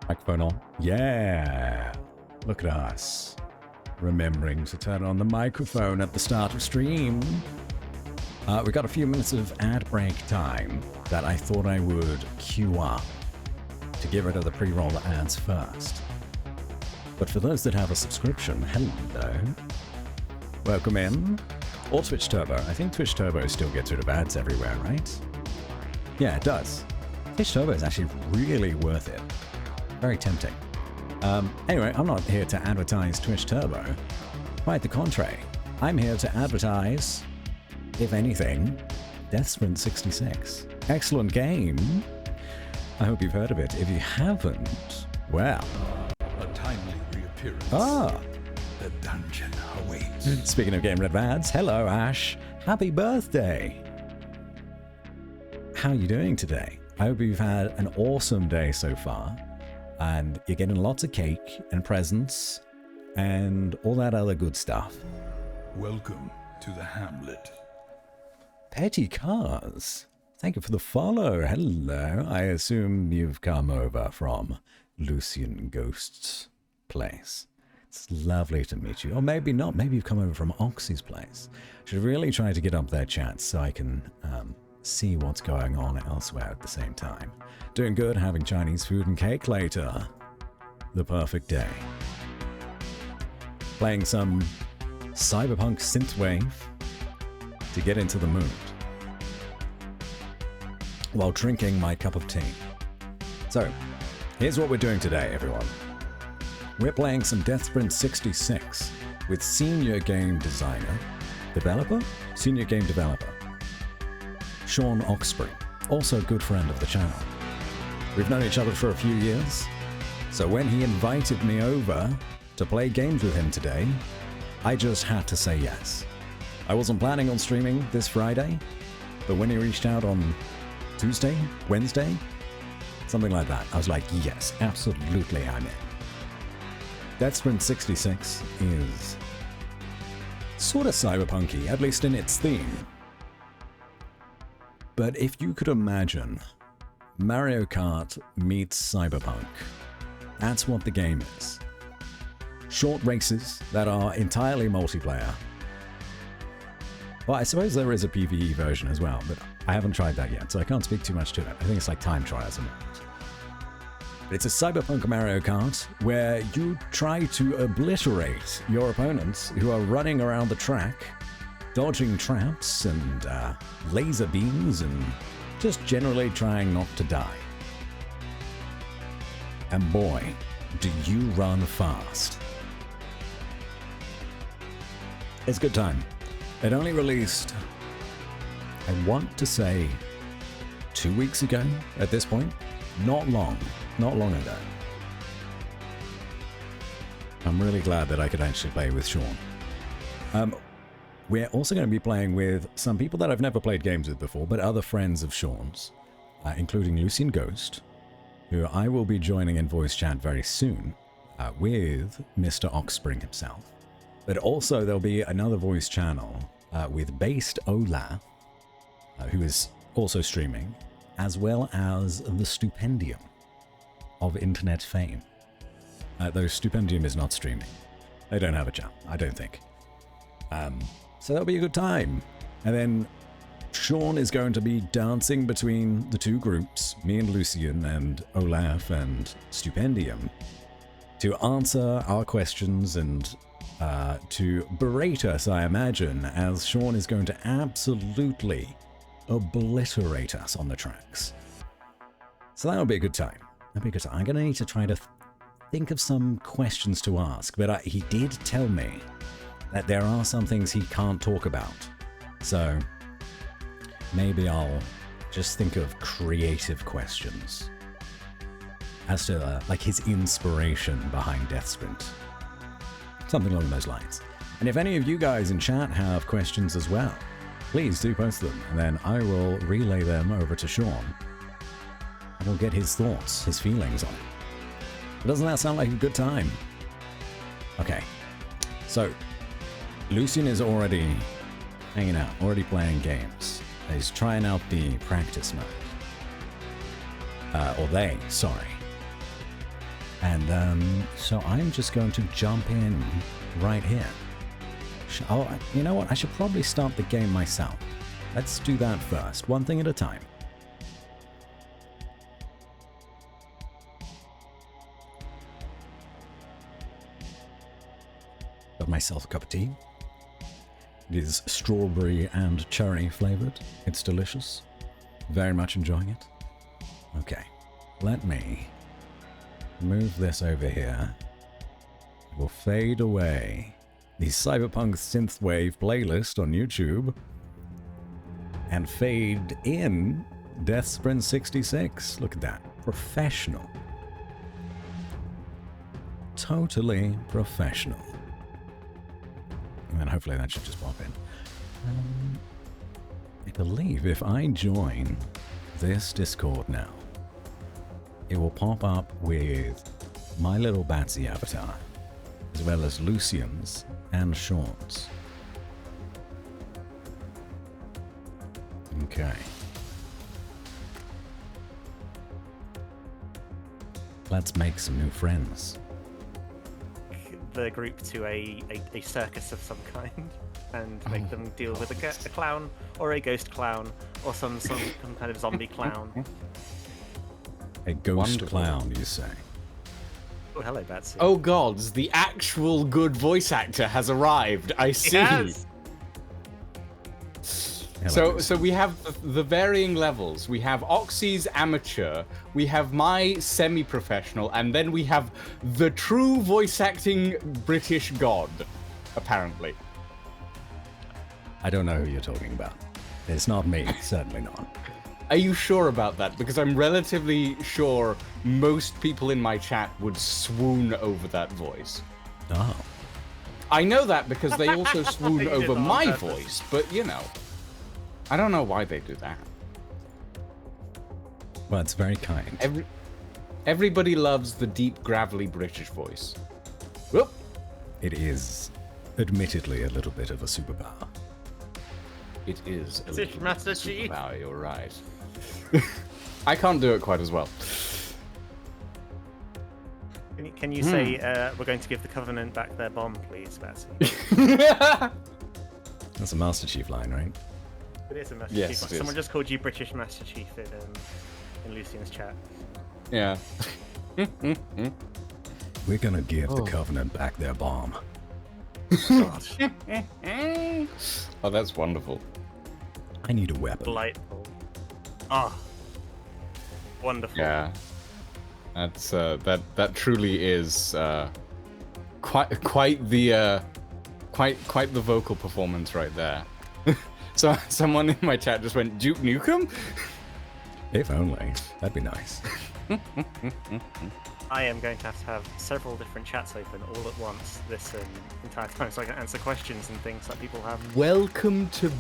Microphone on. Yeah. Look at us. Remembering to turn on the microphone at the start of stream. We got a few minutes of ad break time that I thought I would queue up to get rid of the pre-roll ads first. But for those that have a subscription, hello. Welcome in. Or Twitch Turbo. I think Twitch Turbo still gets rid of ads everywhere, right? Yeah, it does. Twitch Turbo is actually really worth it. Very tempting. Anyway, I'm not here to advertise Twitch Turbo. Quite the contrary. I'm here to advertise, if anything, DevSprint 66. Excellent game. I hope you've heard of it. If you haven't, well... A timely reappearance. Ah! The dungeon awaits. Speaking of game red ads, hello Ash. Happy birthday. How are you doing today? I hope you've had an awesome day so far. And you're getting lots of cake and presents and all that other good stuff. Welcome to the hamlet. Petty Cars, thank you for the follow. Hello. I assume you've come over from Lucian Ghost's place. It's lovely to meet you. Or maybe not. Maybe you've come over from Oxy's place. Should really try to get up their chat so I can see what's going on elsewhere at the same time. Doing good, having Chinese food and cake later. The perfect day. Playing some cyberpunk synthwave to get into the mood. While drinking my cup of tea. So, here's what we're doing today, everyone. We're playing some DevSprint 66 with senior game designer, developer? Senior game developer. Sean Oxbury, also a good friend of the channel. We've known each other for a few years, so when he invited me over to play games with him today, I just had to say yes. I wasn't planning on streaming this Friday, but when he reached out on Tuesday, Wednesday, something like that, I was like, yes, absolutely I'm in. DevSprint 66 is sort of cyberpunky, at least in its theme. But if you could imagine Mario Kart meets Cyberpunk, that's what the game is. Short races that are entirely multiplayer. Well, I suppose there is a PvE version as well, but I haven't tried that yet, so I can't speak too much to it. I think it's like time trials and that. But it's a Cyberpunk Mario Kart where you try to obliterate your opponents who are running around the track, dodging traps and laser beams and just generally trying not to die. And boy, do you run fast. It's a good time. It only released, I want to say, 2 weeks ago at this point. Not long ago. I'm really glad that I could actually play with Sean. We're also going to be playing with some people that I've never played games with before, but other friends of Sean's, including Lucian Ghost, who I will be joining in voice chat very soon with Mr. Oxspring himself. But also there'll be another voice channel with Based Olaf, who is also streaming, as well as the Stupendium of internet fame. Though Stupendium is not streaming. They don't have a channel, I don't think. So that'll be a good time. And then Sean is going to be dancing between the two groups, me and Lucian and Olaf and Stupendium, to answer our questions and to berate us, I imagine, as Sean is going to absolutely obliterate us on the tracks. So that'll be a good time. That'll be a good time. I'm going to need to try to think of some questions to ask, but he did tell me that there are some things he can't talk about. So maybe I'll just think of creative questions as to like his inspiration behind DevSprint. Something along those lines. And if any of you guys in chat have questions as well, please do post them, and then I will relay them over to Sean, and we'll get his thoughts, his feelings on it. But doesn't that sound like a good time? Okay, so Lucian is already hanging out, already playing games. He's trying out the practice mode. Or they, sorry. And so I'm just going to jump in right here. Oh, you know what? I should probably start the game myself. Let's do that first, one thing at a time. Got myself a cup of tea. It is strawberry and cherry flavored. It's delicious. Very much enjoying it. Okay, let me move this over here. We'll fade away the Cyberpunk Synthwave playlist on YouTube and fade in DevSprint 66. Look at that. Professional. Totally professional. And then hopefully that should just pop in. I believe if I join this Discord now, it will pop up with my little Batsy avatar, as well as Lucian's and Sean's. Okay. Let's make some new friends. The group to a circus of some kind and make them deal with a clown or a ghost clown or some kind of zombie clown. A ghost clown, you say? Oh, hello, Batsy. Oh gods, the actual good voice actor has arrived. I see. Yes. So we have the varying levels. We have Oxy's amateur, we have my semi-professional, and then we have the true voice acting British god, apparently. I don't know who you're talking about. It's not me, certainly not. Are you sure about that? Because I'm relatively sure most people in my chat would swoon over that voice. Oh. I know that because they also You swoon did over it on my purpose. voice, but you know. I don't know why they do that. Well, it's very kind. Everybody loves the deep, gravelly British voice. Whoop. It is admittedly a little bit of a superpower. It is a Is little it Master bit of a Chief? superpower, you're right. I can't do it quite as well. Can you say we're going to give the Covenant back their bomb, please, Batsy? That's a Master Chief line, right? It is a Master Yes, Chief. it is. Someone just called you British Master Chief in Lucian's chat. Yeah. We're gonna give the Covenant back their bomb. God, Oh, that's wonderful. I need a weapon. delightful. Ah, wonderful. Yeah. That's that truly is quite the vocal performance right there. So someone in my chat just went, Duke Nukem? If only. That'd be nice. I am going to have several different chats open all at once this entire time so I can answer questions and things that people have. Welcome to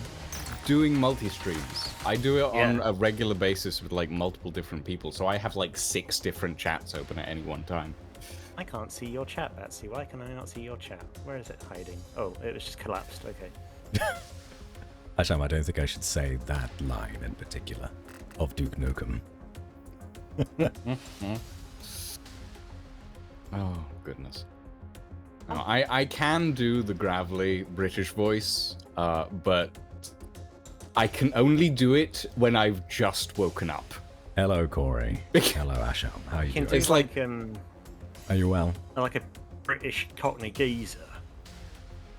doing multi-streams. I do it on Yeah. a regular basis with like multiple different people, so I have like 6 different chats open at any one time. I can't see your chat, Batsy. Why can I not see your chat? Where is it hiding? Oh, it was just collapsed. Okay. Actually, I don't think I should say that line in particular of Duke Nukem. Oh, goodness. No, I can do the gravelly British voice, but I can only do it when I've just woken up. Hello, Corey. Hello, Asham. How are you Can doing? do like Are you well? a British Cockney geezer.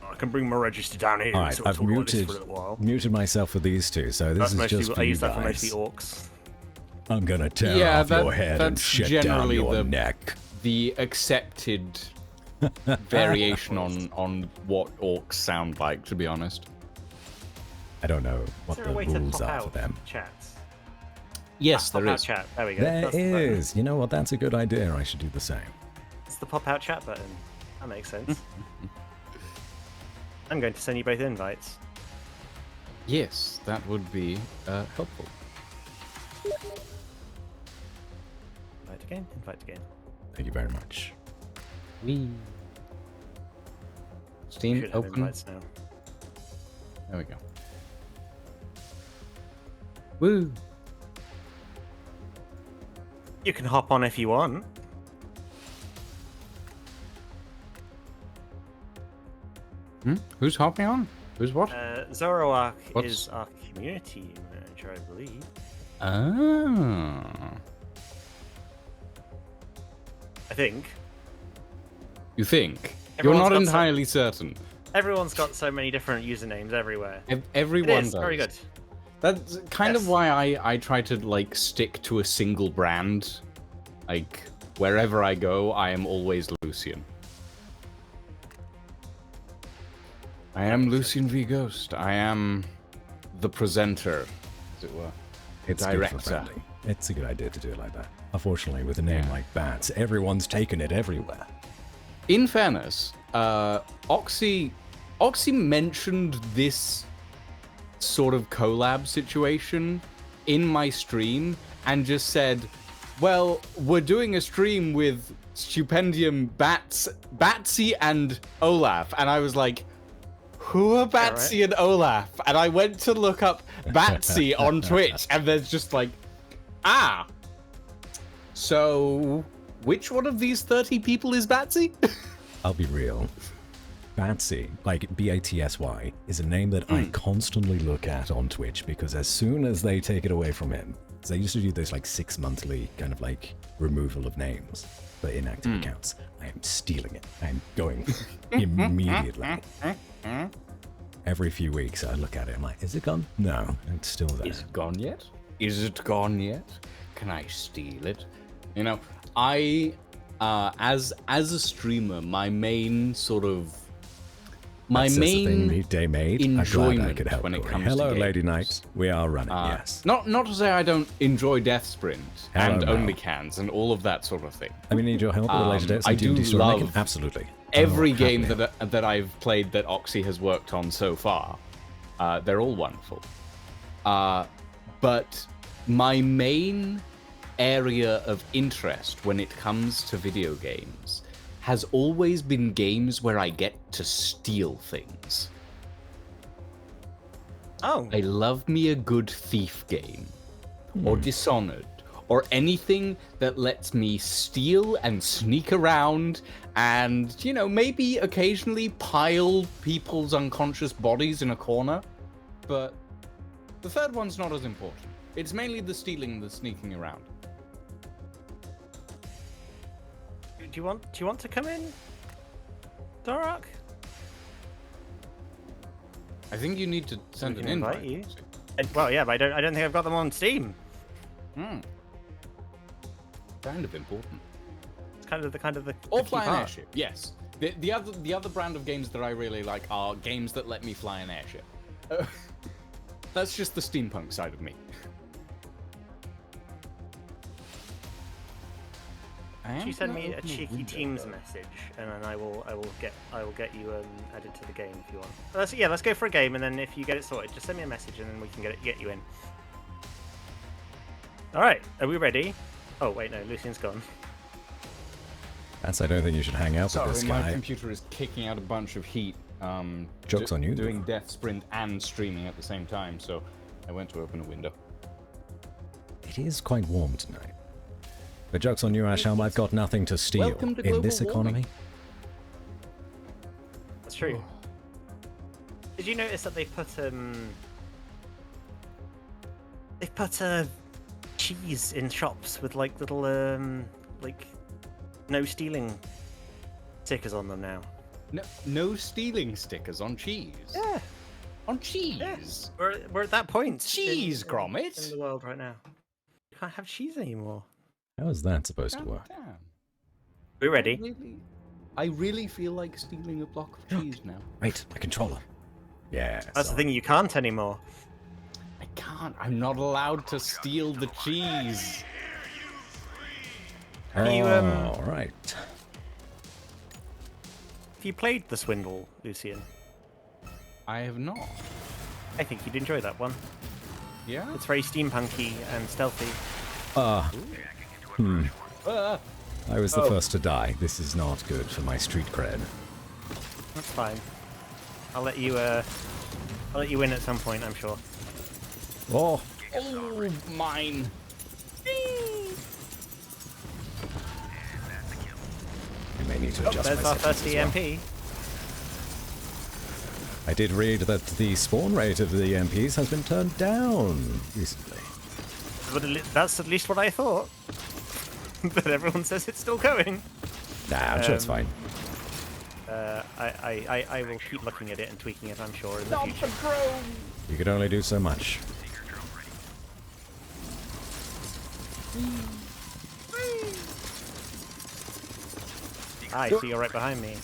I can bring my register down here. All and right, sort of I've talk like this muted for a little while. muted myself for these two, so this That's is mostly just for I you use that for guys. mostly orcs. I'm gonna tear Yeah, off your head and that's shit down generally your the- neck. The accepted variation on what orcs sound like, to be honest. I don't know Is what there the a way to rules pop are out for them. chats? Yes, Pop there out is. chat. There we go. There That's the button. is. You know what? That's a good idea. I should do the same. It's the pop out chat button. That makes sense. I'm going to send you both invites. Yes, that would be helpful. Invite again. Invite again. Thank you very much. Wee. Steam Should have open. invites now. There we go. Woo! You can hop on if you want. Who's hopping on? Who's what? Zoroark What's- is our community manager, I believe. Ah. I think. You think? Everyone's You're not got entirely certain. Everyone's got so many different usernames everywhere. Everyone It is does. very good. That's kind of Yes. why I try to like stick to a single brand. Like wherever I go, I am always Lucian. I am Lucian V Ghost. I am the presenter, as it were. It's good for Director. branding. It's a good idea to do it like that. Unfortunately, with a name like Bats, everyone's taken it everywhere. In fairness, Oxy mentioned this sort of collab situation in my stream and just said, well, we're doing a stream with Stupendium Batsy and Olaf. And I was like, who are Batsy and Olaf? And I went to look up Batsy on Twitch, and there's just like, so which one of these 30 people is Batsy? I'll be real. Batsy, like B-A-T-S-Y, is a name that I constantly look at on Twitch because as soon as they take it away from him, so they used to do those like 6-monthly kind of like removal of names for inactive accounts. I am stealing it. I am going immediately. Every few weeks I look at it, I'm like, is it gone? No, it's still there. Is it gone yet? Is it gone yet? Can I steal it? You know, I, as a streamer, my main sort of, That's the thing they made. I'm glad I enjoyment could help when it Corey. comes to Hello, games. Lady Knights. We are running, yes. Not to say I don't enjoy DevSprint and Hello, only Mel. cans and all of that sort of thing. I mean, need your help with the later dates? I do love Absolutely. Every Oh, game happily. that I've played that Oxy has worked on so far, they're all wonderful. But my main area of interest when it comes to video games has always been games where I get to steal things. Oh, I love me a good thief game, or Dishonored, or anything that lets me steal and sneak around and, you know, maybe occasionally pile people's unconscious bodies in a corner. But the third one's not as important. It's mainly the stealing and the sneaking around. do you want to come in, Zoroark? I think you need to send We an can invite. invite you. Well, yeah, but I don't think I've got them on Steam. Kind of important. It's kind of the Or key fly an part. airship, yes. The other brand of games that I really like are games that let me fly an airship. That's just the steampunk side of me. You send me a cheeky Teams message, and then I will get you added to the game if you want. Let's go for a game, and then if you get it sorted, just send me a message, and then we can get you in. All right, are we ready? Oh wait, no, Lucian's gone. That's, I don't think you should hang out Sorry, with this my guy. computer is kicking out a bunch of heat. Joke's on you. Doing DevSprint and streaming at the same time, so I went to open a window. It is quite warm tonight. But joke's on you, Asham. I've got nothing to steal Welcome to in this global warming. economy. That's true. Did you notice that they've put cheese in shops with like little like no stealing stickers on them now? No stealing stickers on cheese. Yeah. On cheese. Yes. We're at that point. Cheese, Gromit. In the world right now. You can't have cheese anymore. How is that supposed to God work? damn. We're ready. I really feel like stealing a block of cheese now. Wait, my controller. Yeah. That's the thing, you can't anymore. I can't. I'm not allowed to steal the cheese. Have you, All right. Have you played The Swindle, Lucian? I have not. I think you'd enjoy that one. Yeah? It's very steampunky and stealthy. I was the first to die. This is not good for my street cred. That's fine. I'll let you win at some point, I'm sure. Oh, Oh, mine. you may need to adjust There's my our settings first as well. EMP. I did read that the spawn rate of the EMPs has been turned down recently. But that's at least what I thought. But everyone says it's still going. Nah, I'm sure it's fine. I will keep looking at it and tweaking it, I'm sure, in the future. You could only do so much. I see you're right behind me.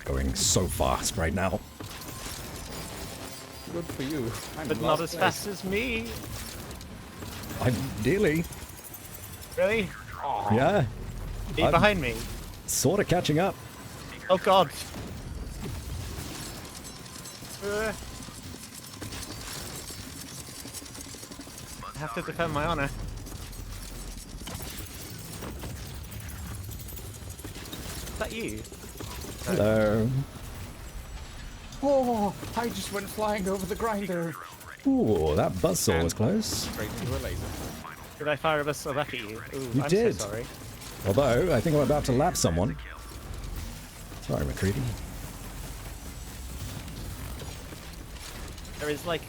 Going so fast right now. Good for you. I'm But in not last as place. fast as me. Ideally. Really? Yeah. Are you behind me? Sort of catching up. Oh god. I have to defend my honor. Is that you? Hello. Oh, I just went flying over the grinder. Ooh, that buzzsaw was close. Straight into a laser. Did I fire a buzzsaw back at you? Ooh, You I'm did. so sorry. Although, I think I'm about to lap someone. Sorry, McCready. There is like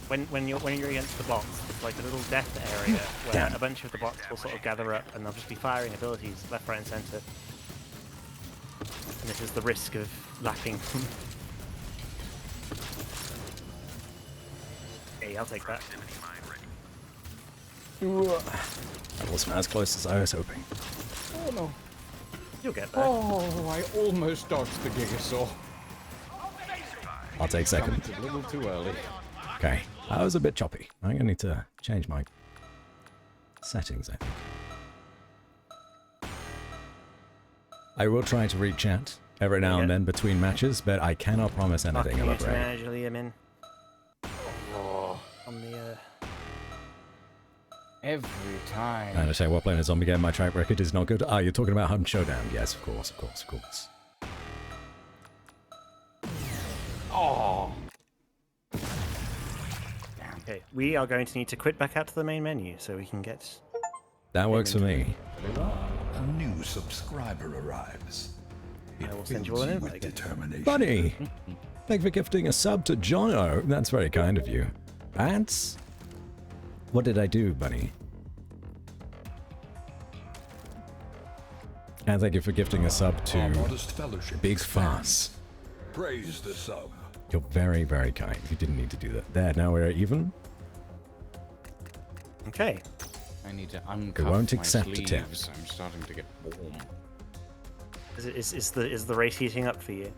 when you're against the bots, it's like a little death area where Damn. a bunch of the bots will sort of gather up and they'll just be firing abilities left, right, and center. And this is the risk of lapping them. Hey, I'll take that. That wasn't as close as I was hoping. Oh no. You'll get there. Oh, I almost dodged the Gigasaw. I'll take second. It's a little too early. Okay, that was a bit choppy. I'm gonna need to change my settings, I think. I will try to read chat every now and then between matches, but I cannot promise anything, I'm Fucking afraid. Angeli, I'm in. Oh, on the Every time. And I say, while playing a zombie game, my track record is not good. Ah, you're talking about Hunt Showdown. Yes, of course, of course, of course. Oh. Okay, we are going to need to quit back out to the main menu so we can get. That works for me. A new subscriber arrives. It I will send you fills all an with invite again. determination. Buddy! Thank you for gifting a sub to Jono. That's very kind of you. Pants? What did I do, buddy? And thank you for gifting a sub Our to modest fellowship Big expands. Fuss. Praise the sub. You're very, very kind. You didn't need to do that. There, now we're even. Okay. I need to uncuff won't my accept a tip. sleeves. I'm starting to get warm. Is the race heating up for you?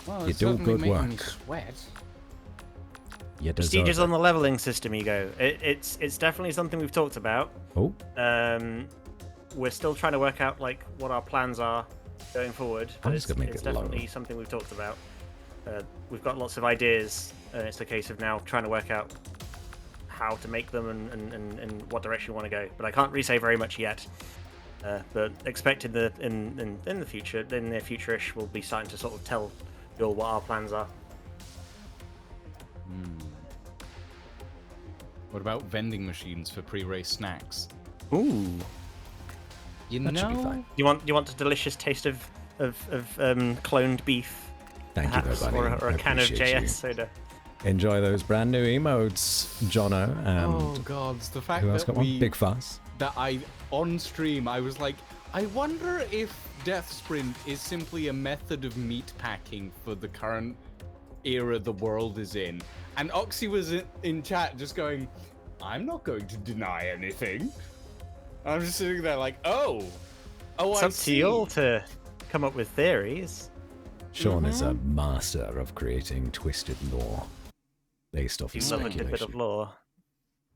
Well, You it's do certainly good making me work. sweat. You Prestige is deserve on the leveling system, Ego. It's definitely something we've talked about. it. Oh, We're still trying to work out like what our plans are going forward. But I'm just gonna make it's it low. definitely something we've talked about. We've got lots of ideas, and it's a case of now trying to work out how to make them and what direction we want to go. But I can't really say very much yet. But expect in the future, in the near future-ish, we'll be starting to sort of tell you all what our plans are. What about vending machines for pre-race snacks? Ooh. You That should be know, fine. You want a delicious taste of cloned beef, thank you, perhaps, though, buddy. or I a can of appreciate JS you. soda. Enjoy those brand new emotes, Jono, and oh gods, the fact who else that got one? Big Fuss. on stream, I was like, I wonder if DevSprint is simply a method of meat packing for the current era the world is in. And Oxy was in chat just going, I'm not going to deny anything. I'm just sitting there like, oh, It's I up to see. you all to come up with theories. Sean is a master of creating twisted lore based off You of love a tidbit speculation. of lore.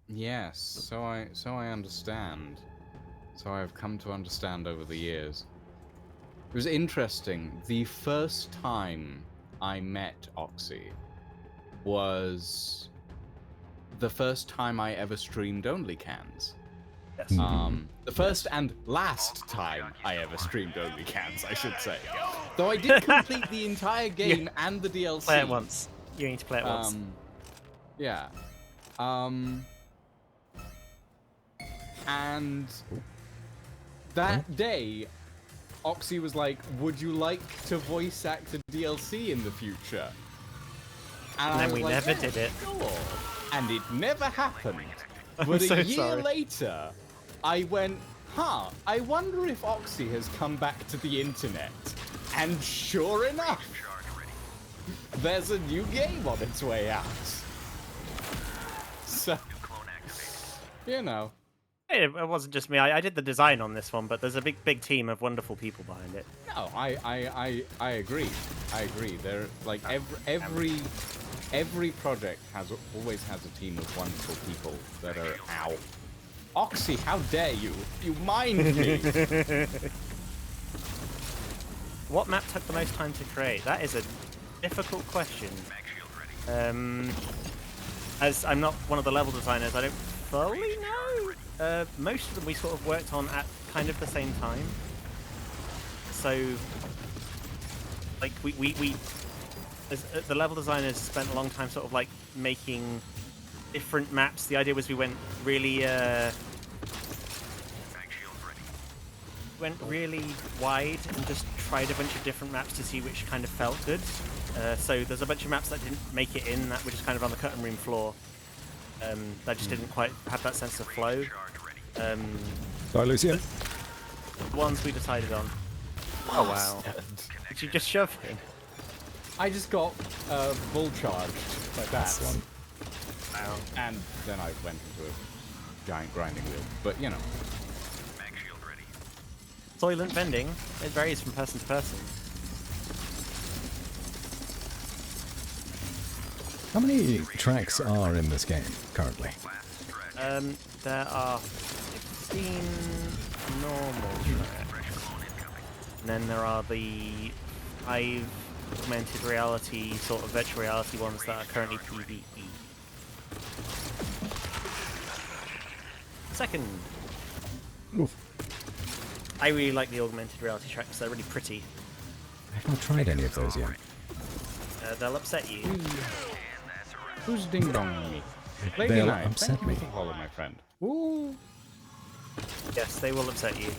Yes, so I understand. So I have come to understand over the years. It was interesting. The first time I met Oxy was the first time I ever streamed Only Cans. Yes. The first and last time I ever streamed Only Cans, I should say. Though I did complete the entire game and the DLC. Play it once. You need to play it once. Yeah. And That day, Oxy was like, would you like to voice act a DLC in the future? And then we never did it. Sure. And it never happened. I'm But so a year sorry. later, I went, I wonder if Oxy has come back to the internet. And sure enough, there's a new game on its way out. So, you know. It wasn't just me. I did the design on this one, but there's a big team of wonderful people behind it. No, I agree. I agree. They're like every project always has a team of wonderful people that are Oxy, how dare you? You mind me. What map took the most time to create? That is a difficult question. As I'm not one of the level designers, I don't fully know. Most of them we sort of worked on at kind of the same time. So, like we as the level designers spent a long time sort of like making different maps. The idea was we went really wide and just tried a bunch of different maps to see which kind of felt good. So there's a bunch of maps that didn't make it in, that were just kind of on the cutting room floor. That just didn't quite have that sense of flow. Sorry, Lucian. The ones we decided on. Oh wow! Did you just shove him? I just got bull charged like that. One. Wow. And then I went into a giant grinding wheel. But you know. Soylent vending. It varies from person to person. How many tracks are in this game currently? There are 15 normal tracks. And then there are the 5 augmented reality, sort of virtual reality ones that are currently PvE. Second. Oof. I really like the augmented reality tracks, they're really pretty. I've not tried any of those yet. They'll upset you. Who's ding dong me? Lady They'll Knight, upset thank you me. for the follow, my friend. Ooh. Yes, they will upset you.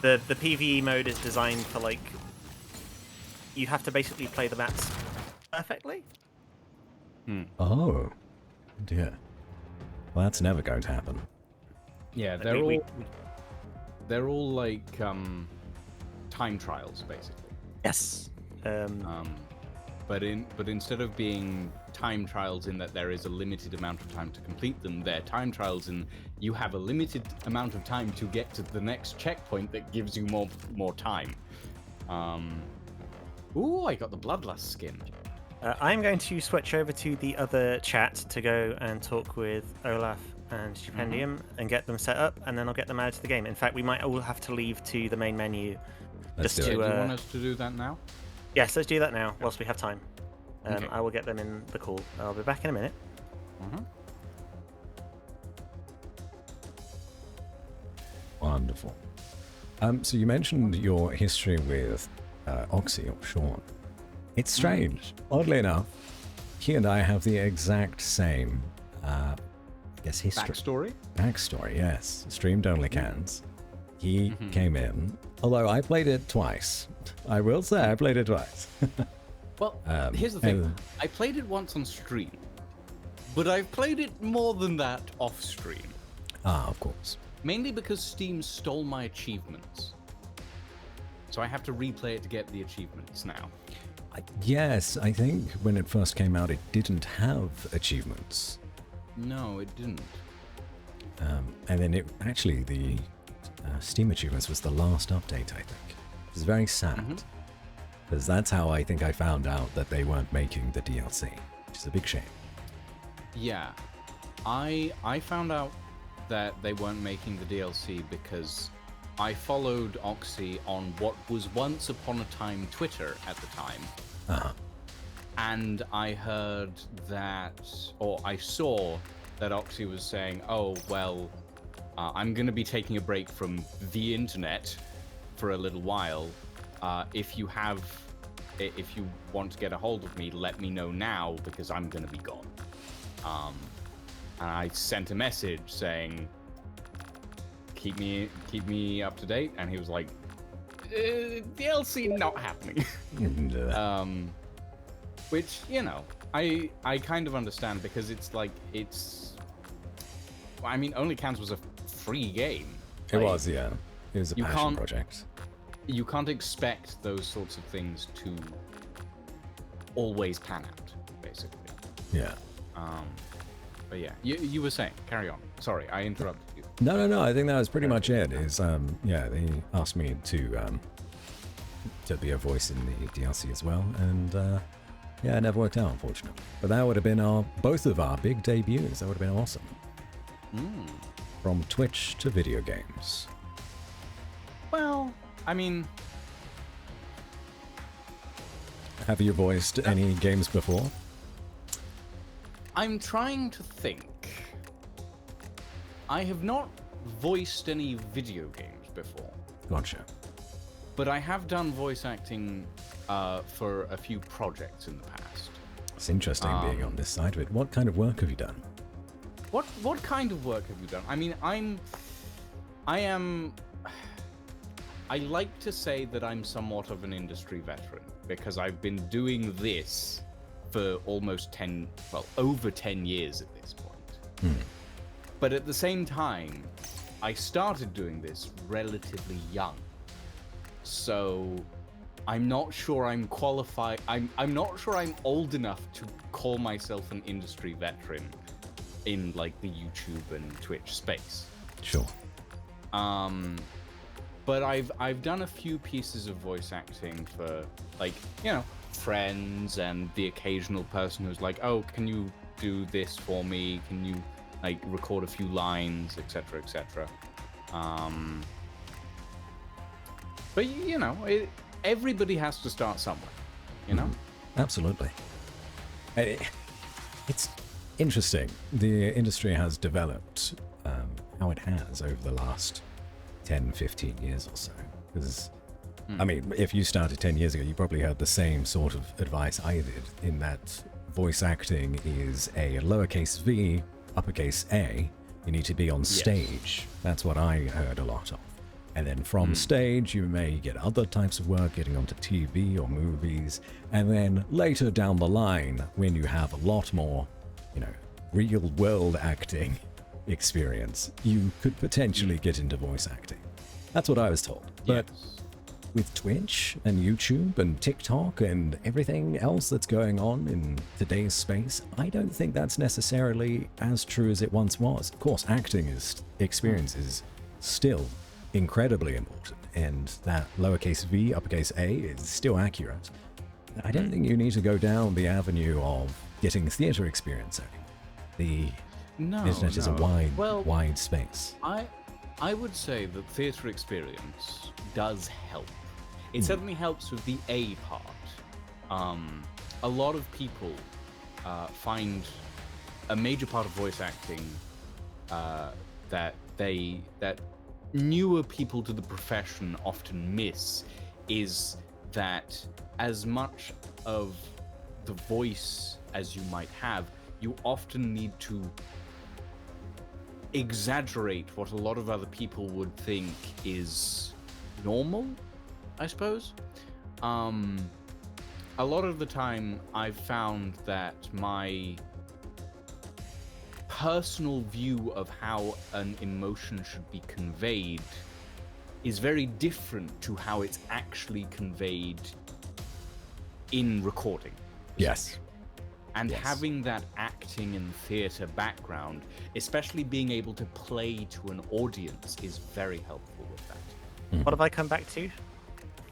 The PvE mode is designed for, like, you have to basically play the maps perfectly. Oh, dear. Well, that's never going to happen. Yeah, they're all like time trials basically. Yes. But instead of being time trials in that there is a limited amount of time to complete them, they're time trials in you have a limited amount of time to get to the next checkpoint that gives you more time. Ooh, I got the Bloodlust skin. I'm going to switch over to the other chat to go and talk with Olaf and Stipendium and get them set up, and then I'll get them out of the game. In fact, we might all have to leave to the main menu. Let's just do to, it. Do you want us to do that now? Yes, let's do that now, whilst we have time. Okay. I will get them in the call. I'll be back in a minute. Wonderful. So you mentioned your history with Oxy or Sean. It's strange. Oddly enough, he and I have the exact same, I guess, history. Backstory, yes. Streamed only cans. He came in, although I played it twice. I will say I played it twice. Well, here's the thing. I played it once on stream, but I've played it more than that off stream. Ah, of course. Mainly because Steam stole my achievements. So I have to replay it to get the achievements now. Yes, I think when it first came out, it didn't have achievements. No, it didn't. And then the Steam achievements was the last update, I think. It was very sad. Because that's how I think I found out that they weren't making the DLC, which is a big shame. Yeah. I found out that they weren't making the DLC because I followed Oxy on what was once upon a time Twitter at the time. And I heard that, or I saw that Oxy was saying, oh, well, I'm going to be taking a break from the internet for a little while. If you want to get a hold of me, let me know now because I'm going to be gone. And I sent a message saying, keep me up to date, and he was like, DLC not happening. Which, you know, I kind of understand, because it's like, I mean, Only Cans was a free game. It was, yeah. It was a passion project. You can't expect those sorts of things to always pan out, basically. Yeah. But yeah, you were saying, carry on. Sorry, I interrupted you. No. I think that was pretty much it. Yeah, they asked me to be a voice in the DLC as well, and yeah, it never worked out, unfortunately. But that would have been both of our big debuts. That would have been awesome. From Twitch to video games. Well, I mean, have you voiced any games before? I'm trying to think. I have not voiced any video games before. Gotcha. But I have done voice acting for a few projects in the past. It's interesting being on this side of it. What kind of work have you done? What kind of work have you done? I mean, I like to say that I'm somewhat of an industry veteran, because I've been doing this for almost over 10 years at this point. But at the same time, I started doing this relatively young. So I'm not sure I'm qualified. I'm not sure I'm old enough to call myself an industry veteran in like the YouTube and Twitch space. Sure. But I've done a few pieces of voice acting for, like, you know, friends and the occasional person who's like, oh, can you do this for me? Can you like record a few lines, etc., etc. But you know, everybody has to start somewhere, you know. Absolutely. It's interesting. The industry has developed how it has over the last 10, 15 years or so. Because, I mean, if you started 10 years ago, you probably heard the same sort of advice I did, in that voice acting is a lowercase v, uppercase A. You need to be on stage. That's what I heard a lot of. And then from stage, you may get other types of work, getting onto TV or movies. And then later down the line, when you have a lot more, you know, real world acting experience, you could potentially get into voice acting. That's what I was told. But with Twitch and YouTube and TikTok and everything else that's going on in today's space, I don't think that's necessarily as true as it once was. Of course, acting experience is still incredibly important, and that lowercase v, uppercase A is still accurate. I don't think you need to go down the avenue of getting theatre experience anymore. The internet is a wide space. I would say that theatre experience does help. It certainly helps with the A part. A lot of people find a major part of voice acting that newer people to the profession often miss is that as much of the voice as you might have, you often need to exaggerate what a lot of other people would think is normal, I suppose. A lot of the time I've found that my personal view of how an emotion should be conveyed is very different to how it's actually conveyed in recording. Yes. And having that acting and theatre background, especially being able to play to an audience, is very helpful with that. What have I come back to?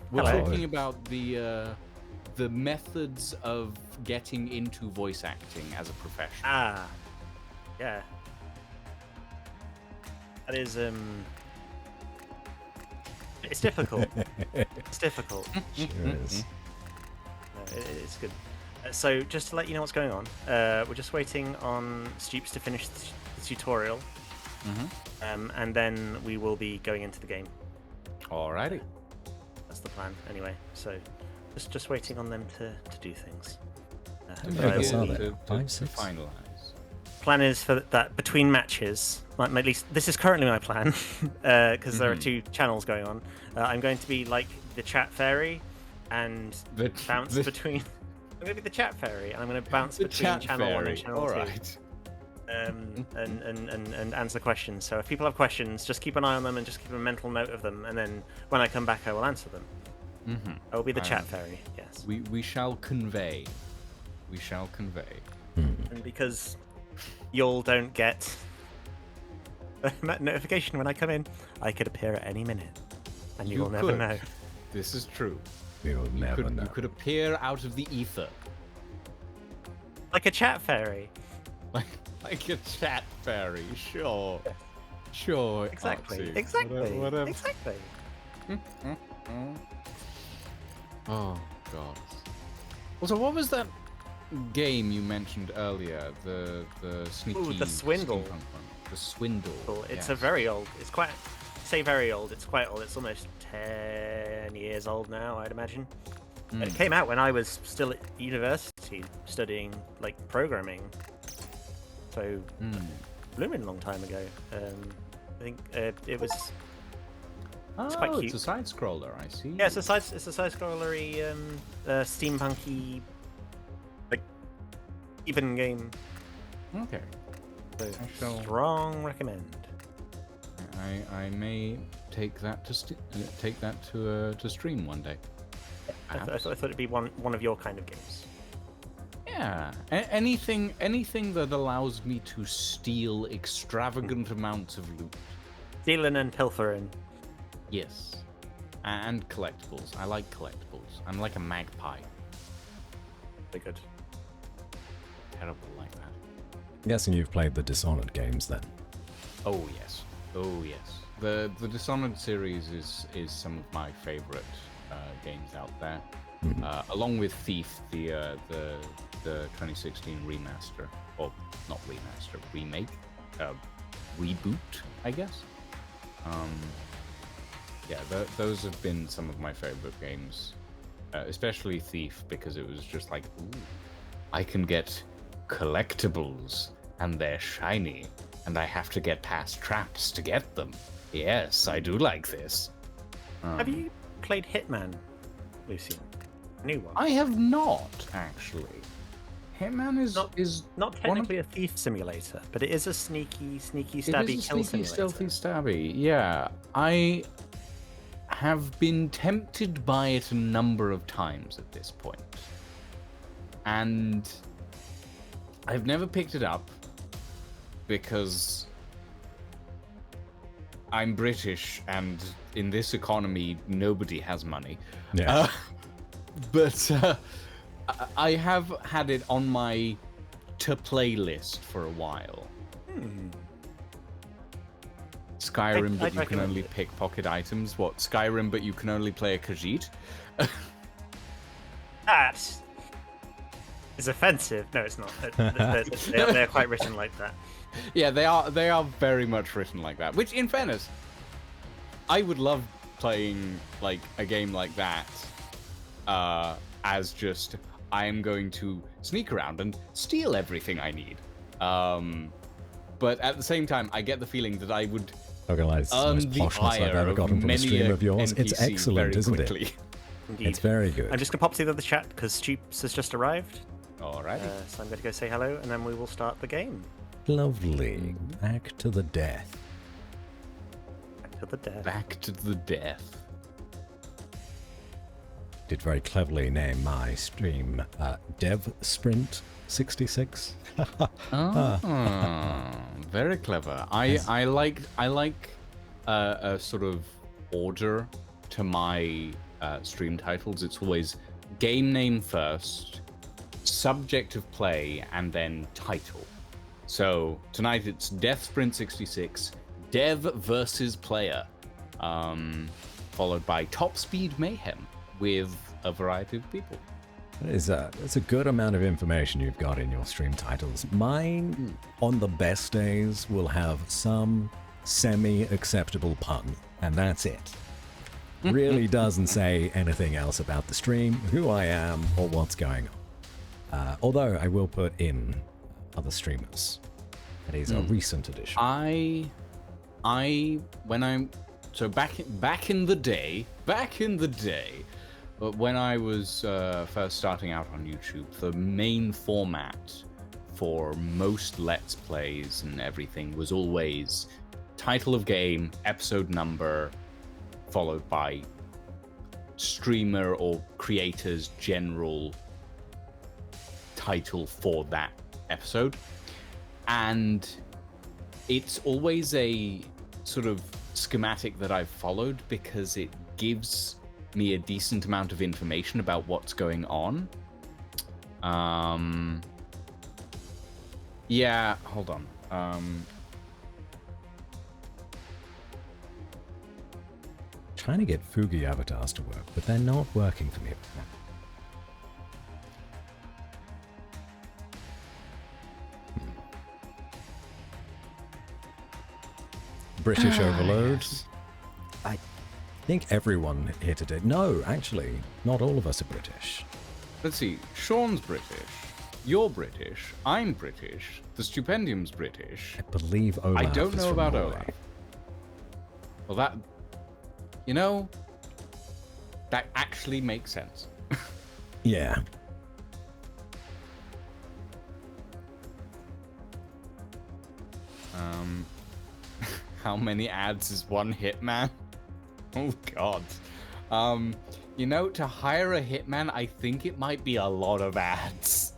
We're talking about the methods of getting into voice acting as a profession. Yeah. That is it's difficult. It's difficult. Sure is. No, it's good. So just to let you know what's going on, we're just waiting on Stoops to finish the tutorial, and then we will be going into the game. Alrighty. That's the plan, anyway. So just waiting on them to do things. To finalize. plan is for that between matches, like at least this is currently my plan, because there are 2 channels going on. I'm going to be like the chat fairy, and bounce between. I'm going to be the chat fairy, and I'm going to bounce between channel 1 and channel 2. Right. And answer questions. So if people have questions, just keep an eye on them and just keep a mental note of them, and then when I come back, I will answer them. I will be the chat fairy. Yes. We shall convey. We shall convey. And because y'all don't get a notification when I come in, I could appear at any minute, and you will never know. This is true. You'll never know. You could appear out of the ether. Like a chat fairy. Like a chat fairy, sure. Sure. Exactly. Oxy. Exactly. Whatever. Exactly. Oh, God. Also, what was that game you mentioned earlier? The sneaky... Ooh, the Swindle. steampunk one. The Swindle. It's a very old. It's quite. Say very old. It's quite old. It's almost 10 years old now, I'd imagine. But it came out when I was still at university studying like programming. So, blooming long time ago. I think it was. It's quite cute. It's a side scroller. I see. Yeah, it's a side scrollery, steampunky, like even game. Okay. So strong recommend. I may take that to stream one day. I thought it'd be one of your kind of games. Yeah, anything that allows me to steal extravagant amounts of loot. Stealing and pilfering. Yes, and collectibles. I like collectibles. I'm like a magpie. Very good. Terrible like that. I'm guessing you've played the Dishonored games then. Oh yes. Oh yes. The Dishonored series is some of my favorite games out there. Along with Thief, the 2016 remaster, or not remaster, remake, reboot, I guess. Yeah, those have been some of my favorite games, especially Thief, because it was just like, ooh, I can get collectibles, and they're shiny, and I have to get past traps to get them. Yes, I do like this. Have you played Hitman, Lucian? New one. I have not, actually. Hitman is not technically a thief simulator, but it is a sneaky, stabby kill simulator. Stealthy stabby. Yeah, I have been tempted by it a number of times at this point, and I've never picked it up because I'm British, and in this economy, nobody has money. Yeah. But I have had it on my to-play list for a while. Skyrim, but you can only pickpocket items. What, Skyrim, but you can only play a Khajiit? That is offensive. No, it's not. They're quite written like that. Yeah, they are very much written like that. Which, in fairness, I would love playing like a game like that. As just, I am going to sneak around and steal everything I need. But at the same time, I get the feeling that I would earn the poshness I've ever gotten from a stream of yours. It's excellent, isn't it? Indeed. It's very good. I'm just going to pop to the other chat because Stoops has just arrived. Alrighty. So I'm going to go say hello, and then we will start the game. Lovely. Back to the death. Back to the death. Back to the death. Did very cleverly name my stream DevSprint 66. Very clever. I like a sort of order to my stream titles. It's always game name first, subject of play, and then title. So tonight it's DevSprint 66, Dev versus Player, followed by Top Speed Mayhem with a variety of people. It's a good amount of information you've got in your stream titles. Mine, on the best days, will have some semi-acceptable pun, and that's it. Really doesn't say anything else about the stream, who I am, or what's going on. Although I will put in other streamers That is a recent addition. Back in the day, but when I was first starting out on YouTube, the main format for most Let's Plays and everything was always title of game, episode number, followed by streamer or creator's general title for that episode. And it's always a sort of schematic that I've followed because it gives me a decent amount of information about what's going on. Yeah, hold on. Trying to get Fugi avatars to work, but they're not working for me right now. British overload. Yes. I think everyone here today. No, actually, not all of us are British. Let's see. Sean's British. You're British. I'm British. The Stupendium's British. I believe Olaf. I don't is know from about Norway. Olaf. Well, that... You know... That actually makes sense. Yeah. How many ads is one hitman? Oh god. You know, to hire a hitman, I think it might be a lot of ads.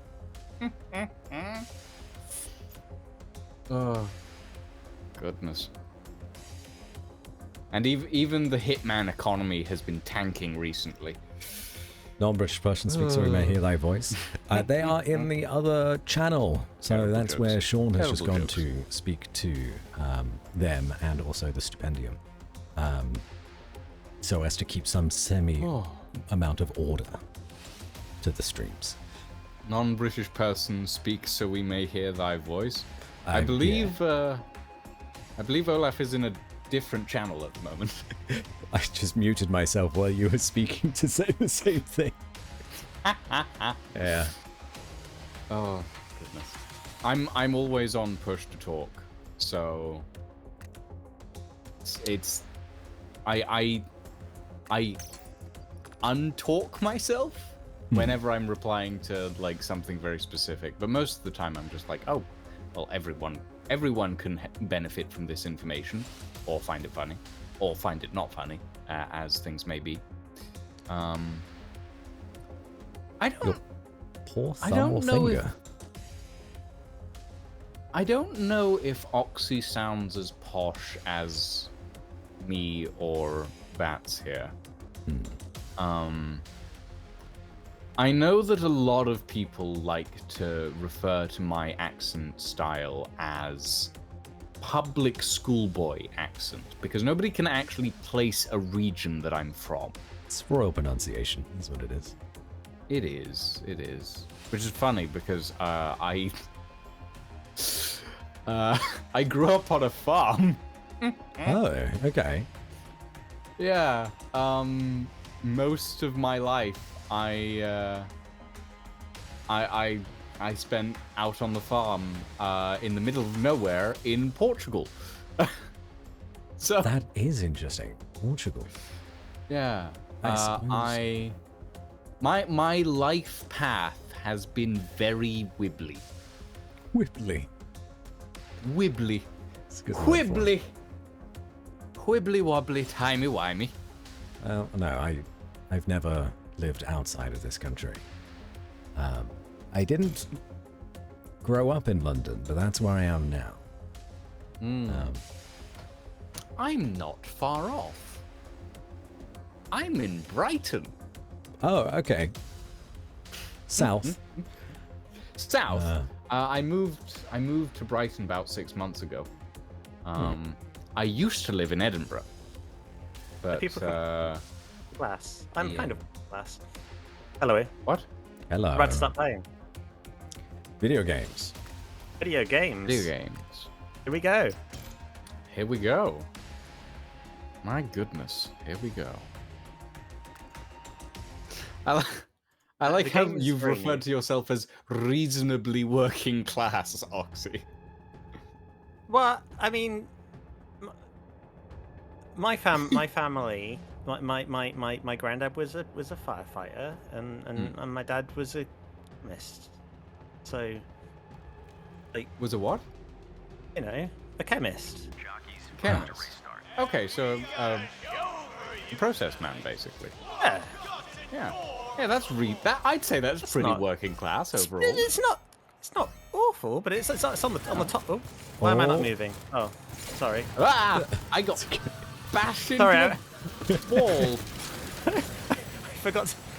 Oh, goodness. And even the hitman economy has been tanking recently. Non-British person speaks so we may hear thy voice. They are in the other channel, so Terrible that's jokes. where Sean has just Terrible gone jokes. to speak to them and also the Stupendium, so as to keep some amount of order to the streams. Non-British person speaks so we may hear thy voice. I Yeah. believe Olaf is in a different channel at the moment. I just muted myself while you were speaking to say the same thing. Yeah. Oh goodness. I'm always on push to talk, so it's I untalk myself whenever I'm replying to like something very specific, but most of the time I'm just like, oh, well, everyone can benefit from this information, or find it funny, or find it not funny, as things may be. I don't. Poor I thumb don't or know finger. I don't know if Oxy sounds as posh as me or Bats here. I know that a lot of people like to refer to my accent style as public schoolboy accent, because nobody can actually place a region that I'm from. It's royal pronunciation, is what it is. It is. Which is funny because I grew up on a farm. Oh, okay. Yeah. Most of my life, I spent out on the farm in the middle of nowhere in Portugal. So That is interesting. Portugal. yeah, I suppose. my life path has been very wibbly. Whibley. Wibbly. It's a good word for it. Wibbly. Wibbly wobbly, timey wimey. Well, no, I've never lived outside of this country. I didn't grow up in London, but that's where I am now. I'm not far off. I'm in Brighton. Oh, okay. South. South. I moved to Brighton about 6 months ago. I used to live in Edinburgh, but People Glass. I'm Yeah. kind of glass. Hello. what? Hello. About to start playing Video games. video games. Video games. Here we go. Here we go. My goodness, here we go. I like The how game is you've very referred new. to yourself as reasonably working class, Oxy. Well, I mean, my family, my granddad was a firefighter, and my dad was a chemist. So, like, Was a what? you know, a chemist. Chemist. Okay, so process man, basically. Yeah. Yeah. Yeah, that's that. I'd say that's pretty not- working class overall. It's not awful, but it's on the top. Oh, why am I not moving? Oh, sorry. Ah! I got bashed into Sorry, the wall.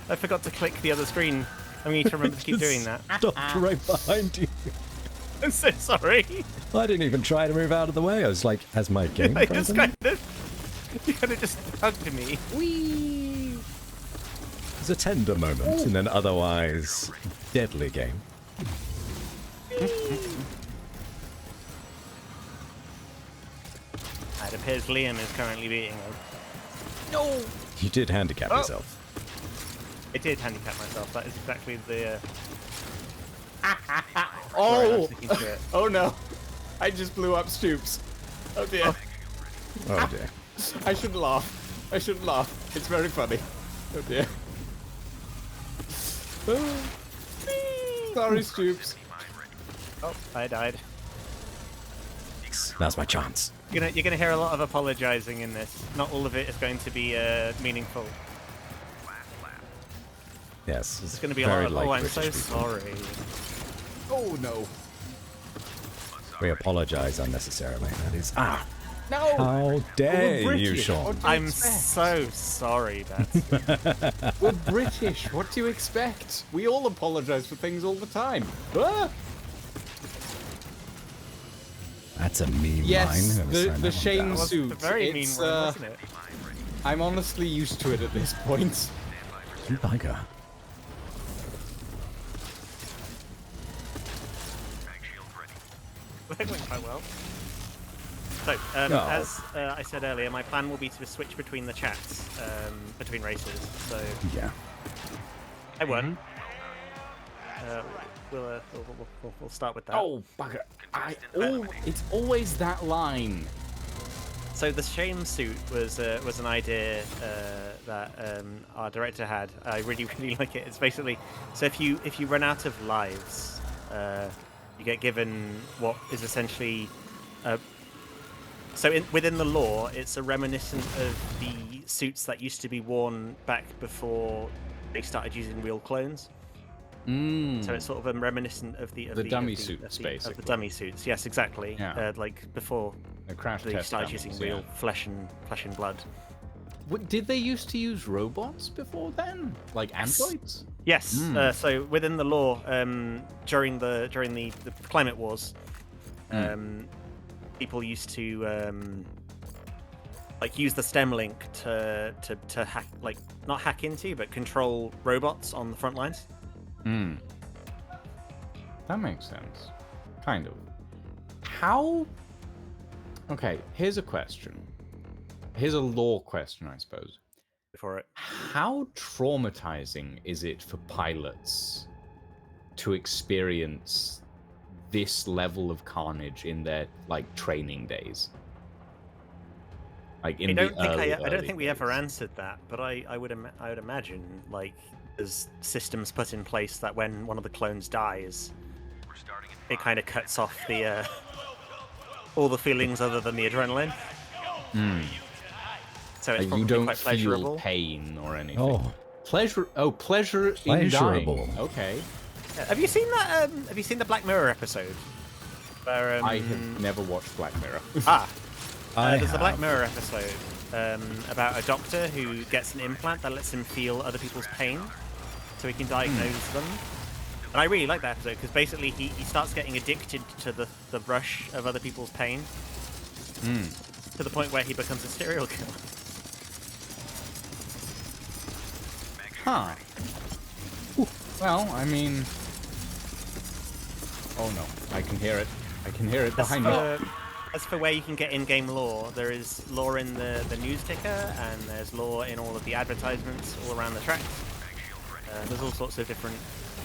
I forgot to click the other screen. I need to remember to keep doing that. Stopped right behind you. I'm so sorry. I didn't even try to move out of the way. I was like, as my game I just present? you kind of just hugged me. Whee! It was a tender moment in an otherwise deadly game. It appears Liam is currently beating us. No! You did handicap Oh. yourself. I did handicap myself. That is exactly the. Oh! sticking to it. Oh no! I just blew up Stoops. Oh dear. Oh dear. I shouldn't laugh. I shouldn't laugh. It's very funny. Oh dear. Sorry, Stoops. Oh, I died. Now's my chance. You're gonna hear a lot of apologizing in this. Not all of it is going to be meaningful. Yes. It's going to be a lot of, oh, I'm so British people. sorry. Oh no. We apologize unnecessarily. That is. Ah! No! How dare We're you, British. Sean? What do you I'm expect? so sorry, Dad. We're British. What do you expect? We all apologize for things all the time. Ah! That's a mean Yes, line. the shame That was a suit. very mean It's, one, wasn't it? I'm honestly used to it at this point. Bugger. That went quite well. So, Oh. as I said earlier, my plan will be to switch between the chats, between races. So, Yeah. I won. We'll start with that. Oh, bugger. It's always that line. So the shame suit was an idea that our director had. I really like it. It's basically, so if you run out of lives, you get given what is essentially within the lore, it's a reminiscent of the suits that used to be worn back before they started using real clones. So it's sort of a reminiscent of the dummy suits, of basically. the dummy suits. Yes, exactly. Yeah. Like before The crash they test started dummies, using real flesh and blood. Did they used to use robots before then? Like androids? Yes. So within the lore, during the climate wars, people used to like use the stem link to hack, like not hack into, but control robots on the front lines. That makes sense. Kind of. How... Okay, here's a question. Here's a lore question, I suppose. For it. How traumatizing is it for pilots to experience this level of carnage in their, like, training days? Like, in I don't early think we ever days. answered that, but I would imagine, like, there's systems put in place that when one of the clones dies, it kind of cuts off the all the feelings other than the adrenaline. So it's Like, probably you don't quite feel pleasurable. pain or anything. Oh, Pleasure in Pleasurable. dying. Okay. Yeah. Have you seen that? Have you seen the Black Mirror episode? Where, I have never watched Black Mirror. There's a Black Mirror episode about a doctor who gets an implant that lets him feel other people's pain, so he can diagnose them. And I really like that episode because basically he starts getting addicted to the rush of other people's pain, to the point where he becomes a serial killer. Huh. Well, I mean... Oh no, I can hear it. I can hear it behind me. As for where you can get in-game lore, there is lore in the news ticker, and there's lore in all of the advertisements all around the tracks. There's all sorts of different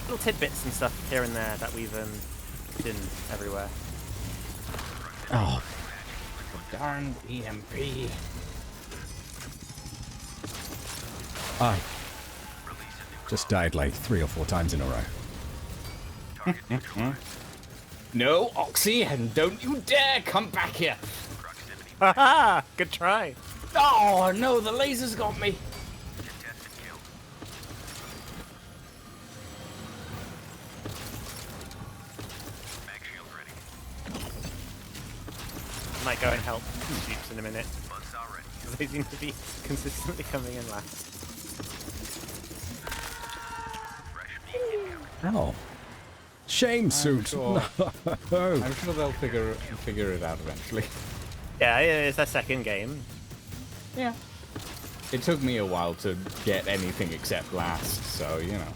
little tidbits and stuff here and there that we've done everywhere. Oh, Darn EMP. I just died like 3 or 4 times in a row. No, Oxy, and don't you dare come back here. Haha! Good try. Oh, no, the lasers got me. I might go and help Jeeps in a minute. Because they seem to be consistently coming in last. Ow. Shame suit. Sure. No. I'm sure they'll figure it out eventually. Yeah, it's their second game. Yeah. It took me a while to get anything except last, so, you know.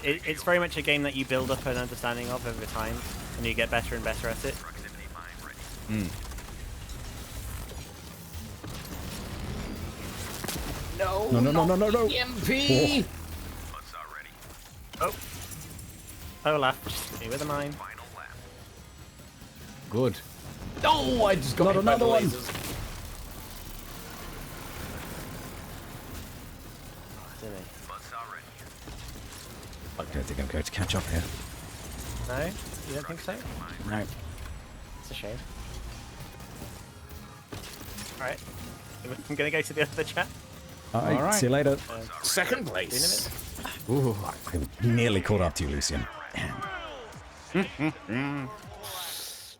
It's very much a game that you build up an understanding of over time, and you get better and better at it. No, No. EMP! Oh. Olaf, just hit me with a mine. Good. Oh, I just got Not hit by the another one. lasers. Didn't he? I don't think I'm going to catch up here. No? You don't think so? No. It's a shame. Alright. I'm gonna go to the other chat. All right. See you later. Second See place. you in a minute. Ooh, I nearly caught up to you, Lucian.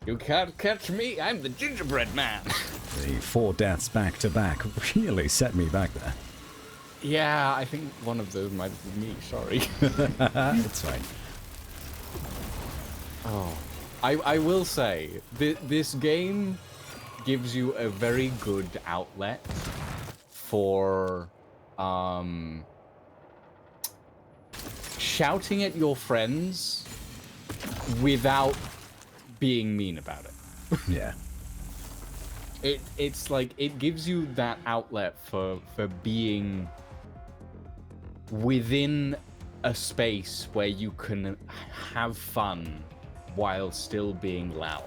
You can't catch me. I'm the gingerbread man. The 4 deaths back to back really set me back there. Yeah, I think one of those might be me. Sorry. It's fine. Oh, I will say this game gives you a very good outlet for shouting at your friends without being mean about it. Yeah. It's like it gives you that outlet for being within a space where you can have fun while still being loud.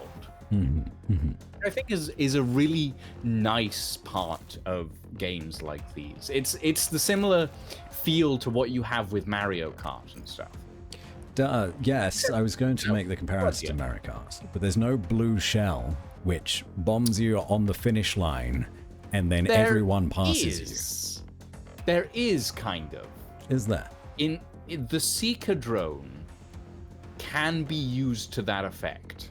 I think is a really nice part of games like these. It's the similar feel to what you have with Mario Kart and stuff. Yes, I was going to make the comparison to Mario Kart, but there's no blue shell which bombs you on the finish line and then everyone passes you. There is kind of. Is there? In the Seeker drone can be used to that effect.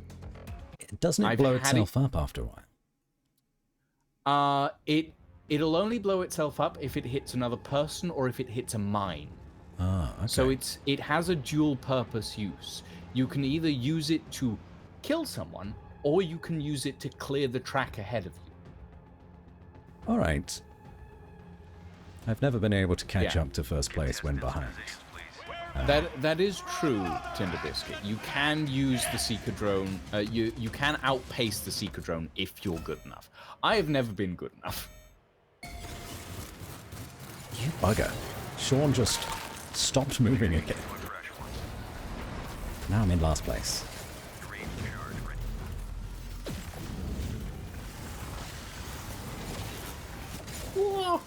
Doesn't it blow itself up after a while? It'll only blow itself up if it hits another person or if it hits a mine. Ah, okay. So it has a dual purpose use. You can either use it to kill someone or you can use it to clear the track ahead of you. All right. I've never been able to catch up to first place when behind. That is true, Tinder Biscuit. You can use the Seeker drone. You can outpace the Seeker drone if you're good enough. I have never been good enough. You bugger. Sean just stopped moving again. Now I'm in last place. Whoa.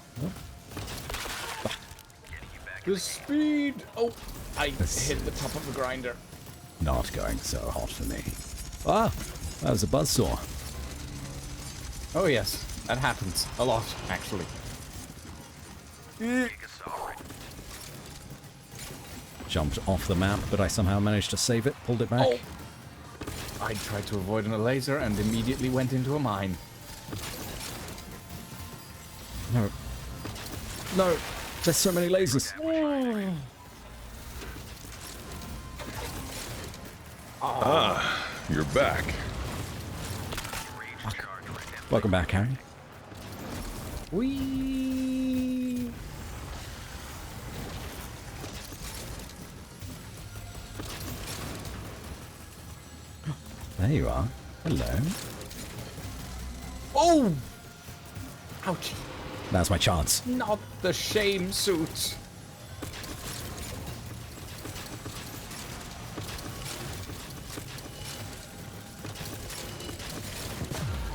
The speed! Oh, I hit the top of the grinder. Not going so hot for me. Ah, that was a buzzsaw. Oh yes, that happens a lot, actually. Jumped off the map, but I somehow managed to save it, pulled it back. Oh. I tried to avoid a laser and immediately went into a mine. No. No, there's so many lasers. Ah, you're back. Welcome back, Harry. Whee! There you are. Hello. Oh! Ouch. That's my chance. Not the shame suit.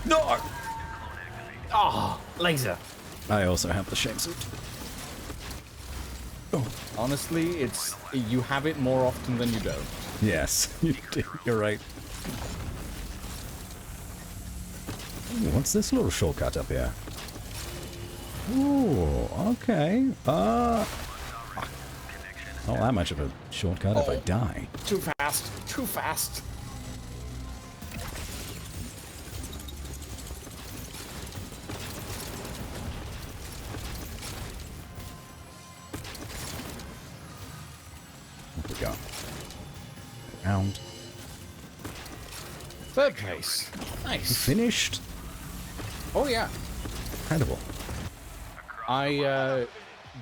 No! Oh, laser. I also have the shame suit. Oh. Honestly, you have it more often than you don't. Yes, you do. You're right. Ooh, what's this little shortcut up here? Ooh, okay. Not that much of a shortcut if I die. Too fast. Too fast. Here we go. Round. Third place. Nice. Finished. Oh, yeah. Incredible.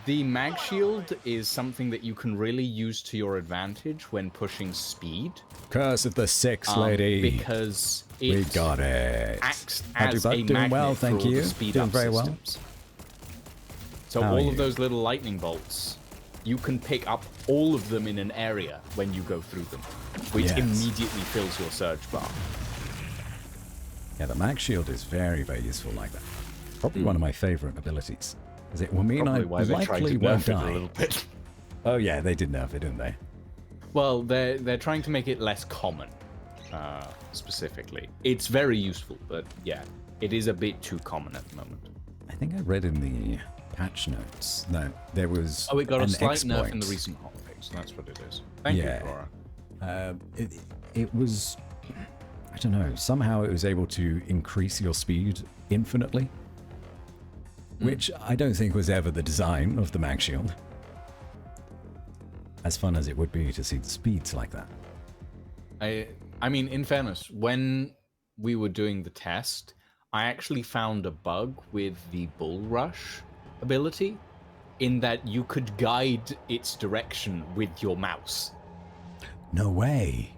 The mag shield is something that you can really use to your advantage when pushing speed. Curse of the Six, lady. Because we it got it. acts How'd you as buck? a Doing magnet well, for thank all you. the speed Doing up very well. systems. So How are all of you? those little lightning bolts, you can pick up all of them in an area when you go through them, which Yes. immediately fills your surge bar. Yeah, the mag shield is very, very useful like that. Probably one of my favorite abilities. Because it will mean Probably I why they tried likely to won't nerf it a die. little bit. Oh yeah, they did nerf it, didn't they? Well, they're trying to make it less common, specifically. It's very useful, but yeah, it is a bit too common at the moment. I think I read in the patch notes that there was Oh, it got a an slight exploit. nerf in the recent hotfix. That's what it is. Thank Yeah. you, Flora. It was, I don't know, somehow it was able to increase your speed infinitely, which I don't think was ever the design of the mag shield. As fun as it would be to see the speeds like that. I mean, in fairness, when we were doing the test, I actually found a bug with the Bull Rush ability, in that you could guide its direction with your mouse. No way.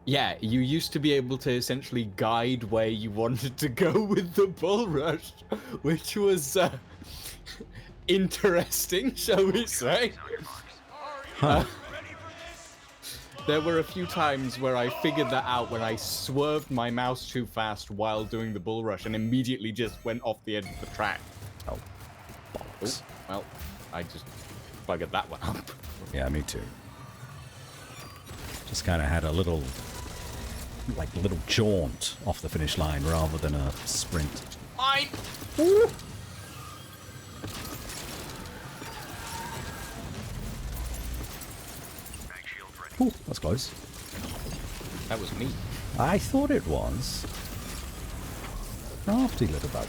Yeah, you used to be able to essentially guide where you wanted to go with the Bull Rush, which was interesting, shall we say. Huh. There were a few times where I figured that out when I swerved my mouse too fast while doing the Bull Rush and immediately just went off the edge of the track. Oh, Oh, bollocks. well, I just buggered that one up. Yeah, me too. Just kind of had a little jaunt off the finish line rather than a sprint. Mine! Ooh. Ooh, that's close. That was me. I thought it was. Crafty little bug.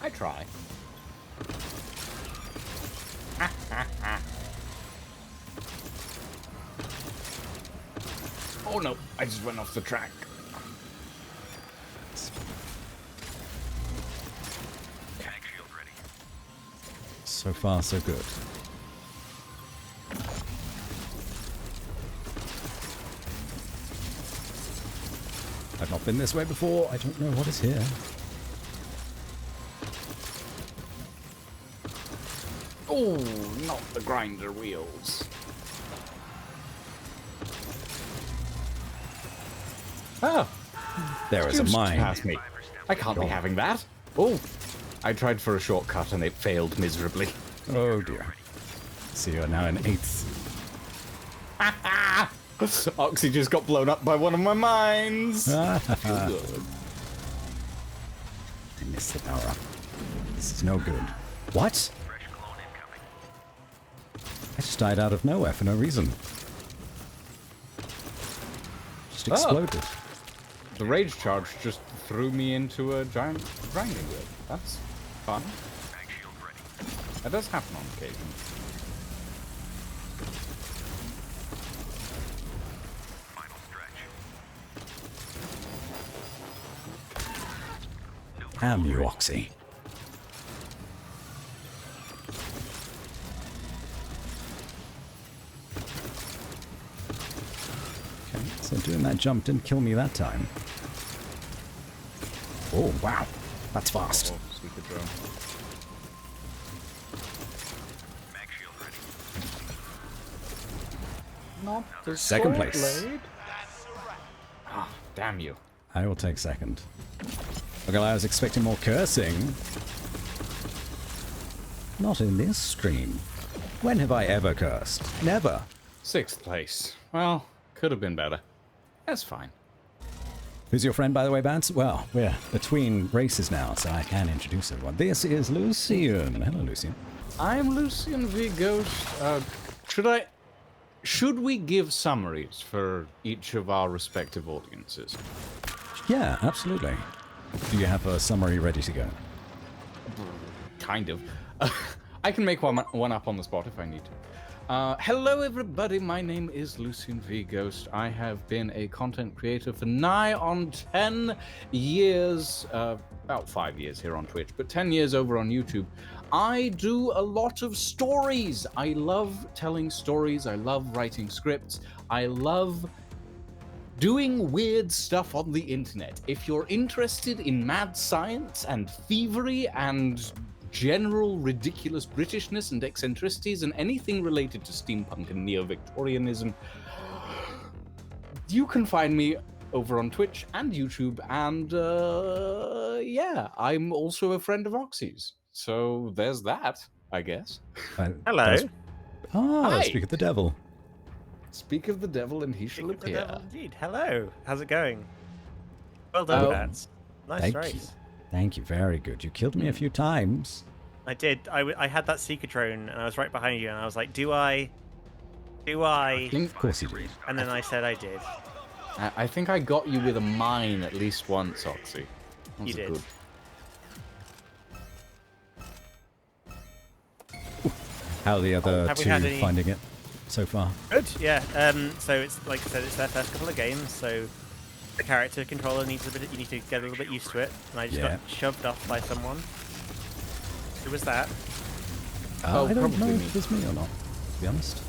I try. Oh no, I just went off the track. So far, so good. I've not been this way before. I don't know what is here. Oh, not the grinder wheels. Oh, There is a mine. past me. I can't be having that. Oh, I tried for a shortcut and it failed miserably. Oh dear. So you're now in 8th. Oxy just got blown up by one of my mines. I Good. missed the power up. This is no good. What? I just died out of nowhere for no reason. Just exploded. The rage charge just threw me into a giant grinding wheel. That's fun. That does happen on occasion. Damn you, Oxy. Okay, so doing that jump didn't kill me that time. Oh, wow. That's fast. Oh, super drone. Not the Second sword place. blade. Ah, damn you. I will take second. Okay, I was expecting more cursing. Not in this stream. When have I ever cursed? Never. 6th place. Well, could have been better. That's fine. Who's your friend, by the way, Bats? Well, we're between races now, so I can introduce everyone. This is Lucian. Hello, Lucian. I'm Lucian V. Ghost. Should we give summaries for each of our respective audiences? Yeah, absolutely. Do you have a summary ready to go? Kind of. I can make one up on the spot if I need to. Hello everybody, my name is Lucian V. Ghost. I have been a content creator for nigh on 10 years, about 5 years here on Twitch, but 10 years over on YouTube. I do a lot of stories. I love telling stories. I love writing scripts. I love doing weird stuff on the internet. If you're interested in mad science and thievery and general ridiculous Britishness and eccentricities and anything related to steampunk and neo-Victorianism, you can find me over on Twitch and YouTube, and yeah, I'm also a friend of Oxy's. So there's that, I guess. Hello. Hi. Speak of the devil. Speak of the devil and he shall appear. Indeed. Hello. How's it going? Well done, Bats. Nice Thank race. you. Thank you, very good. You killed me a few times. I did. I had that seeker drone, and I was right behind you, and I was like, do I? Of course you did. And then I said I did. I think I got you with a mine at least once, Oxy. You did. Good. How are the other Have we two had any- finding it so far? Good. Yeah. So it's like I said, it's their first couple of games, so the character controller needs a bit. You need to get a little bit used to it, and I just Yeah. got shoved off by someone. Who was that? Oh, I don't know probably me. if it was me or not, to be honest.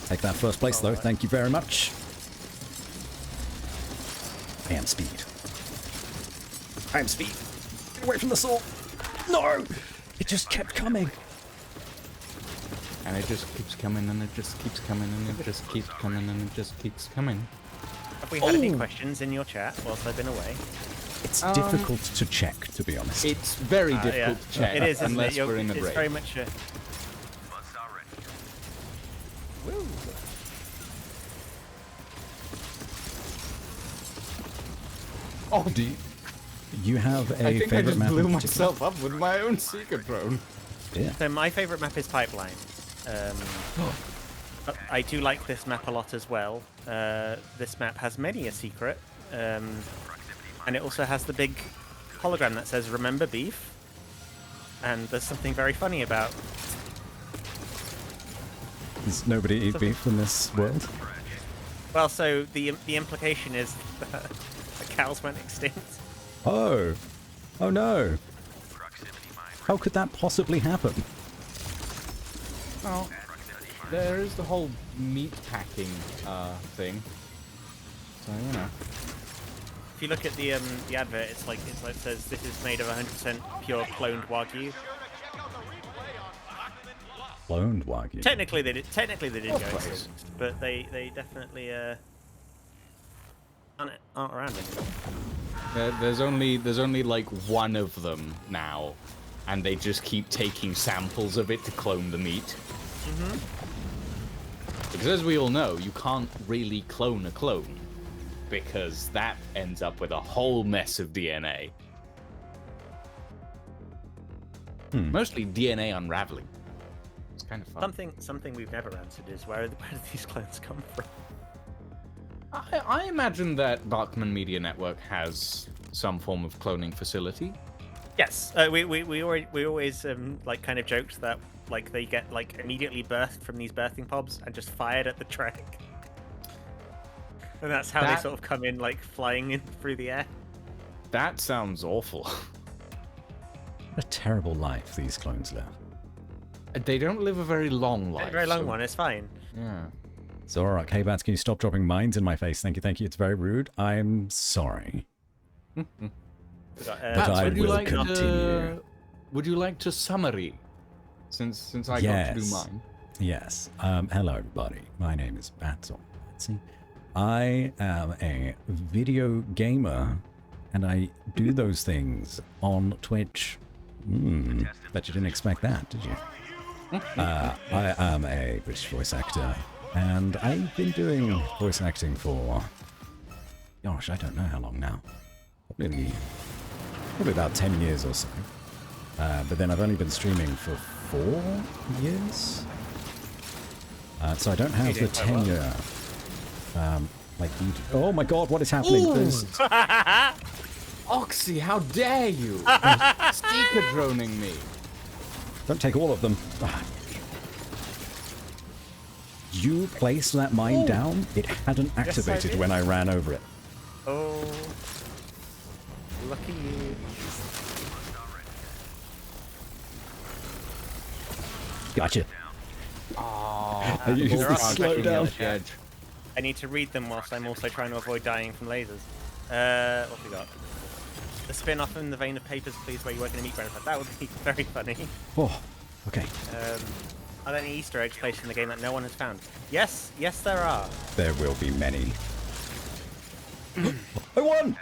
Take that first place, though. Alright. Thank you very much. And speed. I am speed. Get away from the sword. No! It just kept coming. And it just keeps coming, and it just keeps coming, and it just keeps coming, and it just keeps coming. Have we had any questions in your chat whilst I've been away? It's difficult to check, to be honest. It's very difficult Yeah. to check It is, isn't unless it? we're in a It's break. very much a. Woo. Oh, Do you have I a think I favorite just map? blew in particular? myself up with my own secret drone. Yeah. So my favourite map is Pipeline. But I do like this map a lot as well. This map has many a secret, and it also has the big hologram that says "Remember Beef," and there's something very funny about. Does nobody eat beef in this world? Well, so the implication is that the cows went extinct. Oh. Oh no. How could that possibly happen? Well, there is the whole meat packing thing. So, you know. If you look at the advert, it's like it says this is made of 100% pure cloned Wagyu. Cloned Wagyu. Technically, they did go Of course. extinct, but they definitely aren't around anymore. There's only like one of them now, and they just keep taking samples of it to clone the meat. Because as we all know, you can't really clone a clone, because that ends up with a whole mess of DNA. Mostly DNA unraveling. It's kind of fun. Something we've never answered is where do these clones come from? I imagine that Bachman Media Network has some form of cloning facility. Yes, we always like kind of joked that like they get like immediately birthed from these birthing pods and just fired at the track, and that's how they That- sort of come in like flying in through the air. That sounds awful. What a terrible life these clones live. They don't live a very long life. A very long so- one. It's fine. Yeah. Zorak, hey Bats, can you stop dropping mines in my face? Thank you. It's very rude. I'm sorry. We got, But I would you will like continue. to? Would you like to summary? Since I got to do Yes. mine. Yes. Hello, everybody. My name is Batson. I am a video gamer, and I do those things on Twitch. Bet you didn't expect that, did you? I am a British voice actor, and I've been doing voice acting for, gosh, I don't know how long now. Probably about 10 years or so. But then I've only been streaming for 4 years. So I don't have the tenure. Like you do. Oh my god, what is happening? There's... Oxy, how dare you? Seeker droning me. Don't take all of them. You placed that mine down? It hadn't activated when I ran over it. Oh. Lucky you. Gotcha. Oh, I used to slow down. I need to read them whilst I'm also trying to avoid dying from lasers. What have we got? The spin-off in the vein of Papers, Please, where you work in a meat grinder. That would be very funny. Oh, okay. Are there any Easter eggs placed in the game that no one has found? Yes, yes there are. There will be many. I won!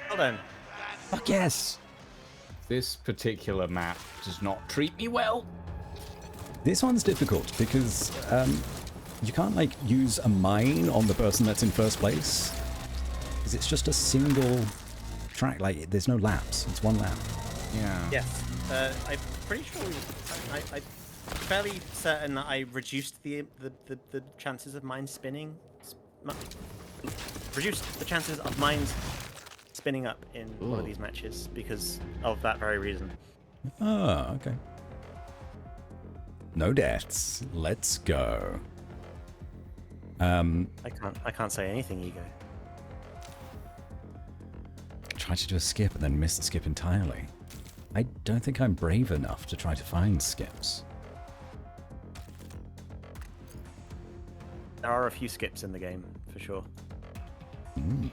Well then. Fuck yes! This particular map does not treat me well. This one's difficult because you can't like use a mine on the person that's in first place. Because it's just a single track, like there's no laps, it's one lap. Yeah. Yes. I'm pretty sure I'm fairly certain that I reduced the chances of mine spinning. Reduced the chances of mines spinning up in one of these matches because of that very reason. Oh, okay. No deaths. Let's go. I can't say anything, Ego. Try to do a skip and then miss the skip entirely. I don't think I'm brave enough to try to find skips. There are a few skips in the game, for sure.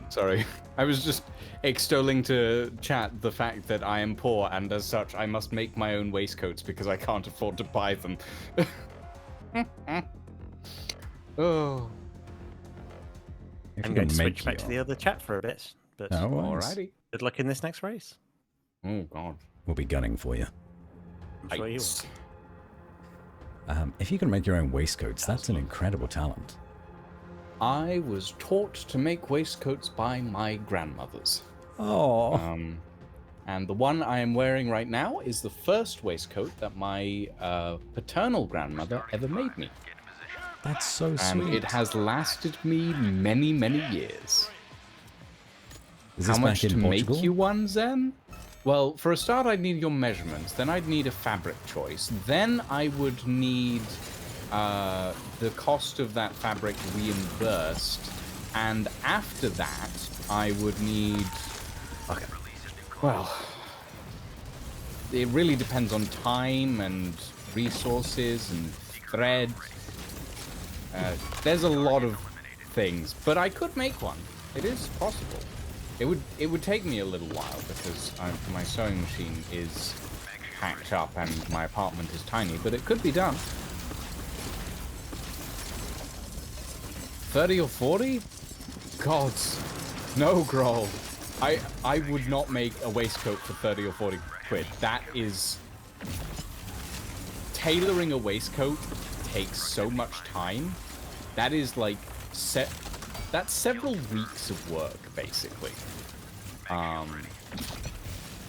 Sorry. I was just extolling to chat the fact that I am poor and as such I must make my own waistcoats because I can't afford to buy them. Oh. I'm going to switch back to the other chat for a bit, but Alrighty. good luck in this next race. Oh god. We'll be gunning for you. I'm sure you will. If you can make your own waistcoats, that's an incredible talent. I was taught to make waistcoats by my grandmothers. Oh. And the one I am wearing right now is the first waistcoat that my paternal grandmother ever made me. That's so sweet. And it has lasted me many, many years. Is How this much back to in Portugal? make you one, Zen? Well, for a start, I'd need your measurements. Then I'd need a fabric choice. Then I would need the cost of that fabric reimbursed. And after that, I would need... Okay. Well, it really depends on time and resources and thread. There's a lot of things, but I could make one. It is possible. It would take me a little while because my sewing machine is hacked up and my apartment is tiny, but it could be done. 30 or 40? Gods. No, Grohl. I would not make a waistcoat for 30 or 40 quid. That is... Tailoring a waistcoat takes so much time. That is like... That's several weeks of work, basically.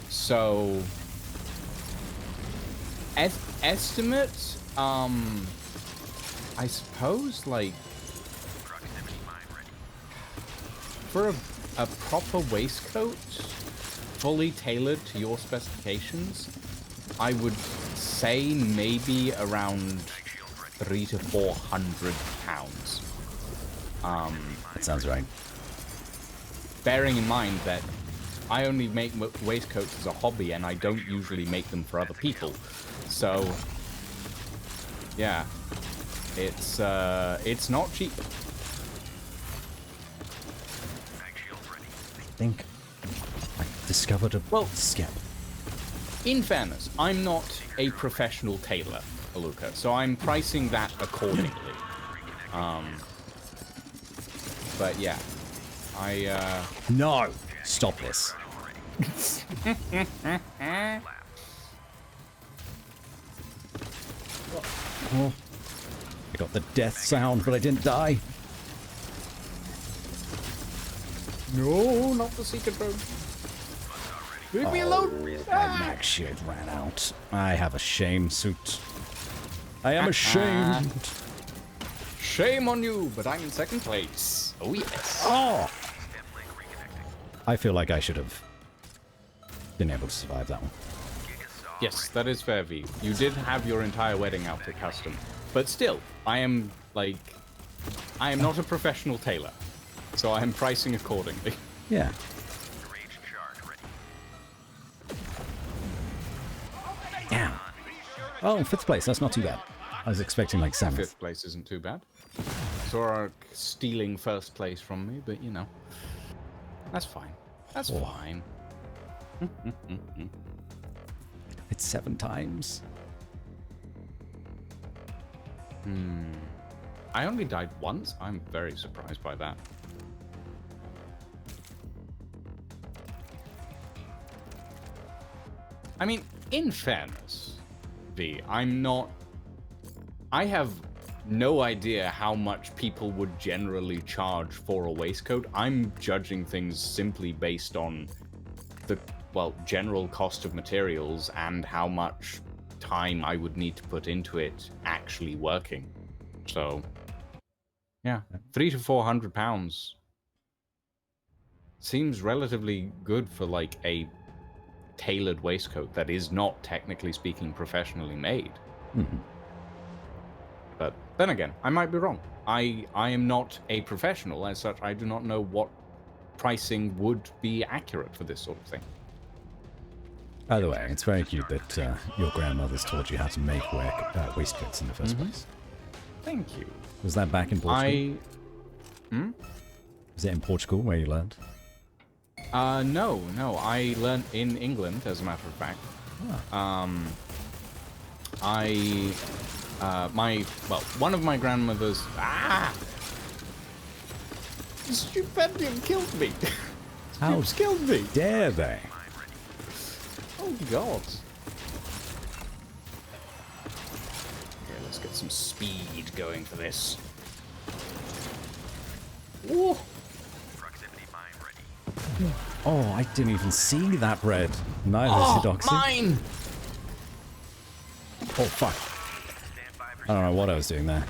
So... Estimate, I suppose, like... For a proper waistcoat, fully tailored to your specifications, I would say maybe around 300 to 400 pounds. That sounds right. Bearing in mind that I only make waistcoats as a hobby and I don't usually make them for other people. So, yeah, it's not cheap. I think I discovered a skip. In fairness, I'm not a professional tailor, Aluka, so I'm pricing that accordingly. But yeah, No! Stop this. Oh. I got the death sound, but I didn't die. No, not the secret room. Leave me alone. My max shield ran out. I have a shame suit. I am ashamed. Shame on you, but I'm in second place. Oh yes. Oh! I feel like I should have been able to survive that one. Yes, that is fair, V. You did have your entire wedding outfit custom. But still, I am not a professional tailor. So I am pricing accordingly. Yeah. Damn. Oh, fifth place. That's not too bad. I was expecting like seventh. Fifth place isn't too bad. Zorak stealing first place from me, but you know. That's fine. That's fine. It's 7 times. I only died once. I'm very surprised by that. I mean, in fairness, V, I have no idea how much people would generally charge for a waistcoat. I'm judging things simply based on the, well, general cost of materials and how much time I would need to put into it actually working. So, yeah, £300 to £400 seems relatively good for like a tailored waistcoat that is not, technically speaking, professionally made. But then again, I might be wrong. I am not a professional, as such I do not know what pricing would be accurate for this sort of thing. By the way, it's very cute that your grandmother's taught you how to make waistcoats in the first place. Thank you. Was that back in Portugal? Was it in Portugal where you learned? No. I learned in England, as a matter of fact. One of my grandmothers... Stupendium killed me! How Stups killed me! dare they? Oh, God. Okay, let's get some speed going for this. Ooh. Oh, I didn't even see that red. Neither did Oxy. Mine! Oh, fuck. I don't know what I was doing there.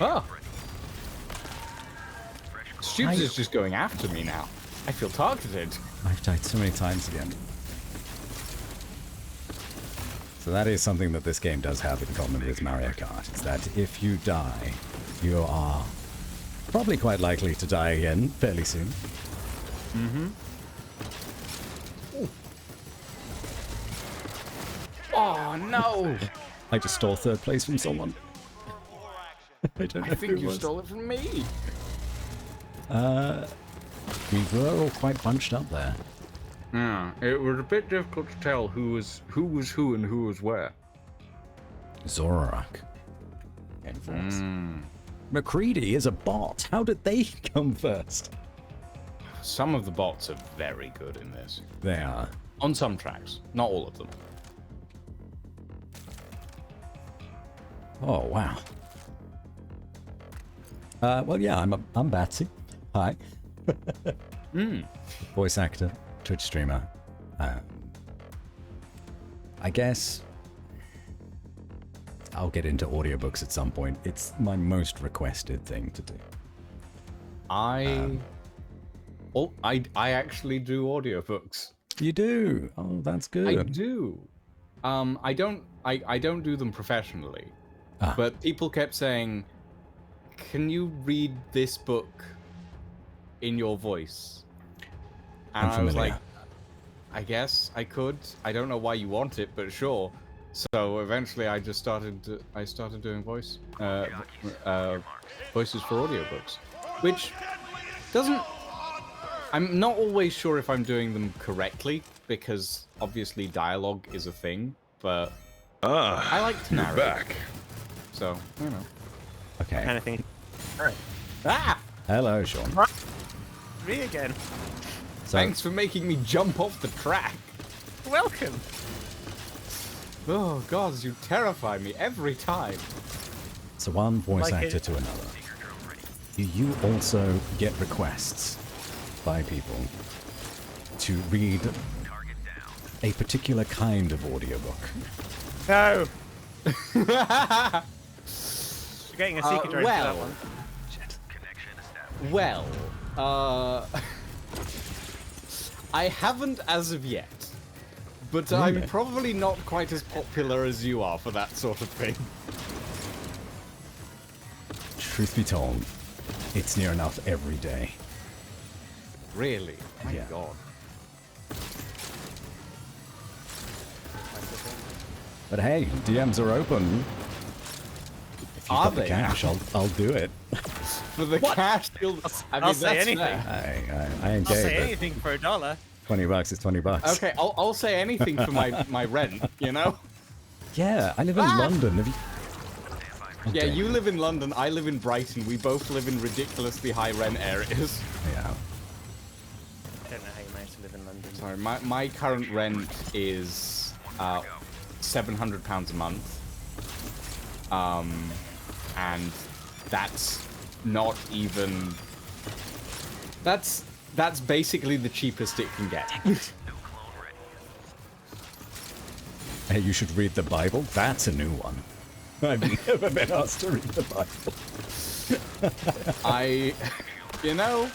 Oh. Stoops is just going after me now. I feel targeted. I've died so many times again. So that is something that this game does have in common with Mario Kart. Is that if you die, you are probably quite likely to die again fairly soon. Oh, no! I just stole third place from someone. I don't know I think who it you was. stole it from me. We were all quite bunched up there. Yeah, it was a bit difficult to tell who was who and who was where. Zorak. McCready is a bot. How did they come first? Some of the bots are very good in this. They are. On some tracks, not all of them. Oh, wow. Well, yeah, I'm Batsy. Hi. Voice actor, Twitch streamer. I guess I'll get into audiobooks at some point. It's my most requested thing to do. I actually do audiobooks. You do? Oh, that's good. I do. I don't do them professionally. But people kept saying, "Can you read this book in your voice?" And I was like, I guess I could. I don't know why you want it, but sure. So eventually I just started doing voices for audiobooks, which doesn't... I'm not always sure if I'm doing them correctly, because obviously dialogue is a thing, but I like to You're narrate, back. so you know. Okay. Kind of thing. Alright. Ah! Hello, Sean. Me again. So, Thanks for making me jump off the track. Welcome. Oh, gods, you terrify me every time. so one voice Like actor it. to another. Do you also get requests by people to read a particular kind of audiobook? No. You're getting a secret drone for that well. one. Well, I haven't as of yet, but Really? I'm probably not quite as popular as you are for that sort of thing. Truth be told, it's near enough every day. Really? My Yeah. God. But hey, DMs are open. If you've Are got the they? cash, I'll do it. For the cash, you'll... I mean, I'll say that's anything. fair. I ain't I'll say gay, but anything for $1. $20 is $20. Okay, I'll say anything for my rent, you know? Yeah, I live in London. Have you... God Yeah, damn you it. live in London, I live in Brighton. We both live in ridiculously high rent areas. Yeah. I don't know how you managed to live in London. Sorry, my current rent is £700 a month. And that's not even... That's basically the cheapest it can get. Hey, you should read the Bible. That's a new one. I've never been asked to read the Bible. You know,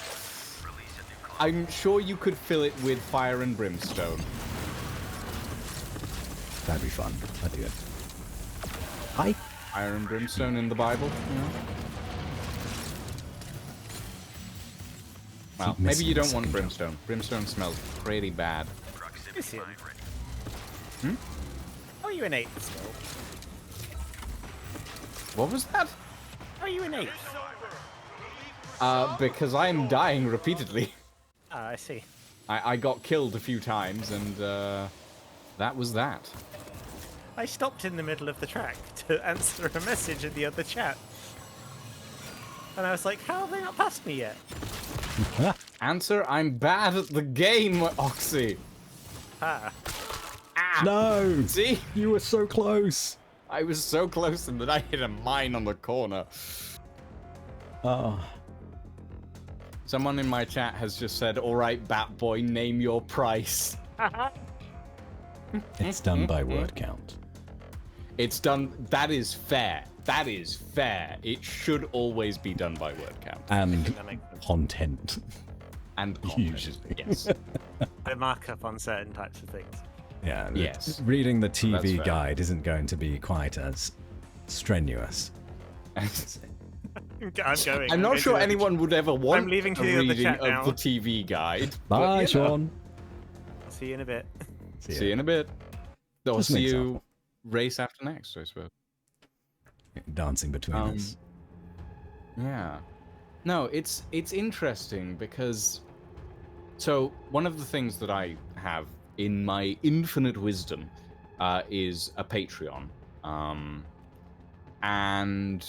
I'm sure you could fill it with fire and brimstone. That'd be fun. I'd do it. Hi. Fire and brimstone in the Bible, you know? Well, maybe missing you the don't want second brimstone. Brimstone smells pretty bad. Listen. Hmm? How are you in 8th still? What was that? How are you in 8th? Because I'm dying repeatedly. Ah, I see. I got killed a few times, and that was that. I stopped in the middle of the track to answer a message in the other chat. And I was like, how have they not passed me yet? Answer, I'm bad at the game, Oxy. Ah. No! See? You were so close! I was so close, and then I hit a mine on the corner. Oh. Someone in my chat has just said, alright, Bat Boy, name your price. It's done by word count. It's done. That is fair. That is fair. It should always be done by word count. And That makes sense. content. And content. Usually. Yes. The markup on certain types of things. Yeah. Yes. Reading the That's TV fair. guide isn't going to be quite as strenuous. I'm going. I'm not going sure to the- anyone would ever want leaving to a the other reading chat of now. the TV guide. but, Bye, you know. Sean. I'll see you in a bit. See you in a bit. Or Just an see you example. race after next, I suppose. Dancing between us. Yeah. No, it's interesting because so one of the things that I have in my infinite wisdom is a Patreon. And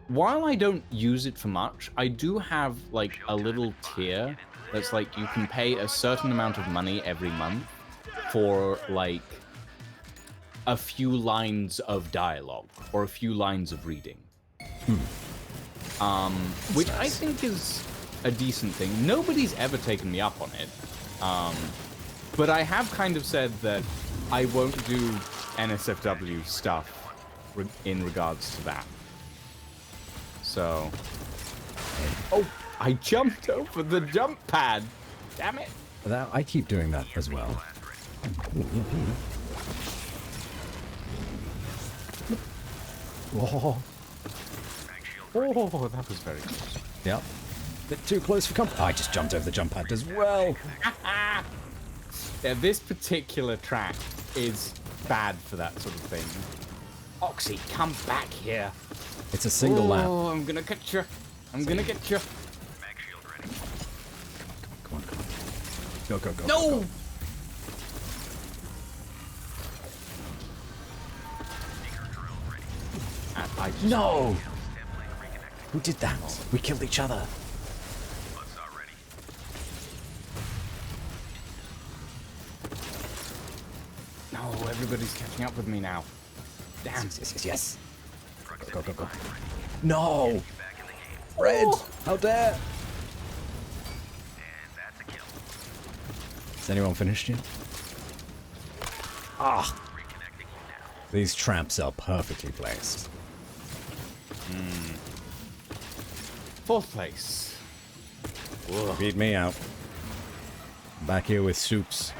while I don't use it for much, I do have like a little tier that's like you can pay a certain amount of money every month for like a few lines of dialogue or a few lines of reading. Which I think is a decent thing. Nobody's ever taken me up on it. But I have kind of said that I won't do NSFW stuff in regards to that. So... Oh, I jumped over the jump pad! Damn it! I keep doing that as well. Whoa. Oh, that was very close. Yep. Bit too close for comfort. I just jumped over the jump pad as well. Yeah, this particular track is bad for that sort of thing. Oxy, come back here. It's a single lap. Oh, I'm gonna get you. I'm gonna get you. Come on, come on. Go, go, go. No! Go. No! Who did that? We killed each other. No, everybody's catching up with me now. Damn. Yes. Go. No! Red! How dare! Has anyone finished yet? Ah! These traps are perfectly placed. Fourth place. Whoa. Beat me out. Back here with soups.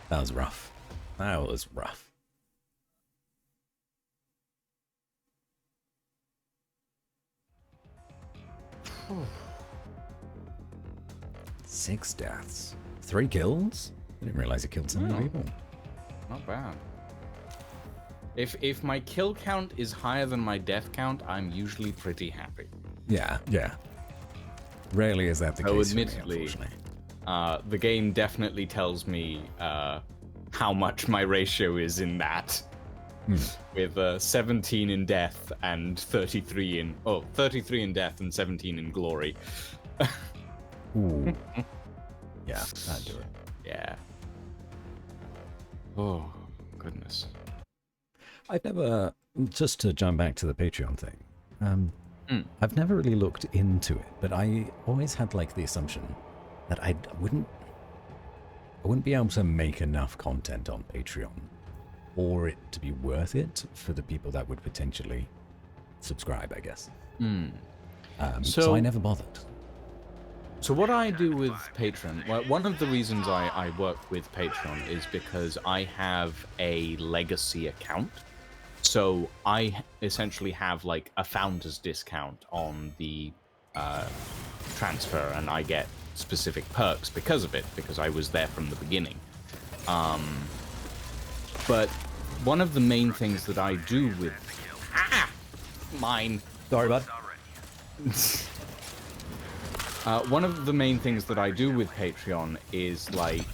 That was rough. That was rough. Six deaths. 3 kills? I didn't realize he killed so many people. Not bad. If my kill count is higher than my death count, I'm usually pretty happy. Yeah. Rarely is that the case. Admittedly, for me, the game definitely tells me how much my ratio is in that. With 17 in death and 33 in 33 in death and 17 in glory. Ooh. Yeah, that'd do it. Yeah. Oh, goodness. I've never, just to jump back to the Patreon thing, I've never really looked into it, but I always had like the assumption that I wouldn't be able to make enough content on Patreon for it to be worth it for the people that would potentially subscribe, I guess. So I never bothered. So what I do with Patreon, well, one of the reasons I work with Patreon is because I have a legacy account. So I essentially have like a founder's discount on the transfer, and I get specific perks because of it, because I was there from the beginning. But one of the main things that I do with... Mine. Sorry, bud. One of the main things that I do with Patreon is like,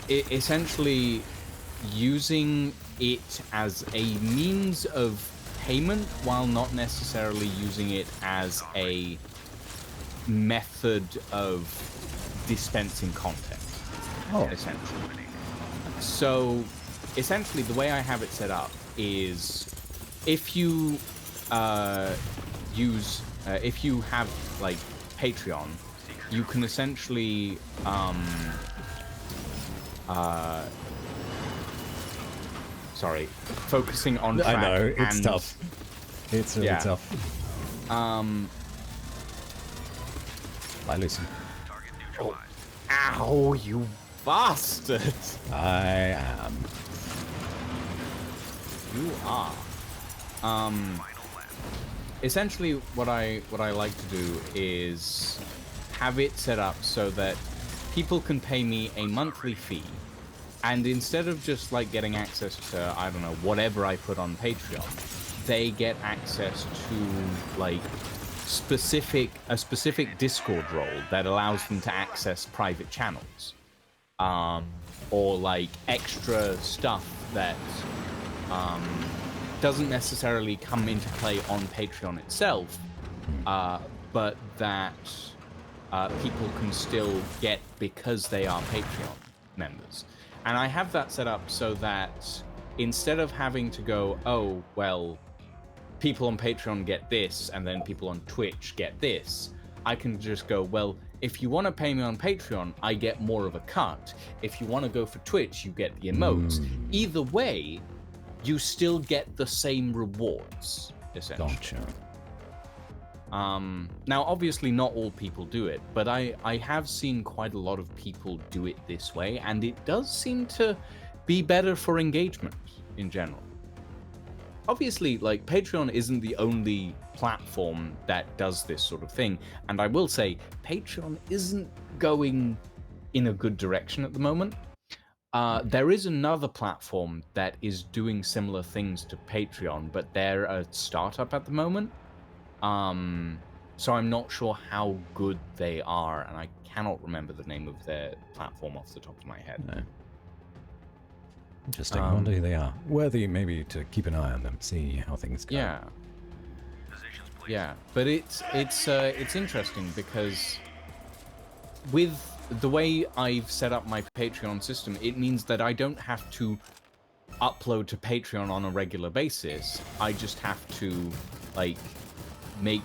essentially using it as a means of payment while not necessarily using it as a method of dispensing content. Essentially. So, essentially, the way I have it set up is if you if you have like Patreon, you can essentially sorry, focusing on track. I know, it's and, tough. It's really tough. Bye, Lucy. Oh, ow, you bastard! I am. You are. Essentially, what I like to do is have it set up so that people can pay me a monthly fee, and instead of just like getting access to, I don't know, whatever I put on Patreon, they get access to like a specific Discord role that allows them to access private channels, or like extra stuff that doesn't necessarily come into play on Patreon itself, but that people can still get because they are Patreon members. And I have that set up so that instead of having to go, oh, well, people on Patreon get this, and then people on Twitch get this, I can just go, well, if you want to pay me on Patreon, I get more of a cut. If you want to go for Twitch, you get the emotes. Either way, you still get the same rewards, essentially. Gotcha. Now, obviously, not all people do it, but I have seen quite a lot of people do it this way, and it does seem to be better for engagement in general. Obviously, like, Patreon isn't the only platform that does this sort of thing, and I will say, Patreon isn't going in a good direction at the moment. There is another platform that is doing similar things to Patreon, but they're a startup at the moment. So I'm not sure how good they are, and I cannot remember the name of their platform off the top of my head. Interesting. I wonder who they are. Worthy maybe to keep an eye on them, see how things go. Yeah. Yeah, but it's interesting because with the way I've set up my Patreon system, it means that I don't have to upload to Patreon on a regular basis. I just have to like make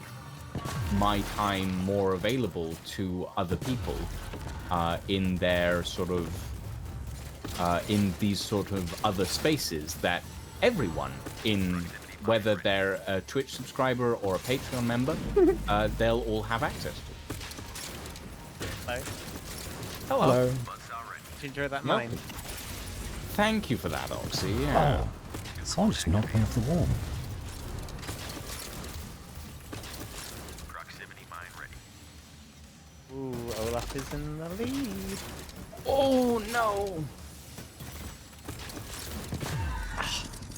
my time more available to other people in their sort of in these sort of other spaces that everyone in, whether they're a Twitch subscriber or a Patreon member, they'll all have access to. Hello. Hello. Did you enjoy that mine? Thank you for that, Oxy. Yeah. Oh, someone just knocked me off the wall. Proximity mine ready. Ooh, Olaf is in the lead. Oh no!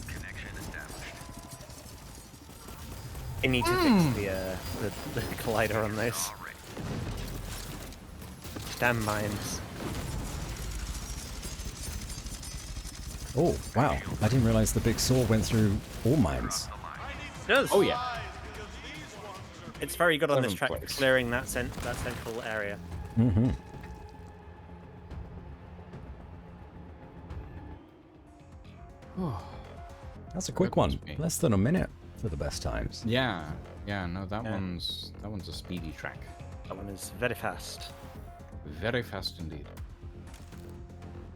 Connection established. I need to fix the collider on this. Damn mines. Oh, wow. I didn't realize the big saw went through all mines. It does. Oh yeah. It's very good on this Seventh track, place. clearing that central area. Mm-hmm. That's a quick one. That was me. Less than a minute for the best times. Yeah. Yeah. No, that one's a speedy track. That one is very fast. Very fast indeed.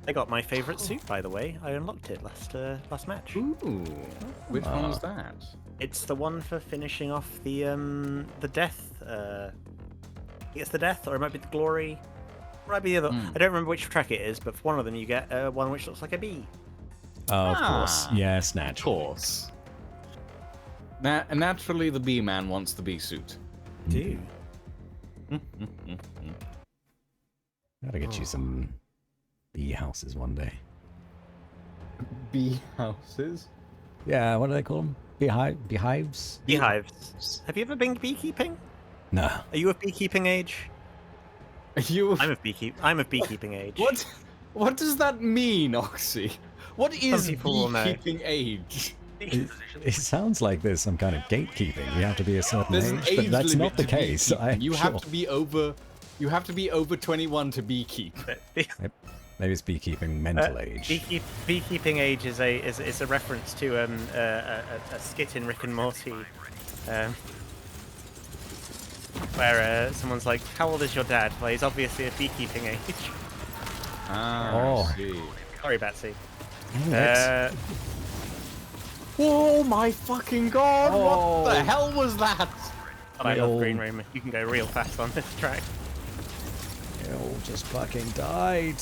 I got my favourite suit, by the way. I unlocked it last match. Ooh. Which one was that? It's the one for finishing off the death. I think it's the death, or it might be the glory. Or it might be the other. I don't remember which track it is, but for one of them you get one which looks like a bee. Oh, of course. Ah. Yes, Of naturally. course. Naturally, the bee man wants the bee suit. Do. Gotta get you some bee houses one day. Bee houses? Yeah, what do they call them? Beehives? Beehives. Have you ever been beekeeping? No. Are you of beekeeping age? You. I'm of beekeeping age. What does that mean, Oxy? What is people will know. beekeeping age? It sounds like there's some kind of gatekeeping. You have to be a certain There's an age, age but that's limit not the to case. beekeeping. You have sure. to be over. You have to be over 21 to beekeep. Maybe it's beekeeping mental age. Beekeeping age is a reference to a skit in Rick and Morty, where someone's like, "How old is your dad?" Well, he's obviously at beekeeping age. Ah, I see. Sorry, Betsy. Oh my fucking god! What the hell was that? But I love Green Room. You can go real fast on this track. It just fucking died.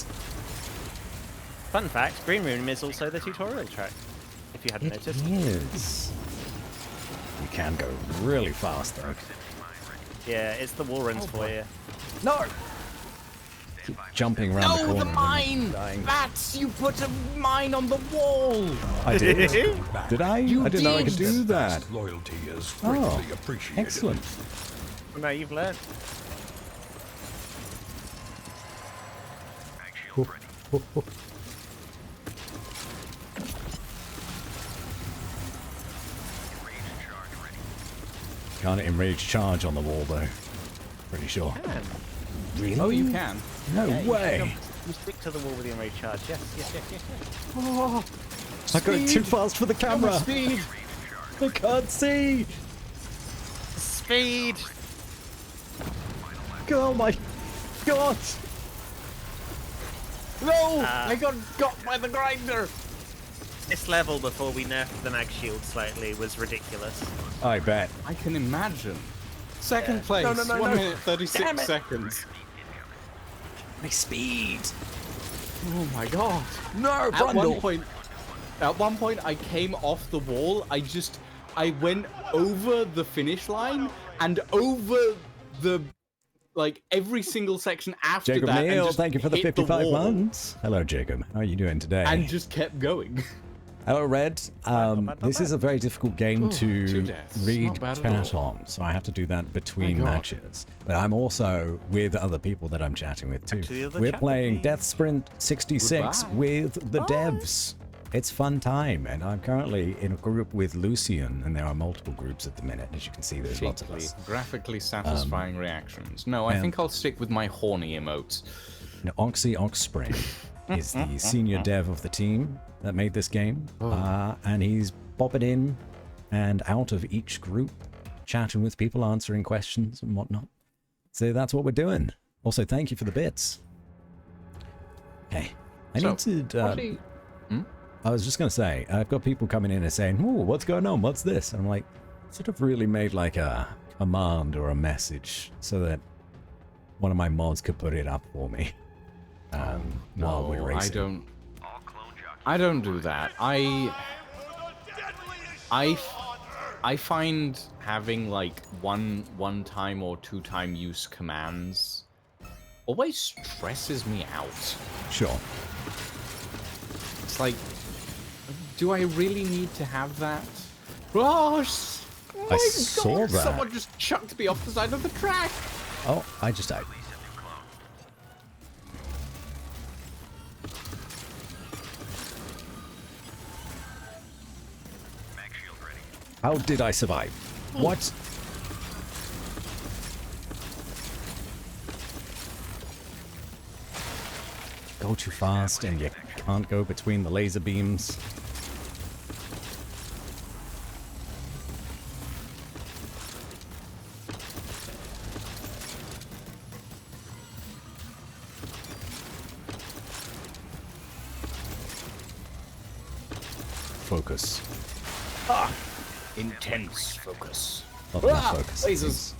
Fun fact: Green Room is also the tutorial track. If you hadn't It noticed. is. You can go really fast though. Yeah, it's the wall runs for you. No! Keep jumping around the No, corner. the and mine! dying. Bats! You put a mine on the wall! I did. Did I? You I didn't know I could did. do that. Loyalty is Oh, greatly appreciated. excellent. Well, now you've learned. Can't enrage charge on the wall though. Pretty sure. Man, Really? Oh, you can. No yeah, way. You stick to the wall with the enraged charge. Yes. Oh, I'm going too speed. fast for the camera. Speed! I can't see. Speed. Oh my god. No! I got by the grinder! This level before we nerfed the mag shield slightly was ridiculous. I bet. I can imagine. Second place, No, no, no, 1 no. minute, 36 Damn it. seconds. My speed. Oh my god. No, At one point, I came off the wall. I went over the finish line and over the, like, every single section after Jacob that. and Neal, just thank you for the hit 55 wall months. Hello, Jacob. How are you doing today? And just kept going. Hello, Red. This is a very difficult game two to deaths. read Not bad at chat all. on, so I have to do that between My God. matches. But I'm also with other people that I'm chatting with to the too. other We're chat playing with me. DevSprint 66 Goodbye. with the devs. it's fun time, and I'm currently in a group with Lucian, and there are multiple groups at the minute. As you can see, there's lots of us. Graphically satisfying reactions. No, I think I'll stick with my horny emotes. Now, Oxspring is the senior dev of the team that made this game, and he's popping in and out of each group, chatting with people, answering questions and whatnot. So that's what we're doing. Also, thank you for the bits. Hey, I need to... I was just going to say, I've got people coming in and saying, "Ooh, what's going on? What's this?" And I'm like, sort of really made like a command or a message so that one of my mods could put it up for me while we're racing. I don't do that. I find having like one-time or two-time use commands always stresses me out. Sure. It's like, do I really need to have that? Oh, I saw that. Someone just chucked me off the side of the track. Oh, I just died. How did I survive? What? Go too fast and you can't go between the laser beams. Focus. Intense focus. Not enough focus. Lasers.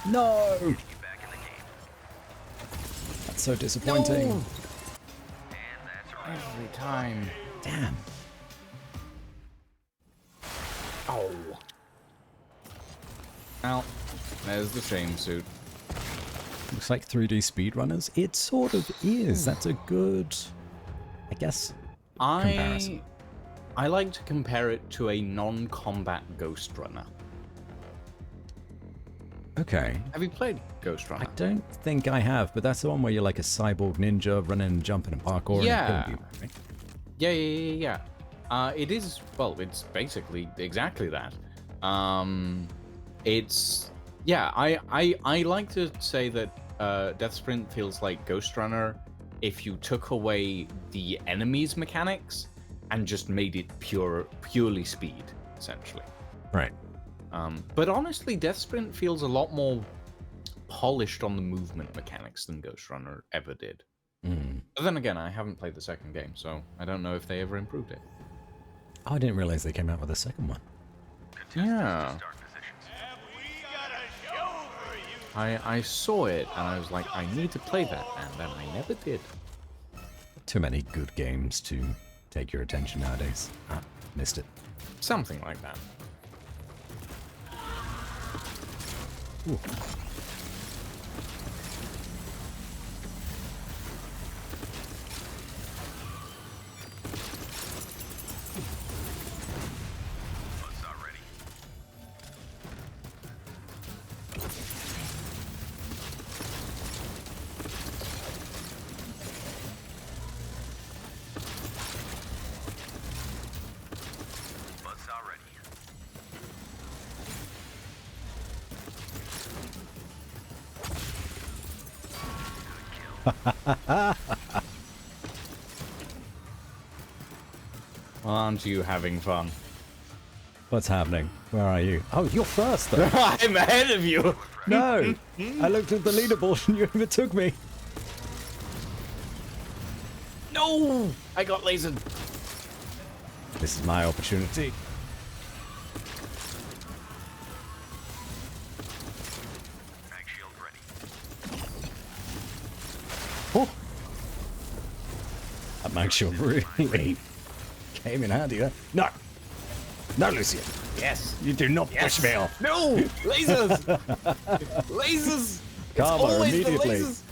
No! That's so disappointing. No. Every time. Damn. Oh. Well, there's the shame suit. Looks like 3D speedrunners. It sort of is. That's a good, I guess, comparison. I like to compare it to a non-combat Ghost Runner. Okay. Have you played Ghost Runner? I don't think I have, but that's the one where you're like a cyborg ninja running and jumping and parkour Yeah. and killing people, right? Yeah. It is, well, it's basically exactly that. It's, yeah, I like to say that DevSprint feels like Ghost Runner if you took away the enemies mechanics and just made it purely speed, essentially. Right. But honestly, DevSprint feels a lot more polished on the movement mechanics than Ghost Runner ever did. But then again, I haven't played the second game, so I don't know if they ever improved it. Oh, I didn't realize they came out with a second one. Yeah. I saw it, and I was like, I need to play that, and then I never did. Too many good games to take your attention nowadays. Ah, missed it. Something like that. Ooh. Aren't you having fun? What's happening? Where are you? Oh, you're first, though. I'm ahead of you! No! I looked at the leaderboard and you overtook me. No! I got lasered. This is my opportunity. Oh! That mag shield really came in handy, huh? No! No, Lucian! Yes! You do not push me off! No! Lasers! Lasers! Karma, it's always immediately. The lasers.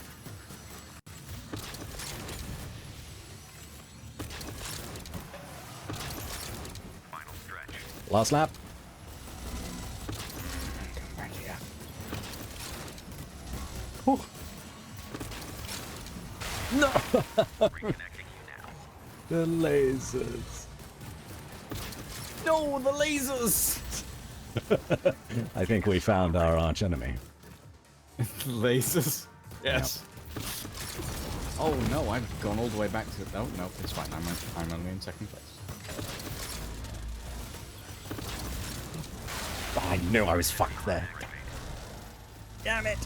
Last lap. No! The lasers. No, the lasers! I think we found our arch enemy. Lasers. Yes. Oh no, I've gone all the way back to. Oh no, it's fine. I'm only in second place. I knew I was fucked there. Damn it!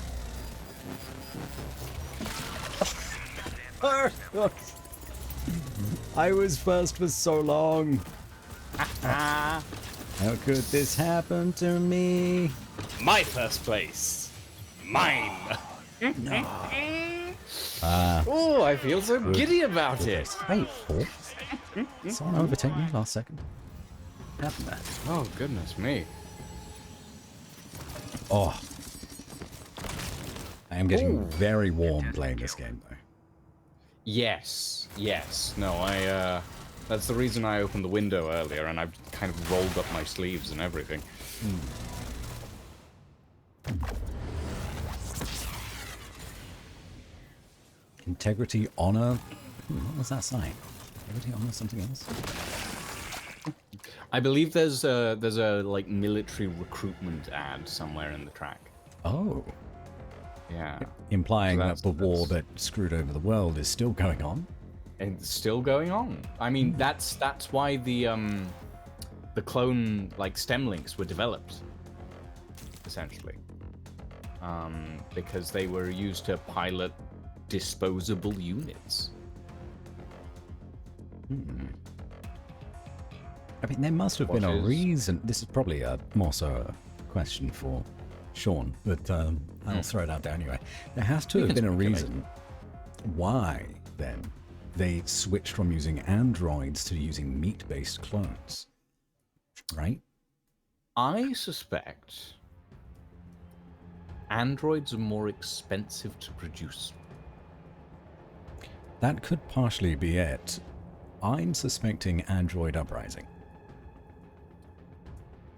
I was first for so long. Ah, How could this happen to me? my first place. Mine. Oh, I feel so giddy about it. Wait, fourth? Someone overtake me last second? What happened there? Oh goodness me. Oh. I am getting Ooh. very warm playing this game, though. Yes, yes. No, that's the reason I opened the window earlier, and I've kind of rolled up my sleeves and everything. Integrity, honor. What was that sign? Integrity, honor, something else? I believe there's a like military recruitment ad somewhere in the track. Oh. Yeah. Implying So that that's- the war that's- that screwed over the world is still going on. It's still going on. I mean, that's why the clone like stem links were developed, essentially, because they were used to pilot disposable units. I mean, there must have been What a is- reason. This is probably more so a question for Sean, but I'll throw it out there anyway. There has to We have can been a speculate. reason why, then, they switched from using androids to using meat-based clones. Right? I suspect androids are more expensive to produce. That could partially be it. I'm suspecting Android Uprising.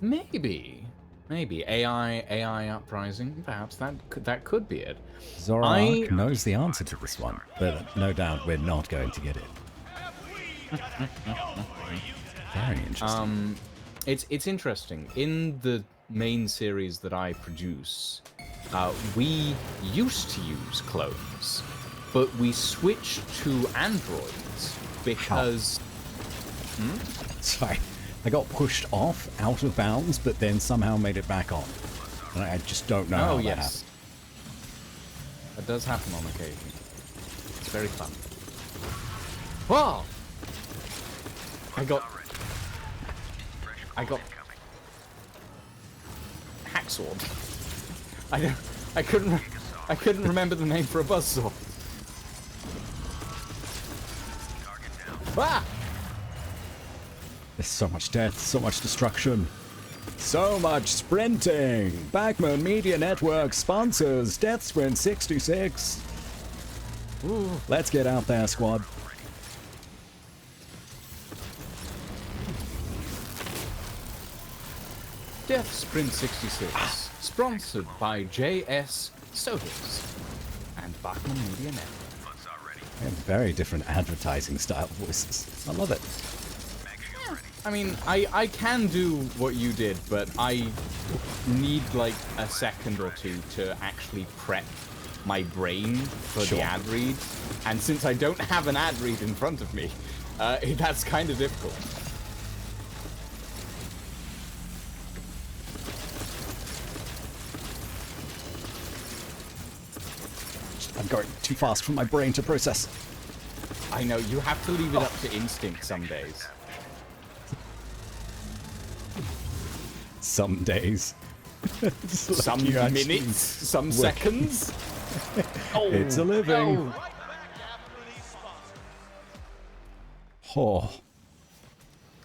Maybe AI uprising. Perhaps that could be it. Zorak knows the answer to this one, but no doubt we're not going to get it. Very interesting. It's interesting. In the main series that I produce, we used to use clones, but we switched to androids because Sorry, I got pushed off, out of bounds, but then somehow made it back on. And I just don't know how oh that yes, happened. that does happen on occasion. It's very fun. Wow! I got hacksword. I couldn't remember the name for a buzzsaw. Ah! There's so much death, so much destruction, so much sprinting. Backman Media Network sponsors DevSprint 66. Ooh. Let's get out there, squad. DevSprint 66, sponsored by JS Sodas and Bachman Media Network. They have very different advertising style voices. I love it. I mean, I can do what you did, but I need like a second or two to actually prep my brain for Sure. the ad read. And since I don't have an ad read in front of me, that's kind of difficult. I'm going too fast for my brain to process. I know, you have to leave it up to instinct some days. Some days. It's like Some you actually- minutes, some seconds. Oh, It's a living. no. Oh.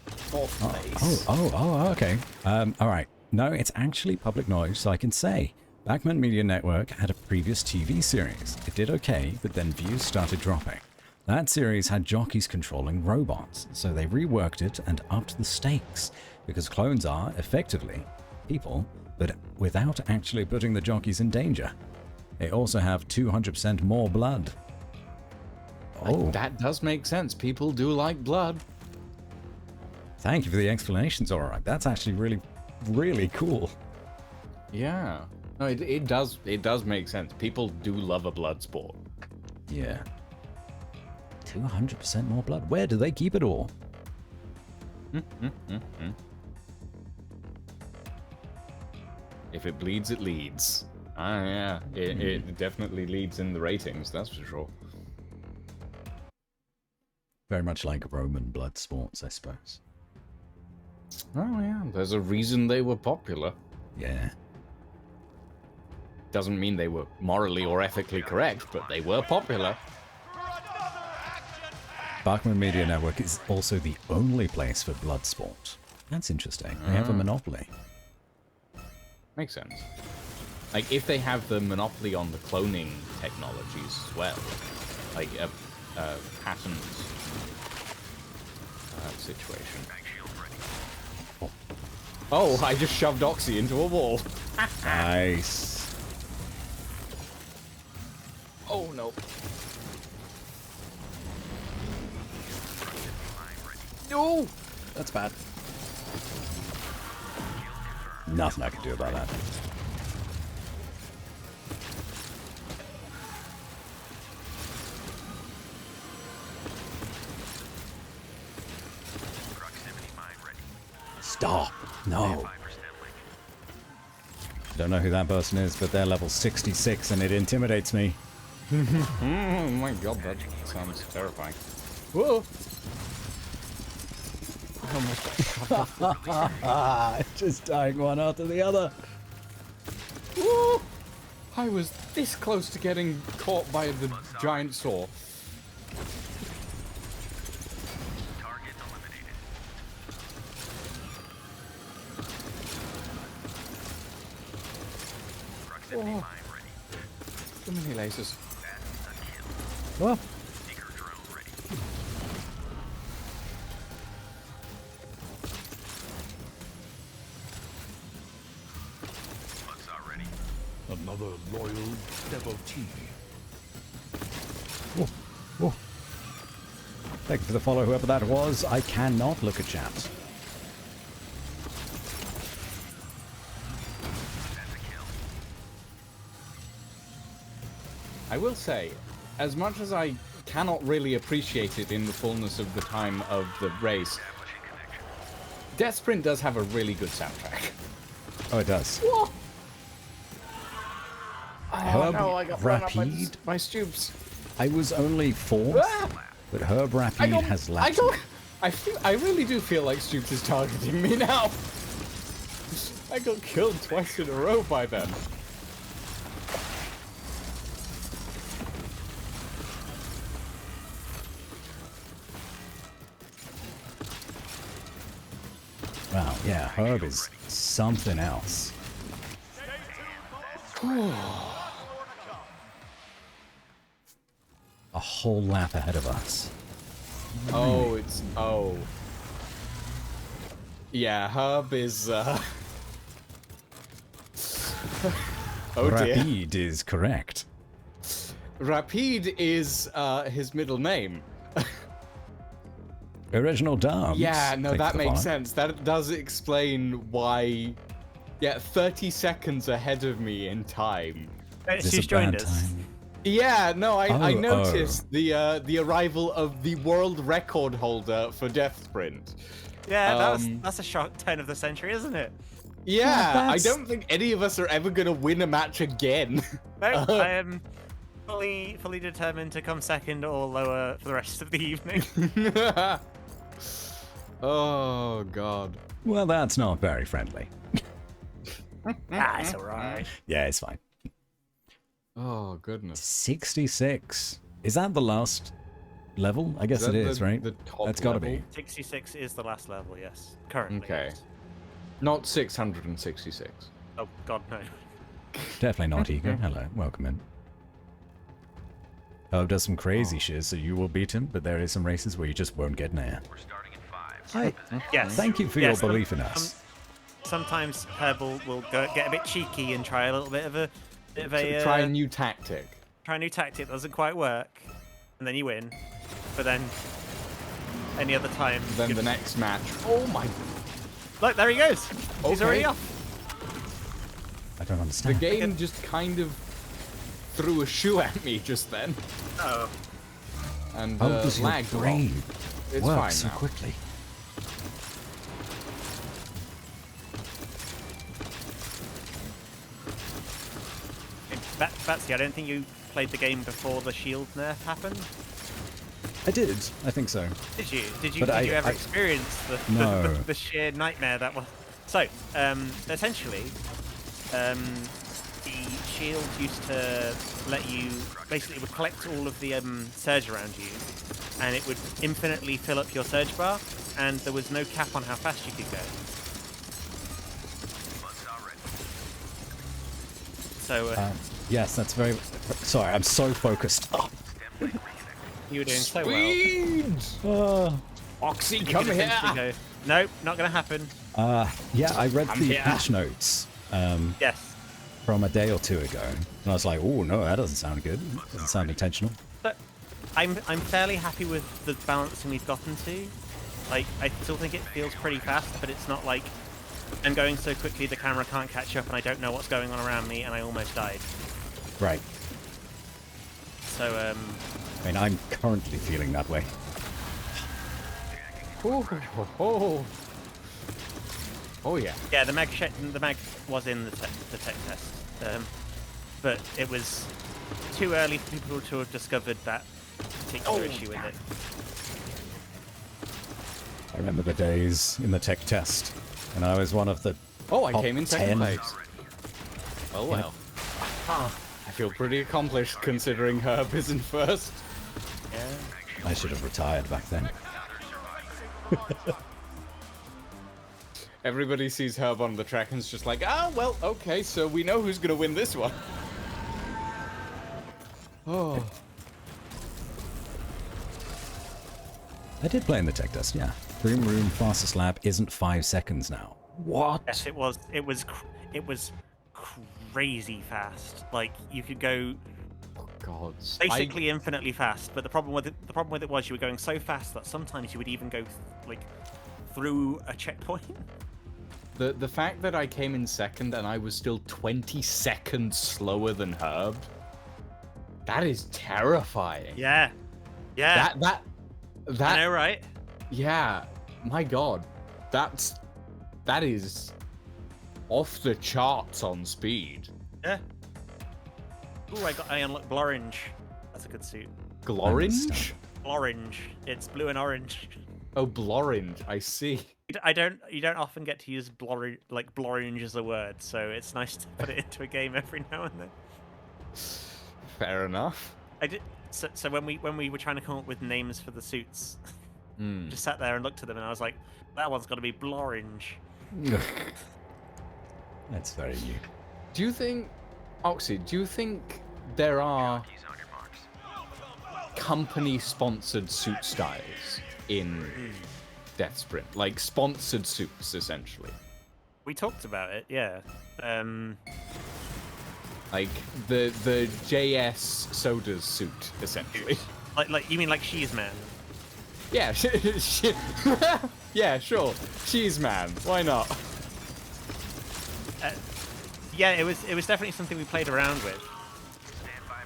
Fourth place. Okay. All right. No, it's actually public knowledge, so I can say. Backman Media Network had a previous TV series. It did okay, but then views started dropping. That series had jockeys controlling robots, so they reworked it and upped the stakes, because clones are, effectively, people, but without actually putting the jockeys in danger. They also have 200% more blood. Oh, That does make sense. People do like blood. thank you for the explanations, alright. That's actually really, really cool. Yeah. No, it does make sense. People do love a blood sport. Yeah. 200% more blood. Where do they keep it all? If it bleeds, it leads. Ah, yeah. It definitely leads in the ratings, that's for sure. Very much like Roman blood sports, I suppose. Oh, yeah. There's a reason they were popular. Yeah. Doesn't mean they were morally or ethically correct, but they were popular. Bachman Media Network is also the only place for blood sport. That's interesting. They have a monopoly. Makes sense. Like, if they have the monopoly on the cloning technologies as well, like a patent situation. Oh, I just shoved Oxy into a wall. Nice. Oh, no. No! That's bad. Nothing I can do about that. Stop. No. Don't know who that person is, but they're level 66 and it intimidates me. Oh my god, that sounds terrifying. Whoa! Oh my god. Just dying one after the other. Whoa! I was this close to getting caught by the giant saw. Target eliminated. Proximity mine ready. So many lasers. That's a kill. Well, Seeker drone ready. Buzzsaw ready. Another loyal devotee. whoa. Thank you for the follow, whoever that was. I cannot look at chat. That's a kill. I will say, as much as I cannot really appreciate it in the fullness of the time of the race, Establishing connection. DevSprint does have a really good soundtrack. Oh, it does. Whoa! Herb no, I got run up by Rapide. my stoops. I was only 4th, Ah! but Herb Rapide has lapped me. I really do feel like Stoops is targeting me now. I got killed twice in a row by them. Wow, yeah, Herb is something else. A whole lap ahead of us. Oh, yeah, Herb is oh dear. Rapide is correct. Rapide is his middle name. Original dubs. Yeah, no, Thank that you for the makes follow. sense. That does explain why. Yeah, 30 seconds ahead of me in time. Is this She's a joined bad us. time? Yeah, no, I Oh, noticed the arrival of the world record holder for DevSprint. Yeah, that's a short turn of the century, isn't it? Yeah, I that's- don't think any of us are ever gonna win a match again. No, I am fully determined to come second or lower for the rest of the evening. Oh god. Well, that's not very friendly. It's alright. Yeah, it's fine. Oh goodness. 66. Is that the last level? I guess Is it that is, right? the top That's got to level? be. 66 is the last level, yes. Currently. Okay. yes. Not 666. Oh god, no. Definitely not Ego. Hello, welcome in. Oh, does some crazy shit, so you will beat him, but there is some races where you just won't get an air. We're starting in 5. Hi. Yes. Thank you for Yes, your belief in us. Sometimes Herbal will get a bit cheeky and try a little bit of a Try a new tactic. try a new tactic that doesn't quite work. and then you win. But then any other time. Then the next match. Oh my! Look, there he goes. He's Okay. already off. I don't The understand. game just kind of threw a shoe at me just then, Oh, and How does your lagged a lot. brain It's work fine so now. quickly? Batsy, I don't think you played the game before the shield nerf happened. I did. I think so. Did you? Did you? But Did you ever I- experience No. the sheer nightmare that was? So, essentially, the shield used to let you basically it would collect all of the surge around you, and it would infinitely fill up your surge bar, and there was no cap on how fast you could go. So Yes, that's very. Sorry, I'm so focused. Oh. you were doing so well. Speed! Oh. Oxy, You come could here! essentially go, nope, not going to happen. Yeah, I read I'm the here. patch notes Yes. from a day or two ago, and I was like, "Oh no, that doesn't sound good. Doesn't sound intentional." But I'm fairly happy with the balancing we've gotten to. Like, I still think it feels pretty fast, but it's not like I'm going so quickly the camera can't catch up and I don't know what's going on around me and I almost died. Right. So, I mean, I'm currently feeling that way. Oh yeah. yeah, the mag was in the tech test, but it was too early for people to have discovered that particular issue with it. I remember the days in the tech test, and I was one of the. Oh, I top came in second 10. place. Oh well. I feel pretty accomplished considering Herb isn't first. Yeah. I should have retired back then. Everybody sees Herb on the track and is just like, oh, well, okay, so we know who's gonna win this one. Oh. I did play in the tech test, yeah. Green room fastest lap isn't 5 seconds now. What? Yes, it was. It was crazy fast. Like you could go Gods. basically infinitely fast. But the problem with it was you were going so fast that sometimes you would even go like through a checkpoint. The fact that I came in second and I was still 20 seconds slower than Herb, that is terrifying. Yeah. Yeah. That I know, right? yeah, my god. That is off the charts on speed. Yeah. Ooh, I unlocked Blorange. That's a good suit. Glorange? Blorange. It's blue and orange. Oh, Blorange, I see. You don't often get to use Blorange as a word, so it's nice to put it into a game every now and then. Fair enough. I did. So when we were trying to come up with names for the suits, just sat there and looked at them, and I was like, that one's got to be Blorange. That's very new. Do you think, Oxy, do you think there are company-sponsored suit styles in DevSprint? Like, sponsored suits, essentially. We talked about it, yeah. Like, the JS Soda's suit, essentially. Like you mean like She's Man? Yeah, yeah, sure. Cheese man, why not? Yeah, it was definitely something we played around with.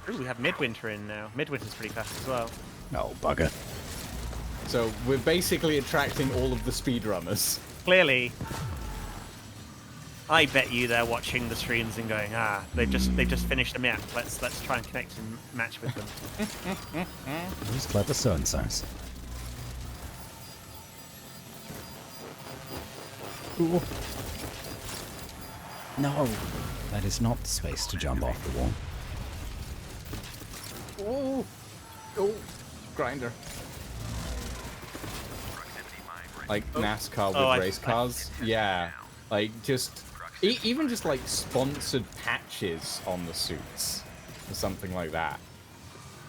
Ooh, we have Midwinter in now. Midwinter's pretty fast as well. Oh, bugger. So we're basically attracting all of the speedrunners. Clearly, I bet you they're watching the streams and going, they've just finished a map. Let's try and connect and match with them. Those clever so-and-sos. Ooh. No, that is not the space to jump off the wall. Oh, oh, grinder. Like NASCAR with Oh, race cars. Yeah, like just even just like sponsored patches on the suits or something like that.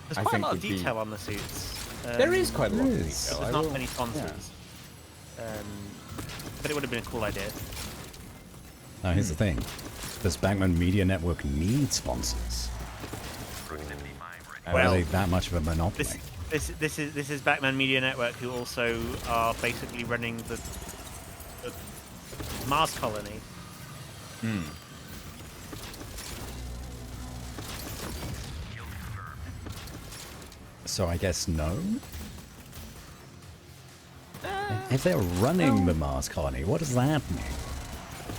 There's I quite a think lot of would be- detail on the suits. There is quite a lot of there is. detail. There's I not will- many sponsors. But it would have been a cool idea. Now, here's the thing. Does Bankman Media Network need sponsors? Or are Well, they that much of a monopoly? This is Batman Media Network, who also are basically running the Mars colony. So I guess no? If they're running the Mars colony, what does that mean?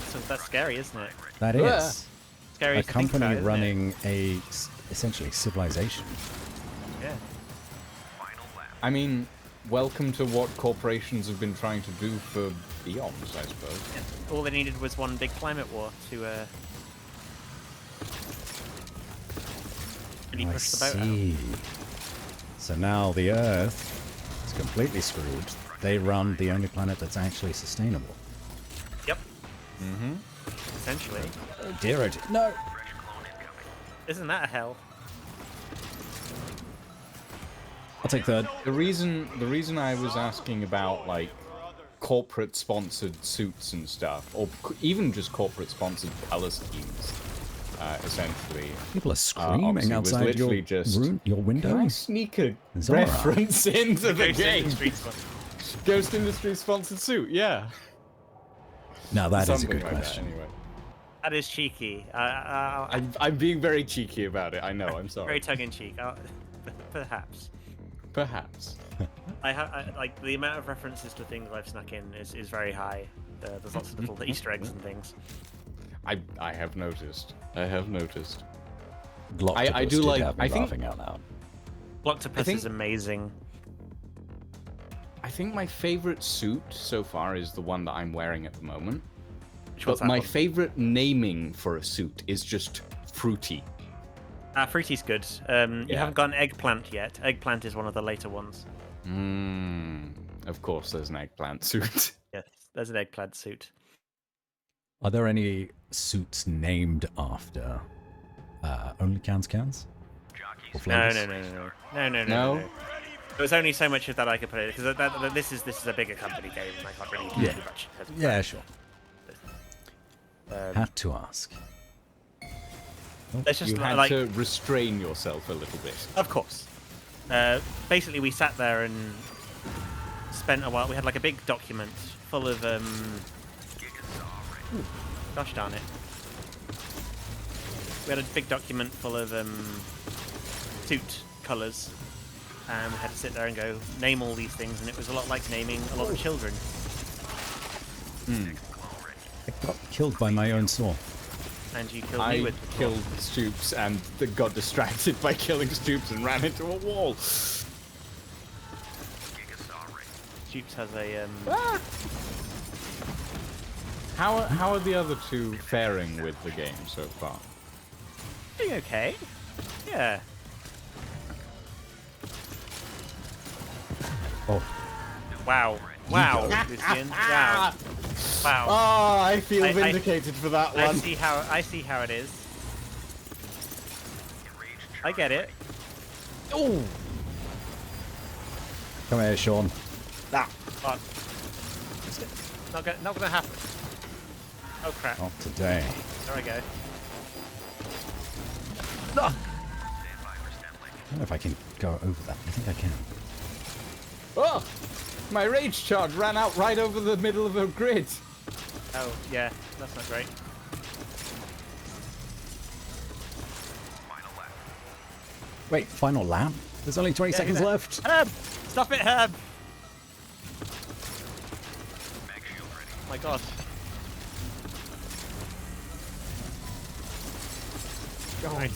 So that's scary, isn't it? That is Scary a to think company about, isn't it? running a essentially civilization. Yeah. I mean, welcome to what corporations have been trying to do for eons, I suppose. All they needed was one big climate war to really I push the boat out. see. So now the Earth is completely screwed. They run the only planet that's actually sustainable. Yep. Essentially. Oh dear, oh dear. No! Isn't that a hell? I'll take third. The reason I was asking about like corporate sponsored suits and stuff, or even just corporate sponsored color schemes, essentially. People are Oxy screaming was outside literally your just- room, your window. Can I sneak a Zara. reference into the Ghost game? Industries one. Ghost Industries sponsored suit, yeah. Now that is a Something good like that, question. anyway. That is cheeky. I'm being very cheeky about it. I know. I'm sorry. Very tongue-in-cheek. Perhaps. Perhaps. I like the amount of references to things I've snuck in is very high. There's lots of little Easter eggs and things. I have noticed. I have noticed. Gloctopus do did like- have me I think- laughing out loud. Gloctopus think- is amazing. I think my favorite suit so far is the one that I'm wearing at the moment. Which one's But that my one? favorite naming for a suit is just fruity. Fruity's good. You Yeah. haven't got an eggplant yet. Eggplant is one of the later ones. Of course, there's an eggplant suit. Yes, there's an eggplant suit. Are there any suits named after only cans? Or No, flavors? No? There was only so much of that I could put in because this is a bigger company game and I can't really do too much. Yeah, sure. Had to ask. It's just You had like, to restrain yourself a little bit. of course. Basically, we sat there and spent a while. We had like a big document full of gosh darn it. We had a big document full of suit colours, and we had to sit there and go name all these things, and it was a lot like naming a lot of children. I got killed by my own saw. And you killed me I with the killed Stoops and got distracted by killing Stoops and ran into a wall. Jukes has a How are the other two faring with the game so far? doing okay. Yeah. Oh, Wow. Wow, Lucian. Wow. Wow. Oh, I feel I- vindicated for that I one. see how it is. I get it. Oh, come here, Sean. But not gonna happen. Oh crap. Not today. There I go. I don't know if I can go over that. I think I can. oh! My rage charge ran out right over the middle of the grid. Oh yeah, that's not great. Wait, final lap? There's only 20 seconds yeah. left. Herb! Stop it, Herb! Oh my god. Right.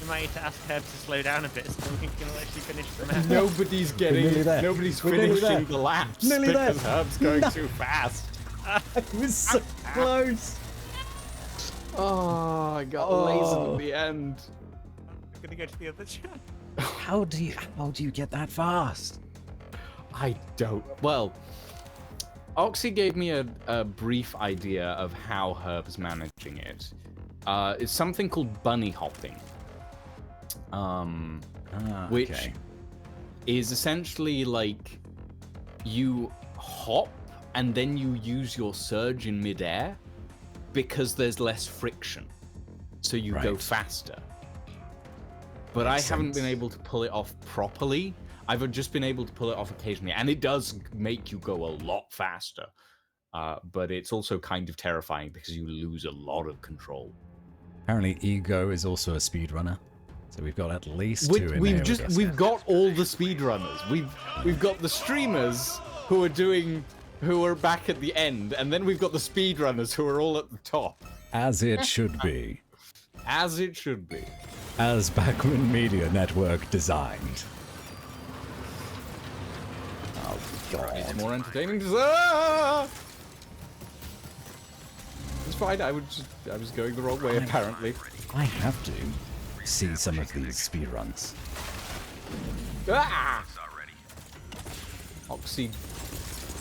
We might need to ask Herb to slow down a bit so we can actually finish the map. Nobody's nearly getting. there. Nobody's We're nearly finishing there. the laps Nearly there. because Herb's going too fast. It was so close. Oh, I got lasered at the end. I'm gonna go to the other chat. How do you get that fast? I don't. Well, Oxy gave me a brief idea of how Herb's managing it. It's something called bunny hopping. Which okay. is essentially like you hop and then you use your surge in midair because there's less friction. So you go Right. faster. But Makes I haven't sense. been able to pull it off properly. I've just been able to pull it off occasionally, and it does make you go a lot faster. But it's also kind of terrifying because you lose a lot of control. Apparently, Ego is also a speedrunner. So we've got at least two in here with us. We've got all the speedrunners. We've got the streamers who are back at the end, and then we've got the speedrunners who are all at the top. As it should be. As it should be. As Backman Media Network designed. Oh god, it's more entertaining. Ah! It's fine. I was going the wrong way apparently. I have to see some of these speedruns. Ah! Oxy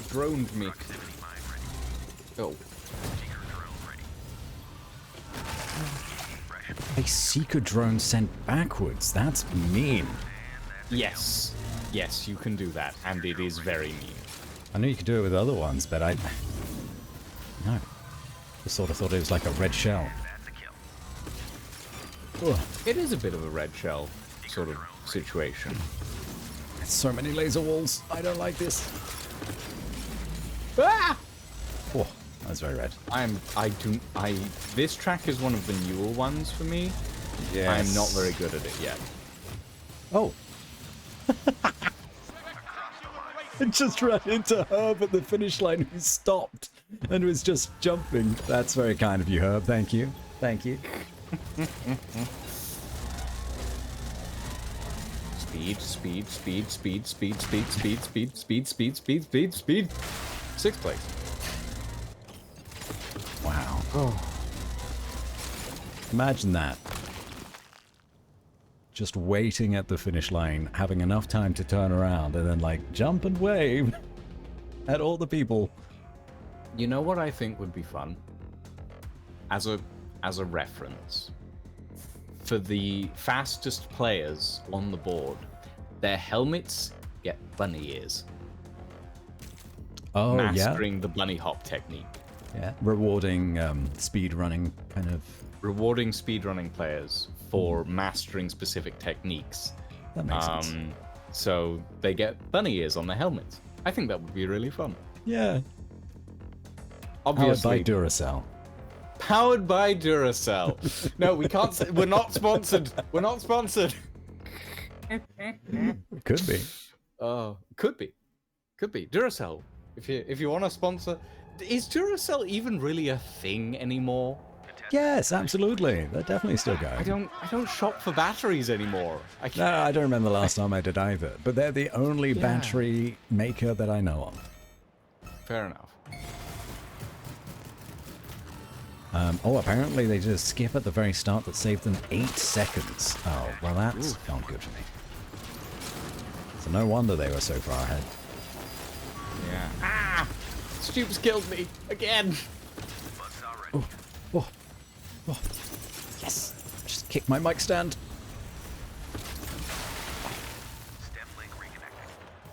droned me. Oh. A Seeker drone sent backwards. That's mean. Yes. Yes, you can do that, and it is very mean. I know you could do it with other ones, but no. I sort of thought it was like a red shell. Ugh. It is a bit of a red shell sort of situation. So many laser walls. I don't like this. Ah! Oh, that's very red. This track is one of the newer ones for me. Yes. I'm not very good at it yet. Oh. I just ran into Herb at the finish line who stopped and was just jumping. That's very kind of you, Herb. Thank you. Thank you. Speed. 6th place. Wow. Oh. Imagine that. Just waiting at the finish line, having enough time to turn around, and then, like, jump and wave at all the people. You know what I think would be fun? As a reference. For the fastest players on the board, their helmets get bunny ears. Oh, Mastering the bunny hop technique. Yeah. Rewarding speed running, kind of. Rewarding speedrunning players for mastering specific techniques. That makes sense. So they get bunny ears on their helmets. I think that would be really fun. Yeah. Obviously. Powered by Duracell. Powered by Duracell. No, we can't say. We're not sponsored. We're not sponsored. Could be. Could be. Duracell. If you want to sponsor, is Duracell even really a thing anymore? Yes, absolutely. They're definitely still going. I don't shop for batteries anymore. No, I don't remember the last time I did either. But they're the only battery maker that I know of. Fair enough. Apparently they did a skip at the very start that saved them 8 seconds. Oh, well that's not good for me. So no wonder they were so far ahead. Yeah. Ah! Stoops killed me again. Oh. Yes! Just kick my mic stand.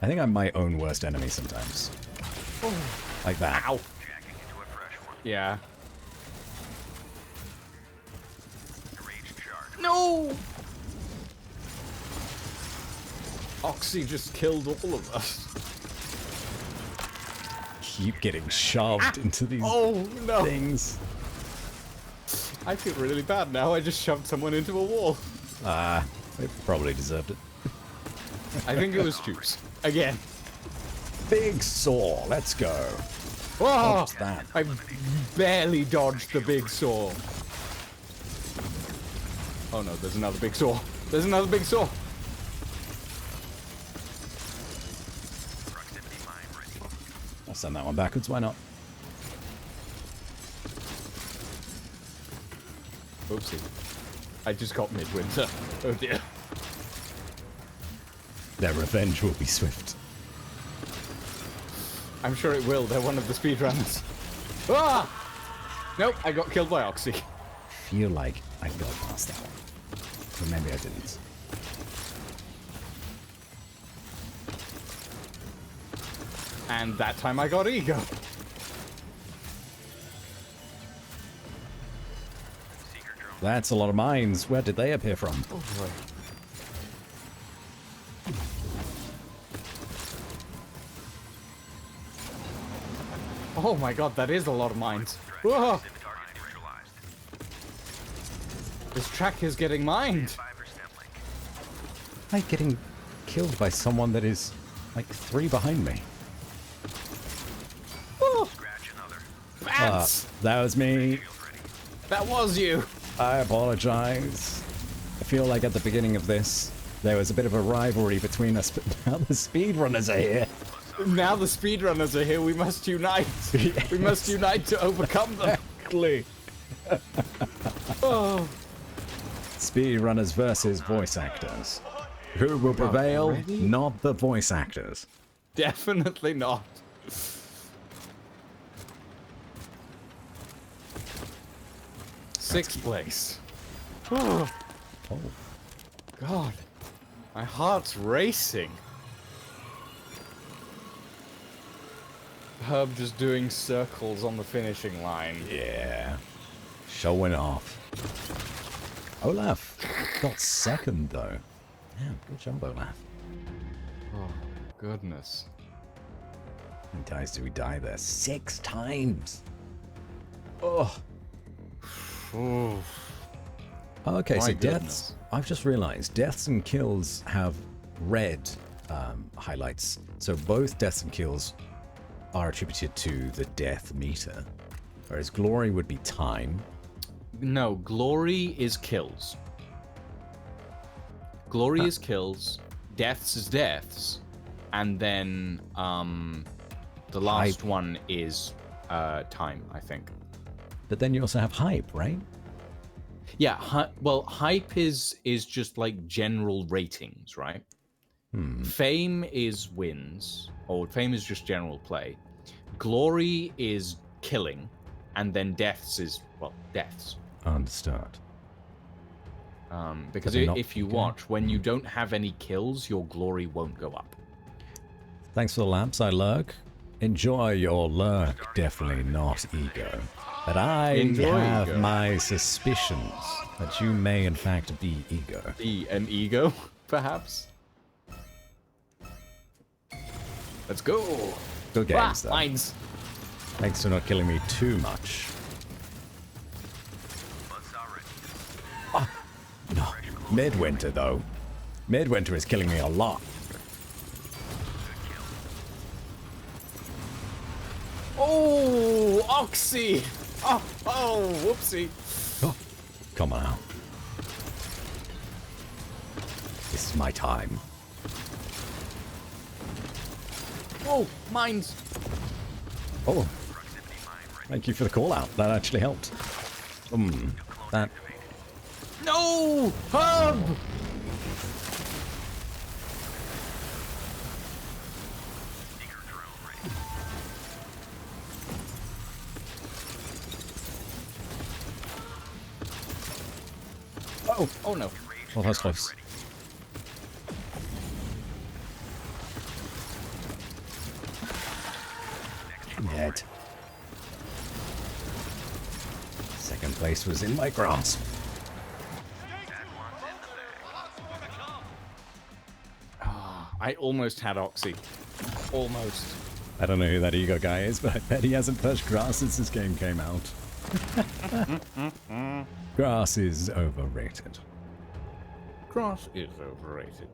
I think I'm my own worst enemy sometimes. Oh. Like that. Ow. Yeah. No! Oxy just killed all of us. Keep getting shoved into these things. I feel really bad now. I just shoved someone into a wall. They probably deserved it. I think it was Juice. Again. Big saw. Let's go. Oh, What's that? I barely dodged the big saw. Oh no, there's another big saw. There's another big saw. I'll send that one backwards. Why not? Oopsie. I just got midwinter. Oh dear. Their revenge will be swift. I'm sure it will. They're one of the speedrunners. Ah! Nope, I got killed by Oxy. Feel like I got past that one. But maybe I didn't. And that time I got Ego. That's a lot of mines. Where did they appear from? Oh boy. Oh my god, that is a lot of mines. Whoa. This track is getting mined. I'm getting killed by someone that is like 3 behind me. Woo. Ants! That was me. That was you. I apologize. I feel like at the beginning of this, there was a bit of a rivalry between us, but now the speedrunners are here. Now the speedrunners are here, we must unite. Yes. We must unite to overcome them. Exactly. Oh. Speedrunners versus voice actors. Who will prevail? Already? Not the voice actors. Definitely not. Sixth place. Oh, Oh, God. My heart's racing. Herb just doing circles on the finishing line. yeah. Showing off. Olaf got second, though. Yeah, good job, Olaf. Oh, goodness. How many times did we die there? 6 times. Oh. Ooh. Okay, My so goodness. deaths. I've just realized deaths and kills have red highlights. So both deaths and kills are attributed to the death meter, whereas glory would be time. No, glory is kills. Glory is kills, deaths is deaths, and then the last one is time, I think. But then you also have hype, right? Yeah, well, hype is just like general ratings, right? Fame is wins, or fame is just general play. Glory is killing, and then deaths is, well, deaths. Understood. Because they're not- if you watch, when you don't have any kills, your glory won't go up. Thanks for the lamps, I lurk. Enjoy your lurk, definitely not ego. But I Enjoy have ego. my suspicions that you may in fact be ego. An ego, perhaps? Let's go! Good games, though. Mines! Thanks for not killing me too much. Ah, no. Midwinter, though. Midwinter is killing me a lot. Oh, Oxy! Oh, whoopsie. Oh, come on out. This is my time. Oh, mines! Oh, thank you for the call out. That actually helped. That. No! Herb! Oh no. Well, that's close. Dead. Second place was in my grasp. I almost had Oxy. Almost. I don't know who that ego guy is, but I bet he hasn't touched grass since this game came out. Grass is overrated. Grass is overrated.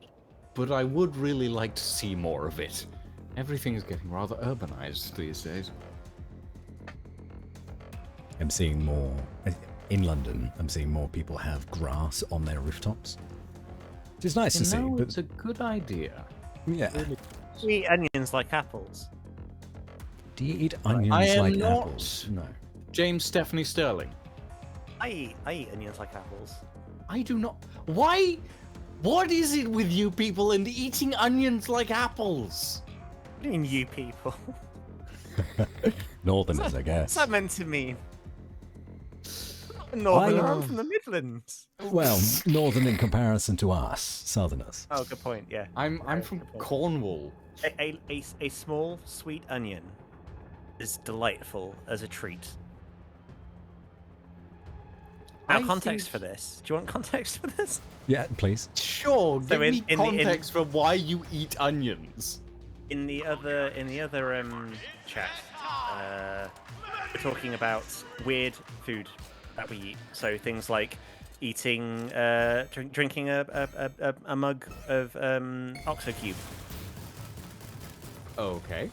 But I would really like to see more of it. Everything is getting rather urbanized these days. I'm seeing more in London. I'm seeing more people have grass on their rooftops, which is nice to see. No, But it's a good idea. yeah, Do you eat onions like apples? do you eat onions I am like not. apples? No. James Stephanie Sterling. I eat onions like apples. I do not. Why? What is it with you people and eating onions like apples? What do you mean, you people? Northerners, I guess. What's that meant to mean? I'm Northerner, I'm I- from the Midlands. Well, northern in comparison to us, southerners. Oh, good point. Yeah. I'm from good point. Cornwall. A small sweet onion is delightful as a treat. Now, I context think- for this. Do you want context for this? Yeah, please. Sure, give in- me in the- in- context for why you eat onions. In the other chat, we're talking about weird food that we eat. So things like eating, drinking a mug of Oxo Cube. Okay.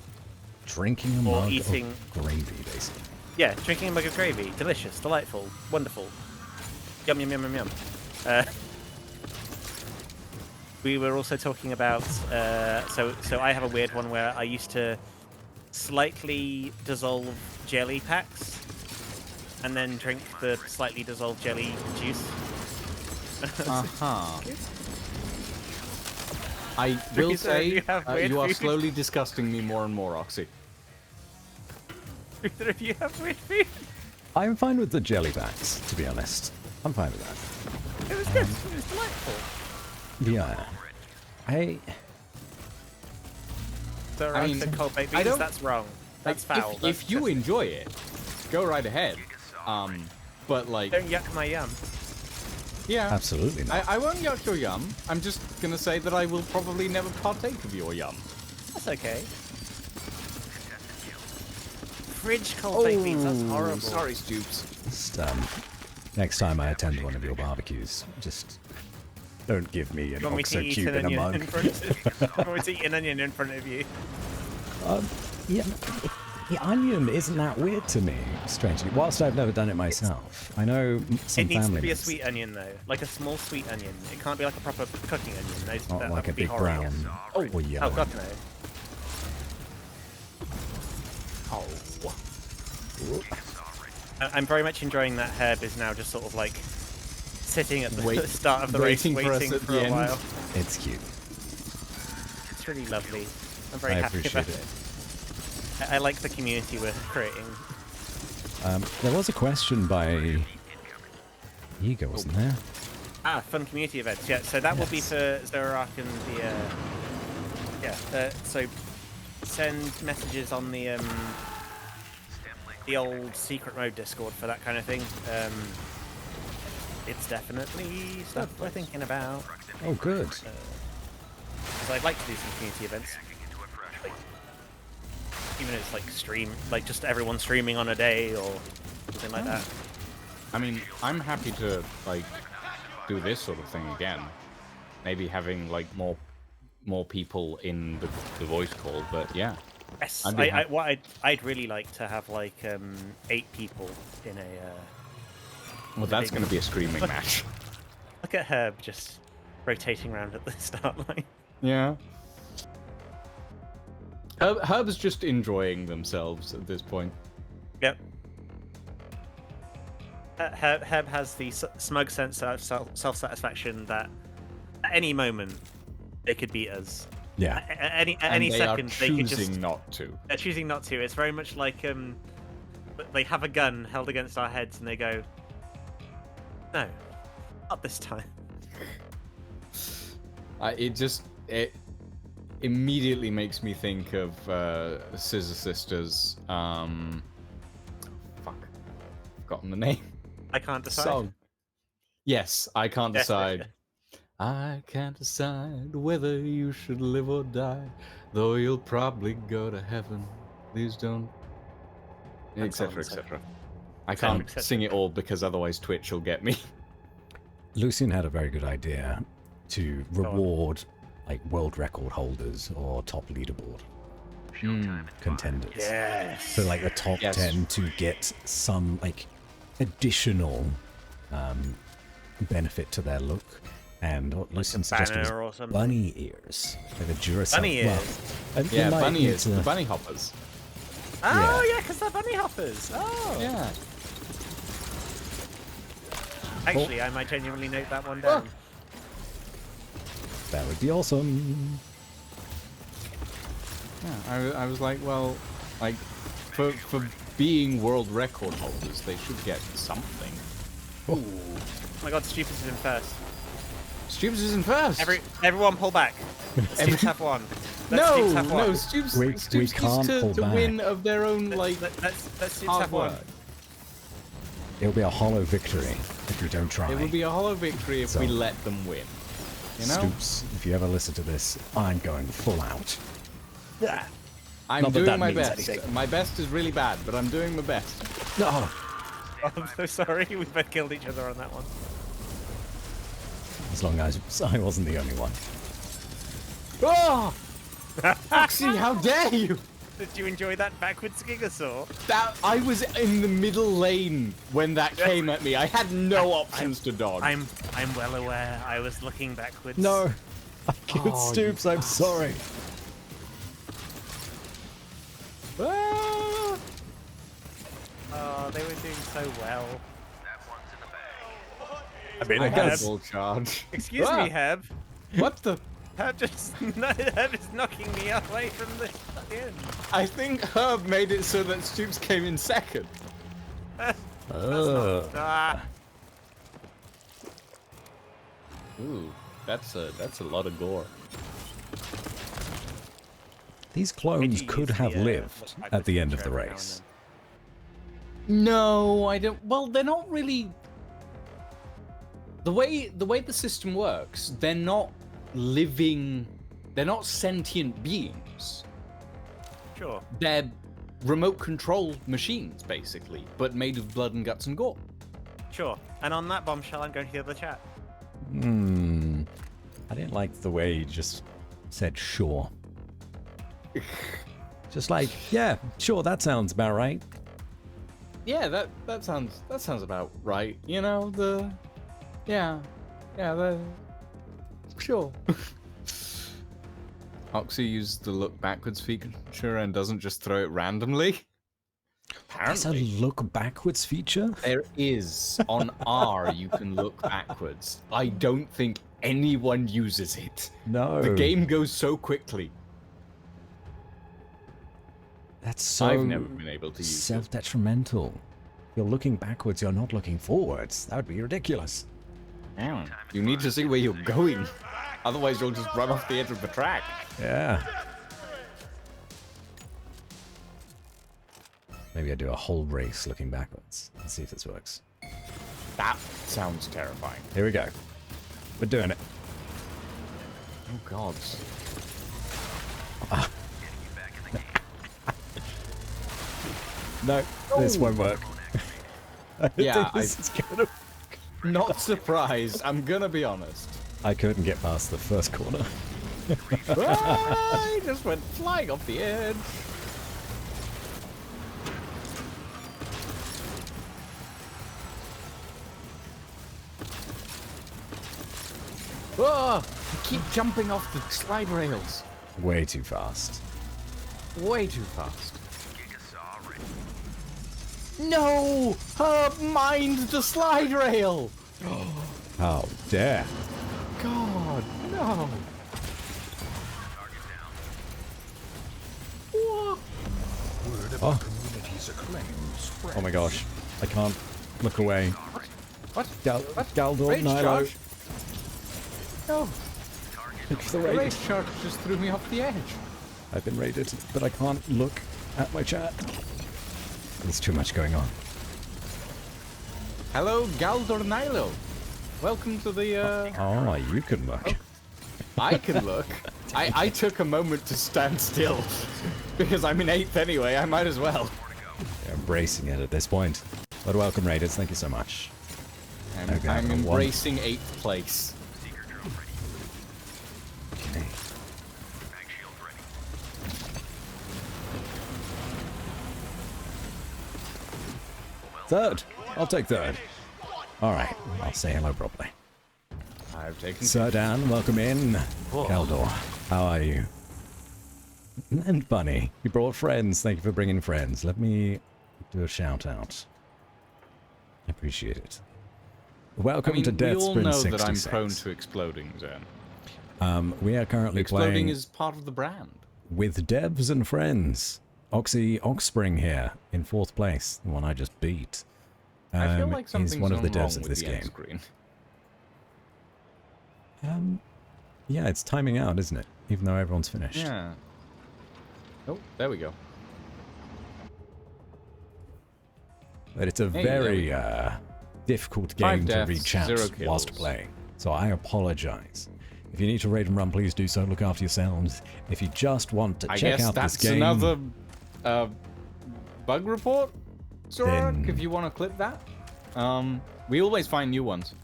Drinking a Or mug eating- of gravy, basically. Yeah, drinking a mug of gravy. Delicious, delightful, wonderful. Yum, yum, yum, yum, yum. We were also talking about, so I have a weird one where I used to slightly dissolve jelly packs and then drink the slightly dissolved jelly juice. Uh-huh. I will Teresa, say, you have weird you are food? slowly disgusting me more and more, Oxy. Either of you have weird food? I'm fine with the jelly bags, to be honest. I'm fine with that. It was good. It was delightful. Yeah. So I I mean, said cold baked I beans. don't- That's wrong. That's foul. If you enjoy it, go right ahead. But like, Don't yuck my yum. yeah, Absolutely not. I won't yuck your yum. I'm just gonna say that I will probably never partake of your yum. That's okay. Fridge cold baked beans. That's horrible. Sorry, Stoops. Just, next time I attend one of your barbecues, just don't give me an You want me to Oxo eat Cube an in a onion mug. in front of you? You want me to eat an onion in front of you? Yeah, the onion isn't that weird to me, strangely. Whilst I've never done it myself. I know some It needs family to be a members- sweet onion though, like a small sweet onion. It can't be like a proper cooking onion. Those, Not that like a would be big horrible. brown Oh, or yellow. oh god no. Oh. I'm very much enjoying that Herb is now just sort of like sitting at the start of the waiting race, for us waiting at for the a end. while. It's cute. It's really lovely. I'm very I happy appreciate about it. I like the community we're creating. There was a question by Ego, wasn't there? Fun community events. Yeah, so that will be for Zoroark and the so send messages on the old secret mode Discord for that kind of thing. It's definitely stuff we're thinking about. Oh, good. 'Cause I'd like to do some community events. Like, even if it's like like just everyone streaming on a day or something like that. I mean, I'm happy to like do this sort of thing again. Maybe having like more people in the voice call, but yeah. Yes, I'd be happy. I'd really like to have like 8 people in a. Well, that's going to be a screaming match. Look at Herb just rotating around at the start line. Yeah. Herb's just enjoying themselves at this point. Yep. Herb has the smug sense of self-satisfaction that at any moment they could beat us. Yeah. At any And they second are they could choosing just. not to. They're choosing not to. It's very much like they have a gun held against our heads and they go, no, not this time. It immediately makes me think of Scissor Sisters. Fuck, forgotten the name. I can't decide. Song. Yes, I can't Yes, decide. I can't decide whether you should live or die, though you'll probably go to heaven. Please don't. Etc. Etc. I can't etc. sing it all because otherwise Twitch will get me. Lucian had a very good idea to reward like world record holders or top leaderboard contenders. Yes. So like the top Yes. 10 to get some like additional benefit to their look. And what Lucian suggested was banner or something. bunny ears. Like a Duracell. Bunny ears. Yeah, you might bunny need is to- the bunny hoppers. Oh yeah, because they're bunny hoppers. Oh. Yeah. Actually, I might genuinely note that one down. That would be awesome. Yeah, I was like, well, like, for being world record holders, they should get something. Oh my god, Stupid is in first. Stoops is in first. Everyone pull back. Stoops have one. Let no, Stoops have one. no, Stoops. We Stoops can't needs pull to back. win of their own like Let's Stoops hard have one. work. It'll be a hollow victory if we don't try. It would be a hollow victory if we let them win. You know? Stoops, if you ever listen to this, I'm going full out. I'm Not that doing that my means best. anything. My best is really bad, but I'm doing my best. No. Oh, I'm so sorry. We both killed each other on that one. As long as I wasn't the only one. Oh! Oxy, how dare you! Did you enjoy that backwards Gigasaur? That I was in the middle lane when that came at me. I had no options to dodge. I'm well aware. I was looking backwards. No. I killed Oh, Stoops. I'm sorry. Ah! Oh, they were doing so well. I mean, I I had a guess. full charge. Excuse Ah! me, Heb. What the? Herb is knocking me away from the end. I think Herb made it so that Stoops came in second. Ah, Ooh, that's a lot of gore. These clones Maybe could use have the, lived backwards at the end of feature the every now and race. No, I don't. Well, they're not really. The way the system works, they're not living. They're not sentient beings. Sure. They're remote control machines, basically, but made of blood and guts and gore. Sure. And on that bombshell, I'm going to the other chat. I didn't like the way he just said sure. Just like, yeah, sure, that sounds about right. Yeah, that sounds about right. You know, sure. Oxy used the look backwards feature and doesn't just throw it randomly. There's a look backwards feature? There is. On R, you can look backwards. I don't think anyone uses it. No. The game goes so quickly. That's so I've never been able to use it. self-detrimental. You're looking backwards, you're not looking forwards. That would be ridiculous. Damn. You need to see where you're going. Otherwise, you'll just run off the edge of the track. Yeah. Maybe I do a whole race looking backwards. Let's see if this works. That sounds terrifying. Here we go. We're doing it. Oh, God. No, this won't work. I don't Yeah, think this is gonna... Not surprised. I'm gonna be honest. I couldn't get past the first corner. I just went flying off the edge. Oh, I keep jumping off the slide rails. Way too fast. Way too fast. No! Herb mined the slide rail! How dare. God, no! What? Word of Oh. the community's acclaim spreads. Oh my gosh. I can't look away. What? Galdor, Rage Nilo. charge? No, Look for the the raid. rage charge just threw me off the edge. I've been raided, but I can't look at my chat. There's too much going on. Hello, Galdor Nilo. Welcome to the, Oh, you can look. I can look. I took a moment to stand still. Because I'm in 8th anyway, I might as well. Yeah, embracing it at this point. But welcome, raiders. Thank you so much. Okay, I'm number one. embracing 8th place. Okay. Third. I'll take third. All right. I'll say hello properly. I've taken... Sir Dan, welcome in. Galdor, how are you? And Bunny, you brought friends. Thank you for bringing friends. Let me do a shout out. I appreciate it. Welcome I mean, to we all know DevSprint that I'm 66. prone to exploding, Zen. We are currently Exploding playing is part of the brand. with devs and friends. Oxy Oxspring here in 4th place, the one I just beat. I feel like he's something's one of the gone devs wrong of with this the end game. screen. Yeah, it's timing out, isn't it? Even though everyone's finished. Yeah. Oh, there we go. But it's a Hey, there we very difficult 5 game to deaths, reach out 0 whilst kills. playing. So I apologize If you need to raid and run, please do so. Look after yourselves. If you just want to check out this game... I guess that's another bug report, Zorak, if you want to clip that. We always find new ones.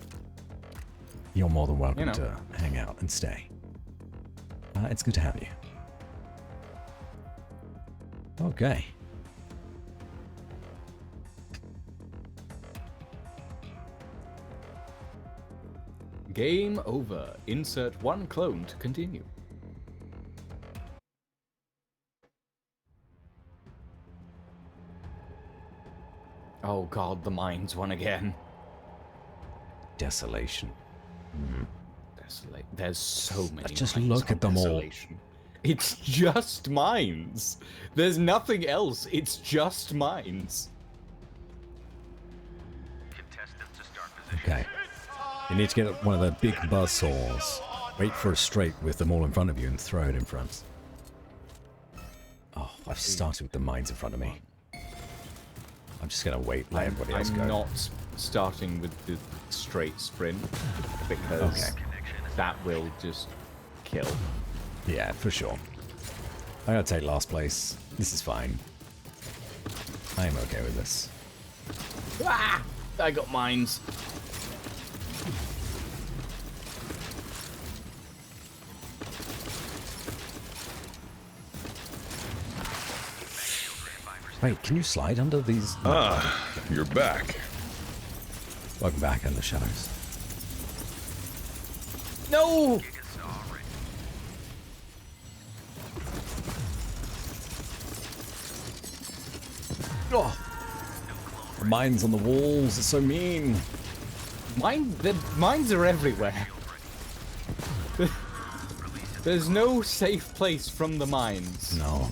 You're more than welcome to hang out and stay. It's good to have you. Okay. Game over. Insert one clone to continue. Oh god, the mines one again. Desolation. Desolate. There's so many. Just mines look on at them Desolation. All. It's just mines. There's nothing else. It's just mines. Okay. You need to get one of the big buzzsaws. Wait for a straight with them all in front of you and throw it in front. Oh, I've started with the mines in front of me. I'm just gonna wait, let everybody else go. I'm not starting with the straight sprint because that will just kill. Yeah, for sure. I gotta take last place. This is fine. I am okay with this. Ah! I got mines. Wait, can you slide under these? Ah, you're back. Welcome back in the shadows. No! Oh. The mines on the walls are so mean. The mines are everywhere. There's no safe place from the mines. No.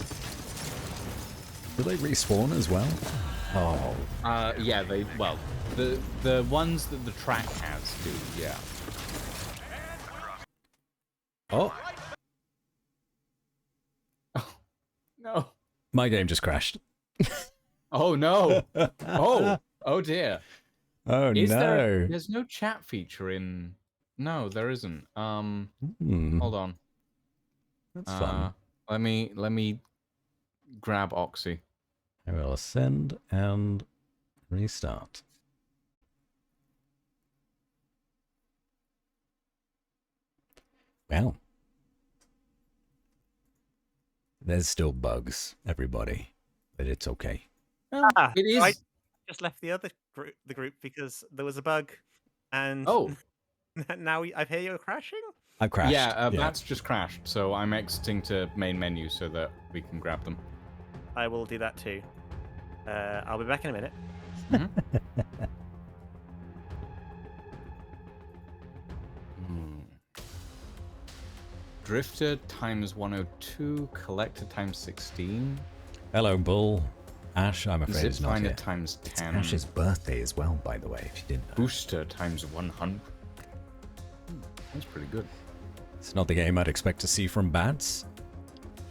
Do they respawn as well? Oh. Yeah, the ones that the track has do, yeah. Oh. No. My game just crashed. Oh no. Oh dear. Oh no. There's no chat feature in. No, there isn't. Hold on. That's fun. Let me grab Oxy. I will ascend and restart. Well, there's still bugs, everybody, but it's okay. It is. I just left the other group because there was a bug, and now I hear you're crashing. I've crashed. Yeah, that's just crashed. So I'm exiting to main menu so that we can grab them. I will do that too. I'll be back in a minute. Drifter times 102, Collector times 16. Hello, Bull. Ash, I'm afraid is not here. Zipfinder times 10. It's Ash's birthday as well, by the way, if you didn't know. Booster times 100. That's pretty good. It's not the game I'd expect to see from Bats.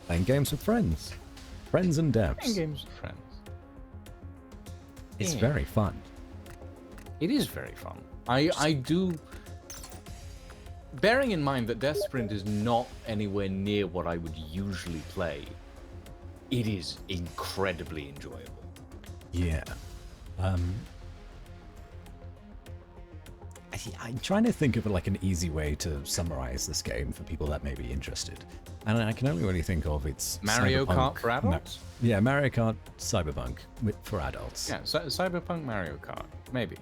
Playing games with friends. Friends and devs. Playing games with friends. It's very fun. It is very fun. I do... Bearing in mind that DevSprint is not anywhere near what I would usually play, it is incredibly enjoyable. Yeah. I'm trying to think of like an easy way to summarize this game for people that may be interested. And I can only really think of it's Mario Cyberpunk. Kart for adults? Yeah, Mario Kart Cyberpunk for adults. Yeah, Cyberpunk Mario Kart, maybe.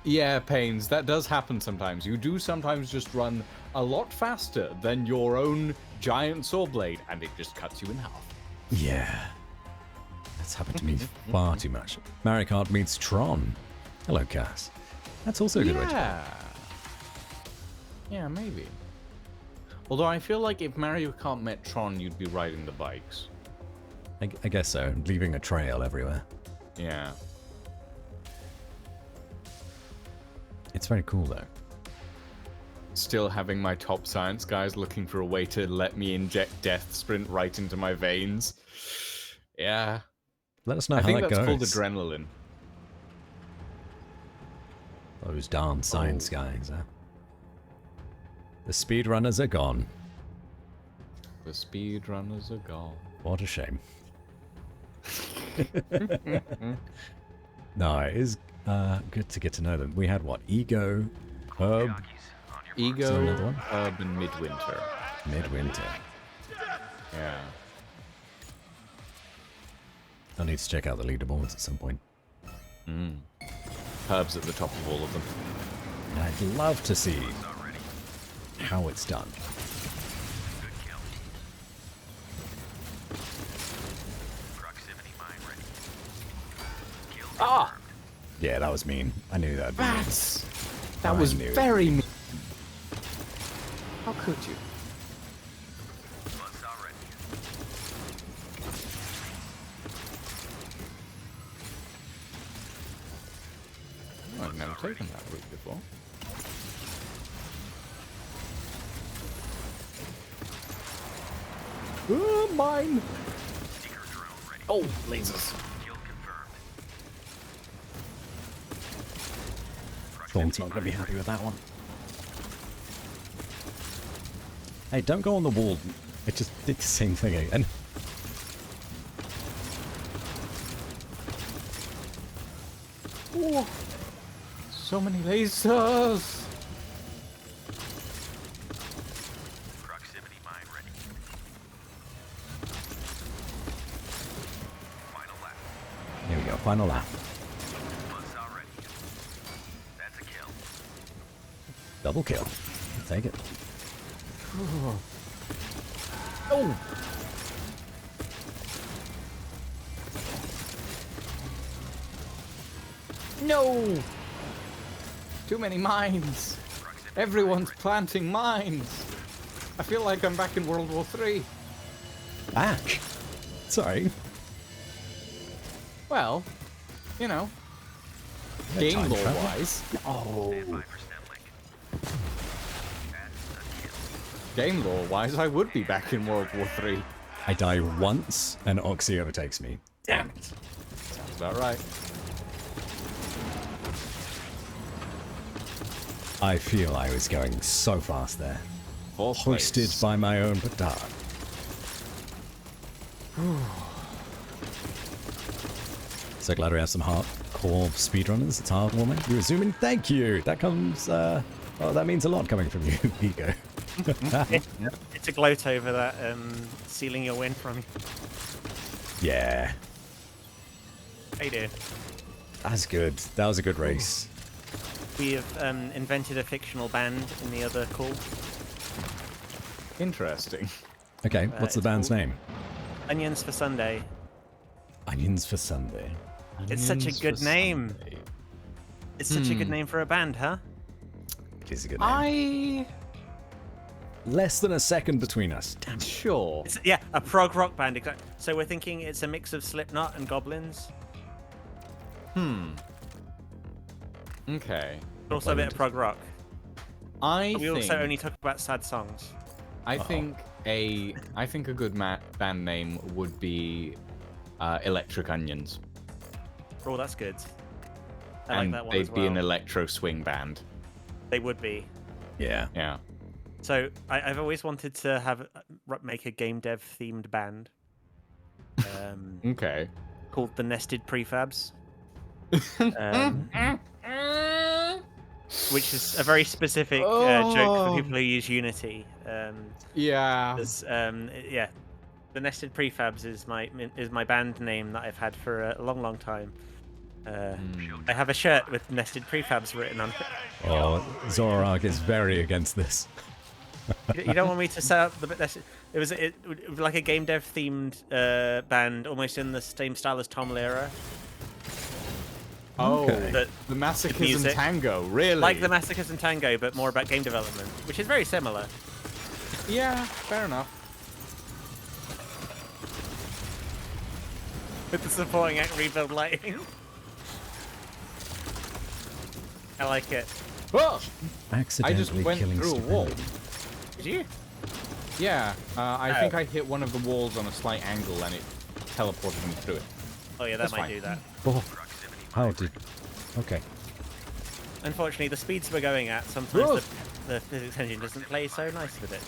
Yeah, Pains, that does happen sometimes. You do sometimes just run a lot faster than your own giant saw blade, and it just cuts you in half. Yeah. That's happened to me far too much. Mario Kart meets Tron. Hello, Cass. That's also a good way to play. Yeah, maybe. Although I feel like if Mario Kart met Tron, you'd be riding the bikes. I guess so, leaving a trail everywhere. Yeah. It's very cool, though. Still having my top science guys looking for a way to let me inject DevSprint right into my veins. Yeah. Let us know how that goes. I think that's called adrenaline. Those darn science guys, huh? The speedrunners are gone. The speedrunners are gone. What a shame. No, it is good to get to know them. We had what? Ego, Herb, Ego, another one? Herb, and Midwinter. Midwinter. Yeah. I need to check out the leaderboards at some point. Herb's at the top of all of them. And I'd love to see how it's done. Ah! Yeah, that was mean. I knew that. That was very mean. How could you? I've never taken that route before. Mine! Oh, lasers. Thorn's not going to be happy with that one. Hey, don't go on the wall. It just did the same thing again. Oh, so many lasers! Proximity mine ready. Final lap. Here we go, final lap. Buzzsaw ready. That's a kill. Double kill. Take it. Oh! No! Too many mines. Everyone's planting mines. I feel like I'm back in World War III. Back? Sorry. Well, you know, Yeah, game time lore travel. wise. Oh. 5% link. That's a kill. Game lore wise, I would be back in World War III. I die once and Oxy overtakes me. Damn it. Sounds about right. I feel I was going so fast there. Fourth Hoisted place. by my own petard. So glad we have some hardcore speedrunners. It's heartwarming. You were zooming. Thank you. That comes. Oh, that means a lot coming from you, Ego. It's a gloat over that sealing your win from you. Yeah, How you doing? that's good. That was a good race. We have invented a fictional band in the other call. Interesting. Okay, what's the it's band's called- name? Onions for Sunday. Onions for Sunday. It's such a Onions good for name. Sunday. It's such a good name for a band, huh? It is a good name. Less than a second between us. Damn. Sure. It's, yeah, a prog rock band. Exactly. So we're thinking it's a mix of Slipknot and Goblins. Okay. But also a bit of prog rock. I But we think also only talk about sad songs. I think a good band name would be Electric Onions, Oh, that's good. I like and that one they'd as be well. an electro swing band. They would be. Yeah. Yeah. So I've always wanted to have make a game dev themed band Okay. called the Nested Prefabs, which is a very specific joke for people who use Unity. Yeah. Yeah, the Nested Prefabs is my band name that I've had for a long time. I have a shirt with Nested Prefabs written on it. Oh, Zorarg is very against this. You don't want me to set up the bit. It was like a game dev themed band, almost in the same style as Tom Lehrer. Oh, But the Masochism music. Tango, really? Like the Massacres and Tango, but more about game development, which is very similar. Yeah, fair enough. With the supporting act rebuild lighting. I like it. Oh, Accidentally I just went killing through a wall. stupidity. Did you? Yeah, I think I hit one of the walls on a slight angle and it teleported me through it. Oh yeah, that That's might fine. do that. Oh, how did... Okay. Unfortunately, the speeds we're going at, sometimes the physics engine doesn't play so nice with it.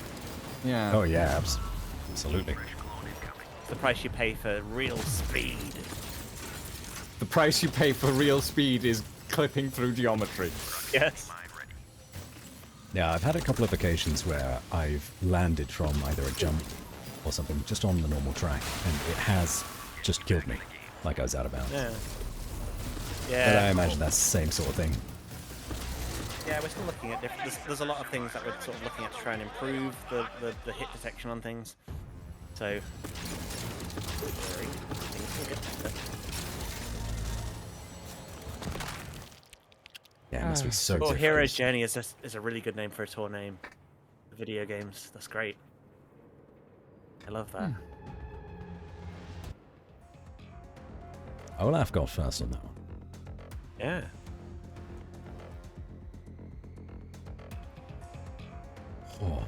Yeah. Oh yeah, absolutely. It's the price you pay for real speed. The price you pay for real speed is clipping through geometry. Yes. Yeah, I've had a couple of occasions where I've landed from either a jump or something just on the normal track, and it has just killed me, like I was out of bounds. Yeah. But Yeah. I imagine that's the same sort of thing. Yeah, we're still looking at different. There's a lot of things that we're sort of looking at to try and improve the hit detection on things. So. Sorry, things will get better. Yeah, it must be so Or difficult. Hero's Journey is a really good name for a tour name. Video games, that's great. I love that. Olaf got first on that one. Yeah. Oh.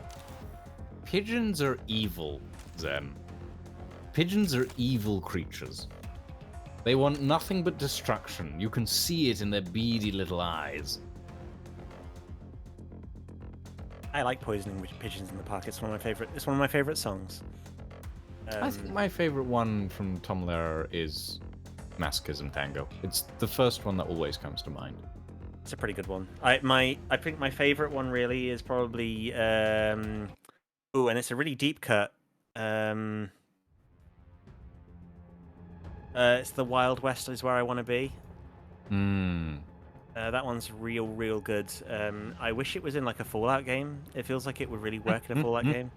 Pigeons are evil, Zen. Pigeons are evil creatures. They want nothing but destruction. You can see it in their beady little eyes. I like Poisoning Pigeons in the Park. It's one of my favorite. It's one of my favorite songs. I think my favorite one from Tom Lehrer is Masochism Tango. It's the first one that always comes to mind. It's a pretty good one. I think my favorite one really is probably and it's a really deep cut. It's The Wild West is Where I Want to Be. That one's real good. I wish it was in like a Fallout game. It feels like it would really work in a Fallout game.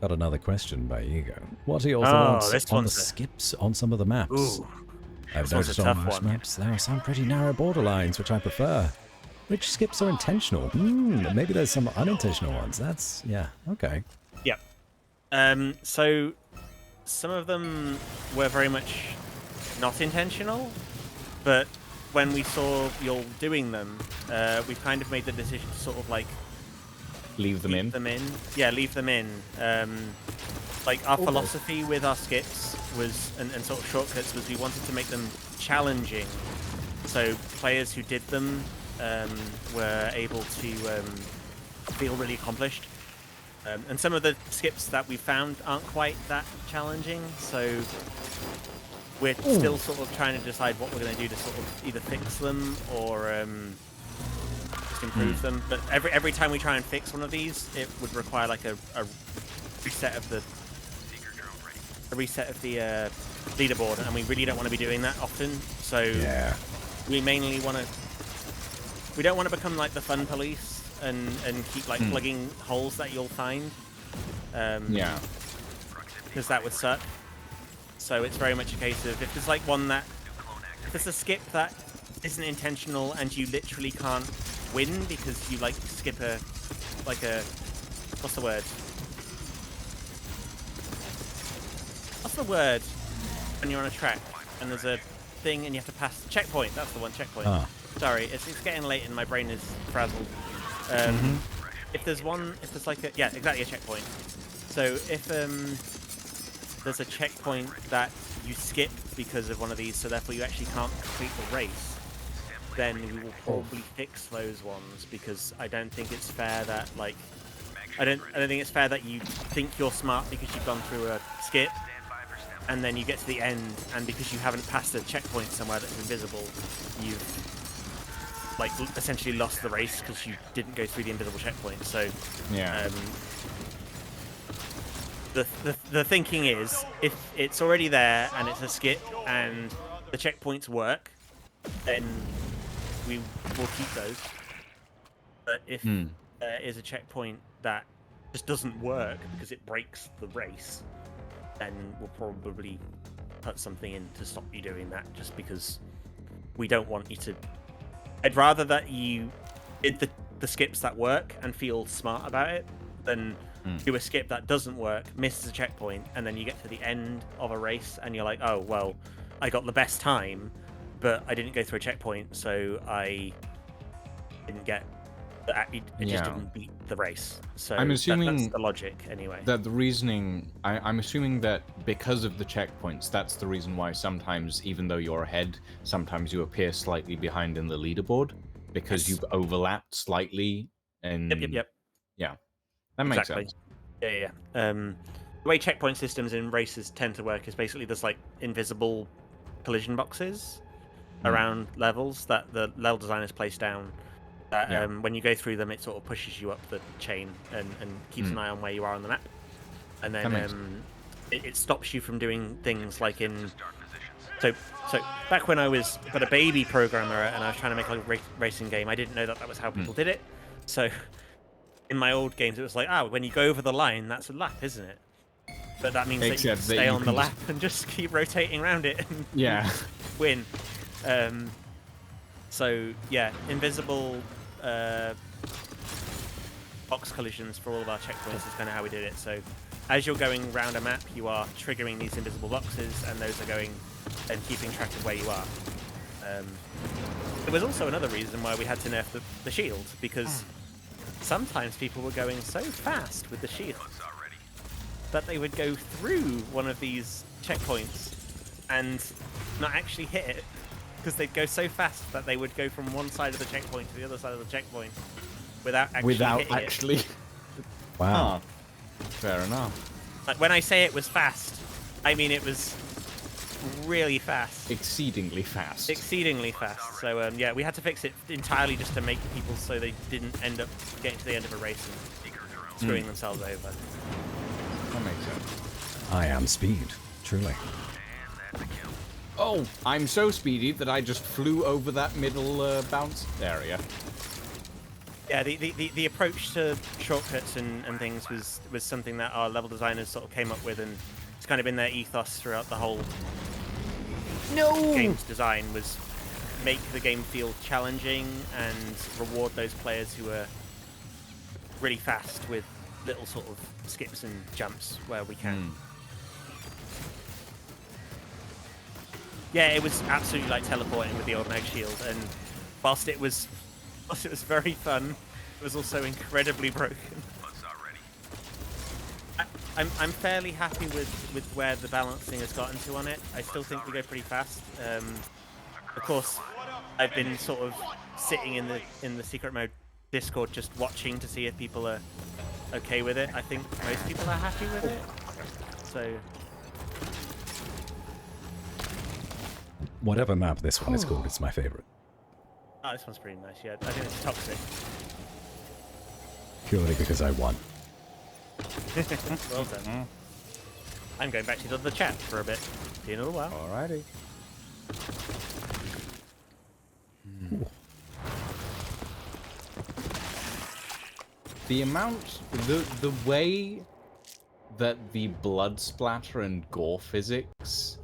Got another question by Ego. What are your Oh, thoughts this on the one's a- skips on some of the maps? Ooh, I've this one's noticed a on tough most one. maps there are some pretty narrow borderlines, which I prefer. Which skips are intentional? Maybe there's some unintentional ones. That's, yeah, okay. yeah. So some of them were very much not intentional, but when we saw y'all doing them, we kind of made the decision to sort of like Leave them in. Yeah, leave them in. Like our philosophy with our skips was, and sort of shortcuts was, we wanted to make them challenging, so players who did them were able to feel really accomplished. And some of the skips that we found aren't quite that challenging, so we're still sort of trying to decide what we're going to do to sort of either fix them or just improve them. But every time we try and fix one of these, it would require like a reset of the leaderboard, and we really don't want to be doing that often. So Yeah. we mainly want to. We don't want to become like the fun police and keep like plugging holes that you'll find. Yeah. Because that would suck. So it's very much a case of, if there's like one that, if there's a skip that isn't intentional and you literally can't win because you like skip what's the word? What's the word when you're on a track and there's a thing and you have to pass checkpoint? That's the one, checkpoint. Sorry, it's getting late and my brain is frazzled. If there's like a, yeah, exactly, a checkpoint. So if there's a checkpoint that you skip because of one of these, so therefore you actually can't complete the race, then we will probably fix those ones, because I don't think it's fair that, like, I don't think it's fair that you think you're smart because you've gone through a skip, and then you get to the end, and because you haven't passed a checkpoint somewhere that's invisible, you've like essentially lost the race because you didn't go through the invisible checkpoint. So Yeah. The thinking is, if it's already there and it's a skip and the checkpoints work, then we will keep those. But if there is a checkpoint that just doesn't work because it breaks the race, then we'll probably put something in to stop you doing that, just because we don't want you to. I'd rather that you did the skips that work and feel smart about it than do a skip that doesn't work, misses a checkpoint, and then you get to the end of a race and you're like, oh, well, I got the best time, but I didn't go through a checkpoint, so I didn't get But it just didn't beat the race. So I'm assuming that's the logic, anyway. that the reasoning, I'm assuming that because of the checkpoints, that's the reason why sometimes, even though you're ahead, sometimes you appear slightly behind in the leaderboard because you've overlapped slightly. And Yep. Yeah, that makes Exactly. sense. Yeah. The way checkpoint systems in races tend to work is basically there's like invisible collision boxes around levels that the level designers place down. That when you go through them, it sort of pushes you up the chain and keeps an eye on where you are on the map. And then it stops you from doing things like in... So back when I was but a baby programmer and I was trying to make a racing game, I didn't know that was how people did it. So in my old games, it was like, when you go over the line, that's a lap, isn't it? But that means that you can stay on the lap and just keep rotating around it and win. So yeah, invisible box collisions for all of our checkpoints is kind of how we did it. So as you're going around a map, you are triggering these invisible boxes, and those are going and keeping track of where you are. There was also another reason why we had to nerf the shield, because sometimes people were going so fast with the shield that they would go through one of these checkpoints and not actually hit it, because they'd go so fast that they would go from one side of the checkpoint to the other side of the checkpoint without actually hitting it. Wow. Fair enough. Like, when I say it was fast, I mean it was really fast. Exceedingly fast. Exceedingly fast. So yeah, we had to fix it entirely just to make people so they didn't end up getting to the end of a race and screwing themselves over. That makes sense. I am speed, truly. Oh, I'm so speedy that I just flew over that middle bounce area. Yeah, the approach to shortcuts and things was something that our level designers sort of came up with, and it's kind of been their ethos throughout the whole game's design, was make the game feel challenging and reward those players who are really fast with little sort of skips and jumps where we can. Yeah, it was absolutely like teleporting with the old mag shield, and whilst it was very fun, it was also incredibly broken. I'm fairly happy with where the balancing has gotten to on it. I still think we go pretty fast. Of course, I've been sort of sitting in the secret mode Discord just watching to see if people are okay with it. I think most people are happy with it. So Whatever map this one is called, it's my favorite. oh, this one's pretty nice. Yeah, I think it's toxic. Purely because I won. Well done. I'm going back to the chat for a bit. See you in a little while. Alrighty. The amount, the way that the blood splatter and gore physics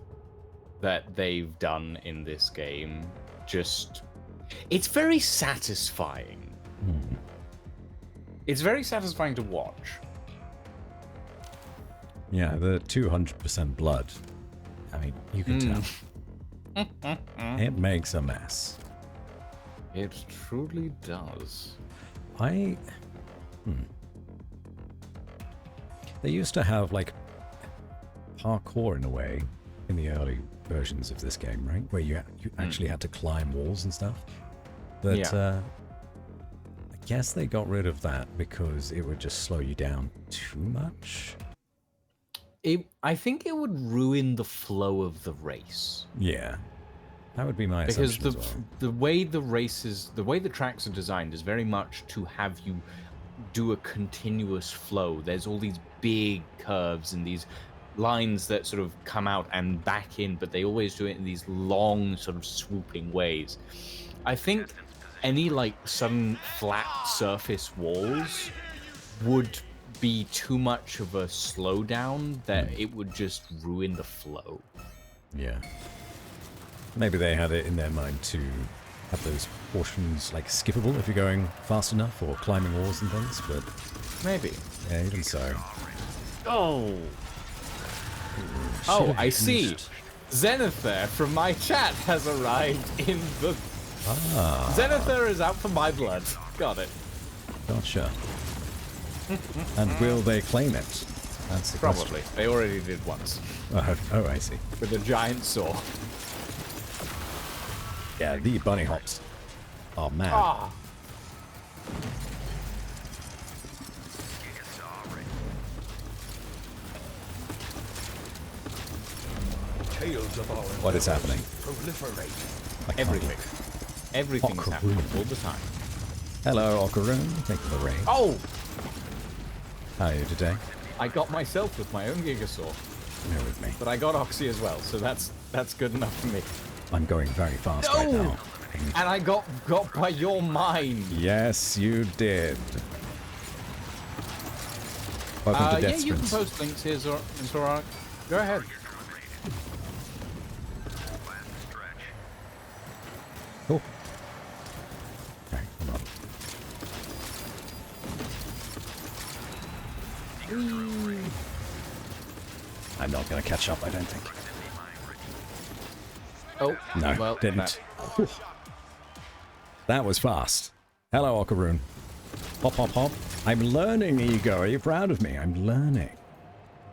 that they've done in this game, just, it's very satisfying. It's very satisfying to watch. Yeah, the 200% blood. I mean, you can tell. It makes a mess. It truly does. They used to have, like, parkour in a way in the early versions of this game, right? Where you actually had to climb walls and stuff. But I guess they got rid of that because it would just slow you down too much. I think it would ruin the flow of the race. Yeah. That would be my because assumption as well. the way the tracks are designed is very much to have you do a continuous flow. There's all these big curves and these lines that sort of come out and back in, but they always do it in these long sort of swooping ways. I think any like sudden flat surface walls would be too much of a slowdown that it would just ruin the flow. Yeah. Maybe they had it in their mind to have those portions like skippable if you're going fast enough or climbing walls and things, but maybe. Yeah, even so. Oh, I see. Zenither from my chat has arrived in the... Zenither is out for my blood. Got it. Gotcha. And will they claim it? That's the Probably. question. They already did once. Oh, I see. With a giant saw. Yeah, the bunny hops. Oh, man. Ah! Tales of our What is happening? proliferate. I can't- Everything. Everything's Occaroon. happening all the time. Hello, Occaroon. Thank you for the raid. Oh! How are you today? I got myself with my own Gigasaw. Bear with me. But I got Oxy as well, so that's good enough for me. I'm going very fast right No! now. And I got by your mind. Yes, you did. Welcome to Yeah, you can DevSprint. post links here, Zora. Go ahead. Cool. Okay, hold on. I'm not going to catch up, I don't think. Oh, No, well, didn't. That was fast. Hello, Occaroon. Hop, hop, hop. I'm learning, Ego. Are you proud of me? I'm learning.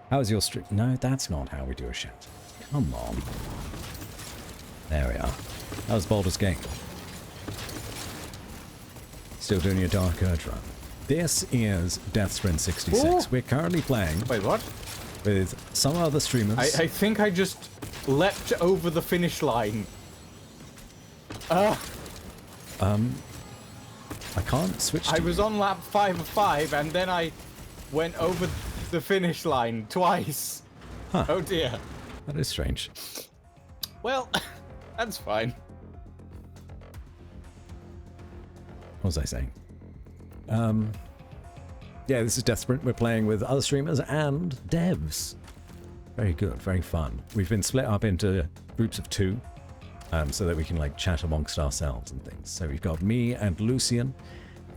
How's your stream? No, that's not how we do a shit. Come on. There we are. How's Baldur's Gate? Still doing your Dark Urge run. This is DevSprint 66. Ooh. We're currently playing Wait, what? with some other streamers. I think I just leapt over the finish line. I can't switch to I was on lap 5 of 5, and then I went over the finish line twice. Huh. Oh dear. That is strange. Well, that's fine. What was I saying? Yeah, this is DevSprint. We're playing with other streamers and devs. Very good, very fun. We've been split up into groups of 2, so that we can like chat amongst ourselves and things. So we've got me and Lucian,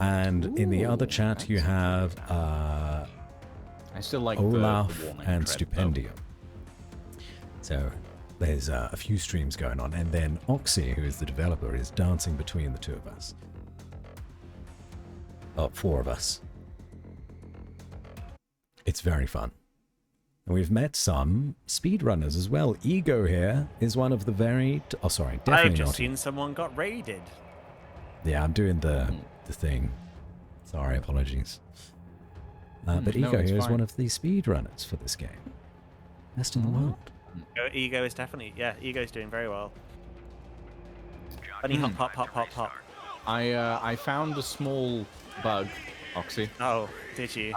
and in the other chat you have I still like Olaf the warning and tread, Stupendium. So there's a few streams going on, and then Oxy, who is the developer, is dancing between the 2 of us. Oh, 4 of us. It's very fun. And we've met some speedrunners as well. Ego here is one of the very... oh, sorry, definitely I've just not. seen someone got raided. Yeah, I'm doing the thing. Sorry, apologies. But no, Ego it's here is fine. one of the speedrunners for this game. Best in the world. Ego is definitely, yeah, Ego's doing very well. Bunny hop, hop, hop, hop, hop. I found a small bug, Oxy. Oh, did you?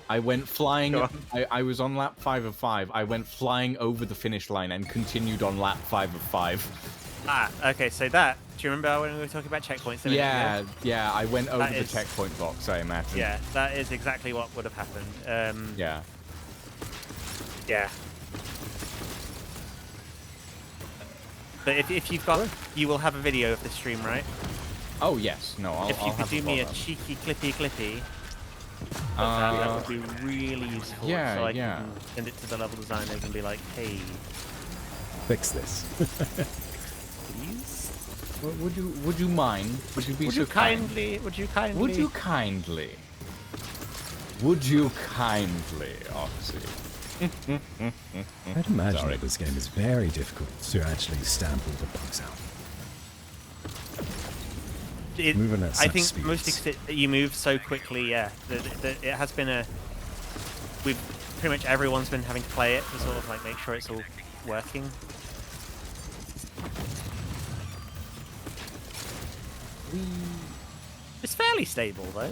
I went flying. Go on. I was on lap 5 of 5. I went flying over the finish line and continued on lap 5 of 5. Ah, okay, so that, do you remember when we were talking about checkpoints? a minute ago? Yeah. I went over the is- checkpoint box, I imagine. Yeah, that is exactly what would have happened. Yeah. Yeah. But if you've got, you will have a video of this stream, right? Oh yes. No. I'll, If you I'll could have do me a follow-up. cheeky clippy, that would be really useful. yeah, so I yeah. can send it to the level designers and be like, hey, Fix this. please? Would you mind? Would you be Would so you kind? kindly, would you kindly? Would you kindly? Would you kindly, Oxy? I'd imagine Sorry. that this game is very difficult to actually stamp all the bugs out. Moving at I such think speeds. mostly because you move so quickly, yeah. It has been a... We've pretty much everyone's been having to play it to sort of like make sure it's all working. It's fairly stable though.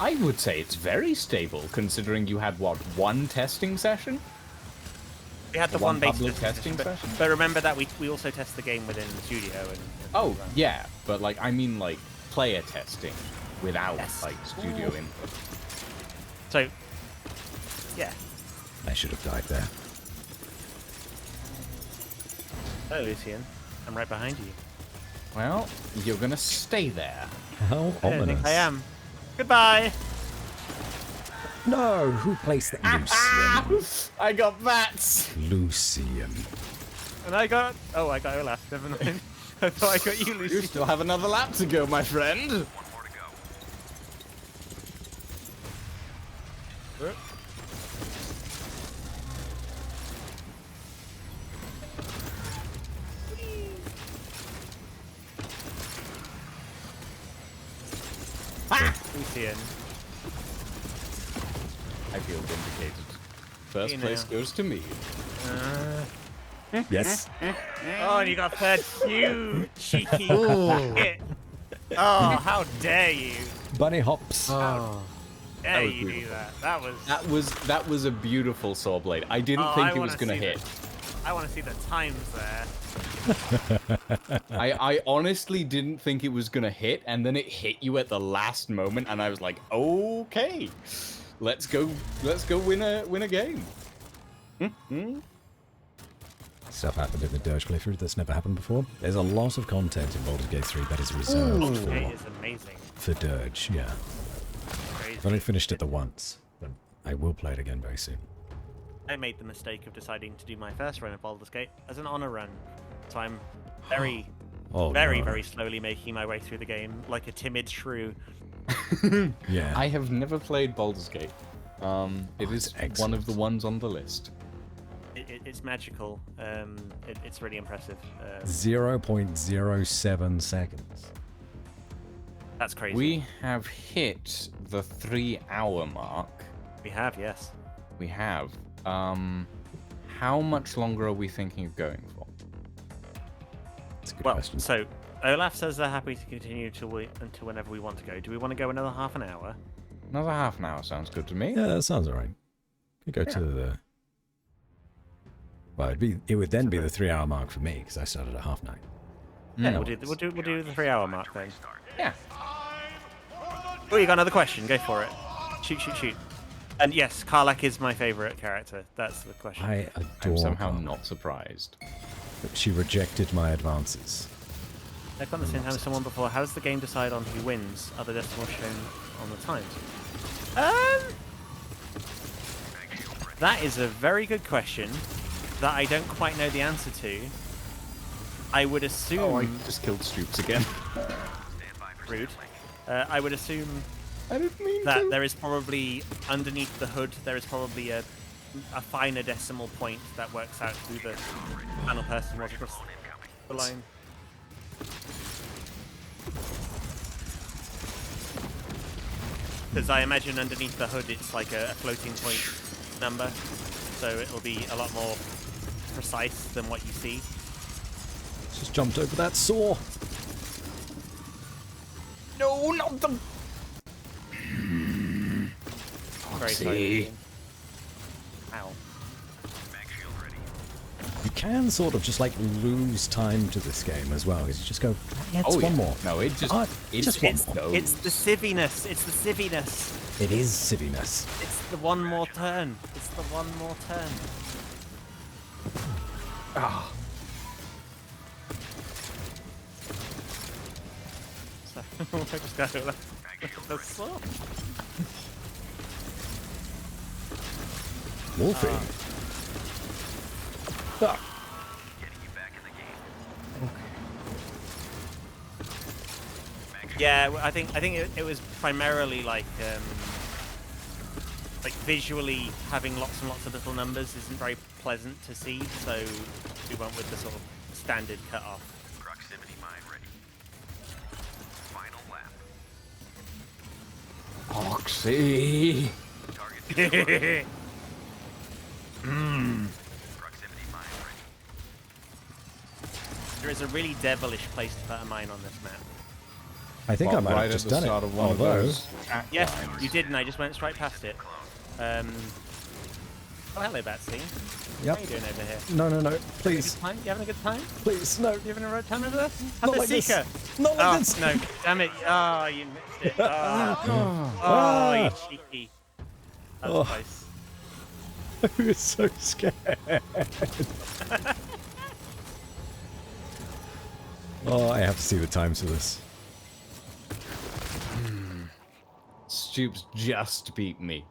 I would say it's very stable, considering you had what, one testing session? We had the One one basic public testing session? but remember that we also test the game within the studio and Oh yeah, but like I mean like player testing without Yes. like studio input. so yeah. I should have died there. Hello Lucian, I'm right behind you. Well, you're gonna stay there. How I don't ominous. think I am. Goodbye. No, who placed that? Lucian. I got bats. Lucian. And I got Olaf. Never mind. I thought I got you, You Lucian. still have another lap to go, my friend. Lucian. I feel vindicated. First You place know. goes to me. Yes. Oh, and you got third. You cheeky shit. Oh, how dare you? Bunny hops. Dare was you do beautiful. that? That was a beautiful saw blade. I didn't Oh, think I it was wanna gonna see hit. I want to see the times there. I honestly didn't think it was gonna hit, and then it hit you at the last moment, and I was like, okay, let's go win a game. Stuff happened in the Dirge playthrough that's never happened before. There's a lot of content in Baldur's Gate 3 that is reserved It is amazing. for Dirge, yeah. Crazy. I've only finished it the once, but I will play it again very soon. I made the mistake of deciding to do my first run of Baldur's Gate as an honor run. So I'm very, Oh, very, no. very slowly making my way through the game like a timid shrew. Yeah. I have never played Baldur's Gate. It is it's one of the excellent. ones on the list. It's magical. It's really impressive. 0.07 seconds. That's crazy. We have hit the 3-hour mark. We have, yes. We have. How much longer are we thinking of going for? That's a good Well, question. so Olaf says they're happy to continue until whenever we want to go. Do we want to go another half an hour? Another half an hour sounds good to me. Yeah, that sounds alright. Could go to the... Well, it would then be the 3-hour mark for me, because I started at 9:30. Yeah, No, we'll do the 3-hour mark then. Yeah. Oh, you got another question? Go for it. Shoot. And yes, Karlak is my favorite character. That's the question. I I'm adore somehow Karma, not surprised. but she rejected my advances. I've got the same time as someone before. How does the game decide on who wins? Are the decimals shown on the times? That is a very good question that I don't quite know the answer to. I would assume... Oh, I just killed Stoops again. Rude. I would assume I didn't mean that to. there is probably, underneath the hood, there is probably a finer decimal point that works out who the final person was across the line. Because I imagine underneath the hood it's like a floating point number, so it'll be a lot more precise than what you see. Just jumped over that saw. No, not the... Very See. sorry. Ow. You can sort of just like lose time to this game as well, because you just go, yeah, it's Oh, one yeah. more. No, it just... Ah, it just just one more. goes. It's the civviness. It's the civviness. It is silliness. It's the one more turn. It's the one more turn. Ah. So I just got to that's so. Wolfie. Ah. Yeah, I think it was primarily like visually having lots and lots of little numbers isn't very pleasant to see, so we went with the sort of standard cutoff. Proximity mine ready. Final lap. Oxy. Target proximity mine ready. There is a really devilish place to put a mine on this map. I think I might right have at just the done start it. of one of Although, those attack Yes, lines. you did, and I just went straight past it. Oh, hello, Batsy. Yep. How you doing over here? No, Good please, time? You having a good time? please, no, You having a right time over there? not Have like the this, seeker. not like Oh, this. no, damn it. Oh, you missed it. Oh, you cheeky. That was Oh. close. I was so scared. Oh, I have to see the times for this. Stoops just beat me.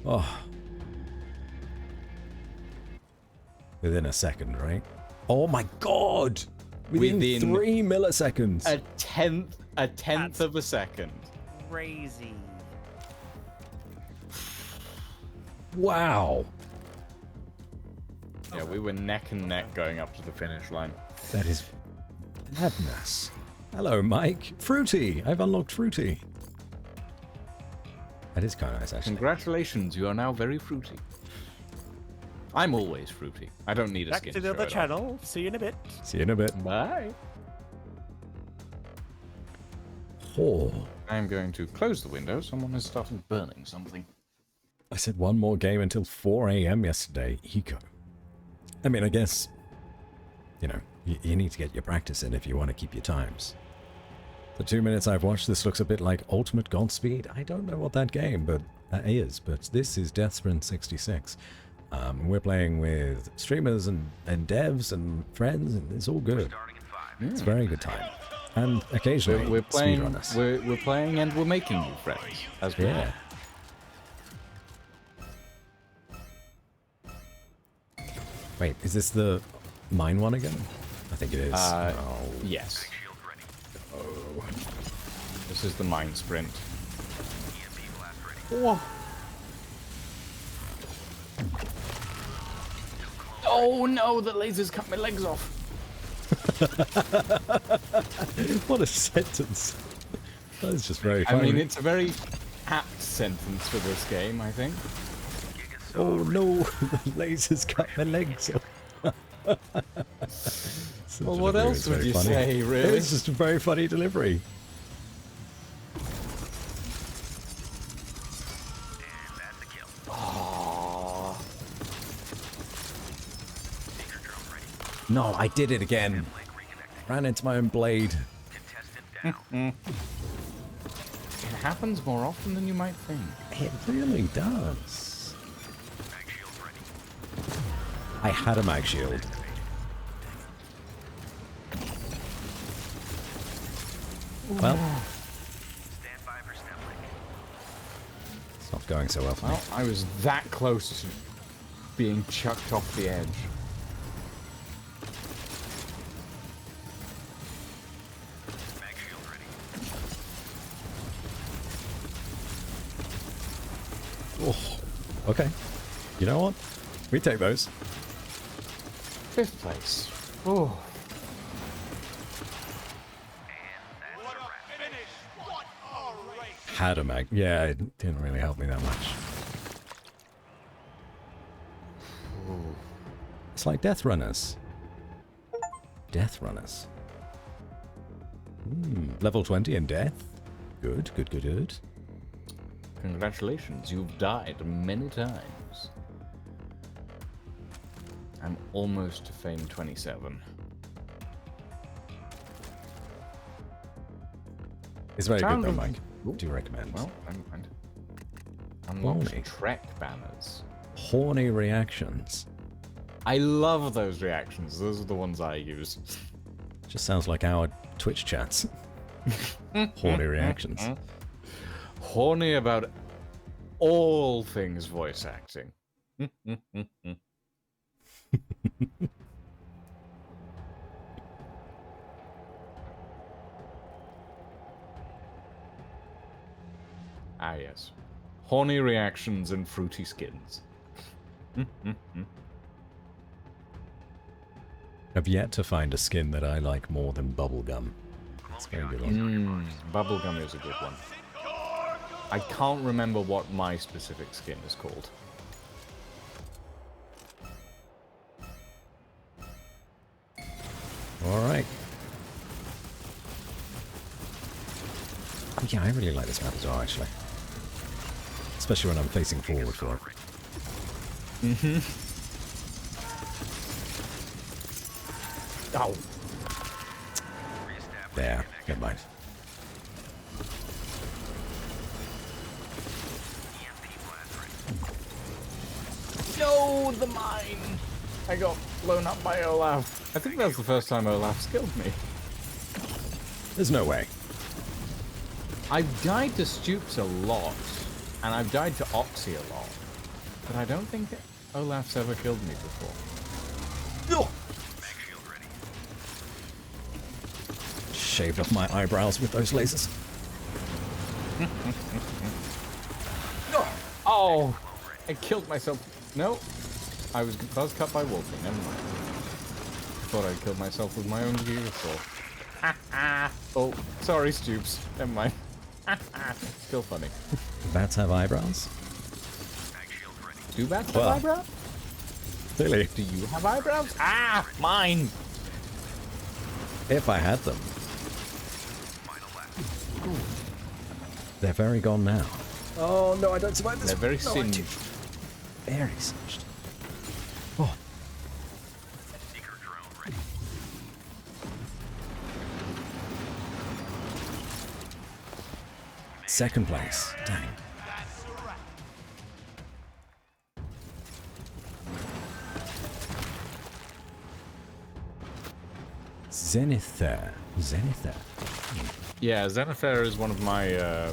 Oh. Within a second, right? Oh my god! Within 3 milliseconds. A tenth That's- of a second. Crazy. Wow. Yeah, we were neck and neck going up to the finish line. That is madness. Hello, Mike. Fruity. I've unlocked Fruity. That is kind of nice, actually. Congratulations, you are now very fruity. I'm always fruity. I don't need a Back skin to the show other it off. channel. See you in a bit. See you in a bit. Bye. Oh. I'm going to close the window. Someone has started burning something. I said one more game until 4 a.m. yesterday. Eco. I mean, I guess, you know, you need to get your practice in if you want to keep your times. The 2 minutes I've watched, this looks a bit like Ultimate Godspeed. I don't know what that game but this is DevSprint 66. We're playing with streamers and devs and friends, and it's all good. It's a very good time. And occasionally, We're playing. speedrunners. We're playing, and we're making new friends as we Yeah. Wait, is this the mine one again? I think it is. Oh. Yes. Shield ready. Oh. This is the mine sprint. EMP blast ready. Whoa. Oh no! The lasers cut my legs off. What a sentence. That is just very I funny. mean, it's a very apt sentence for this game, I think. Oh no, the lasers cut my legs off. Well, what else would you say, really? It's just a very funny delivery. And that's a kill. Aww. Danger drone ready. No, I did it again. Link reconnecting. Ran into my own blade. Contestant down. It happens more often than you might think. It really does. Mag shield ready. I had a mag shield. Well, Stand by for step link. it's not going so well for me. Well, I was that close to being chucked off the edge. Mag shield ready. Oh, okay. You know what? We take those. 5th place. Oh. Had a mag. Yeah, it didn't really help me that much. It's like Death Runners. Death Runners. Level 20 in Death. Good, good, good, good. Congratulations, you've died many times. I'm almost to Fame 27. It's very good Sound though, of- Mike. Ooh. Do you recommend? Well, never mind. Unlocked Horny. Trek banners. Horny reactions. I love those reactions. Those are the ones I use. Just sounds like our Twitch chats. Horny reactions. Horny about all things voice acting. Ah, yes. Horny reactions and fruity skins. I've yet to find a skin that I like more than bubblegum. It's a very good one. Bubblegum is a good one. I can't remember what my specific skin is called. Alright. Oh, yeah, I really like this map as well, actually. Especially when I'm facing forward for it. Oh. There, never mind. No, the mine! I got blown up by Olaf. I think that's the first time Olaf's killed me. There's no way. I've died to Stoops a lot, and I've died to Oxy a lot, but I don't think Olaf's ever killed me before. Shaved off my eyebrows with those lasers. Oh! I killed myself. No. I was cut by Wolfie. Never mind. Thought I killed myself with my own vehicle. Oh, sorry, Stoops. Never mind. Still funny. Bats have eyebrows? Mag shield ready. Do bats have Well. eyebrows? Clearly. Do you have eyebrows? Ah, mine. If I had them. Final lap. They're very gone now. Oh no, I don't survive this. They're very No, I do. singed. Very singed. Oh, Seeker drone ready. second place. Dang. Zenither. Zenither. Yeah, Zenithera is one of my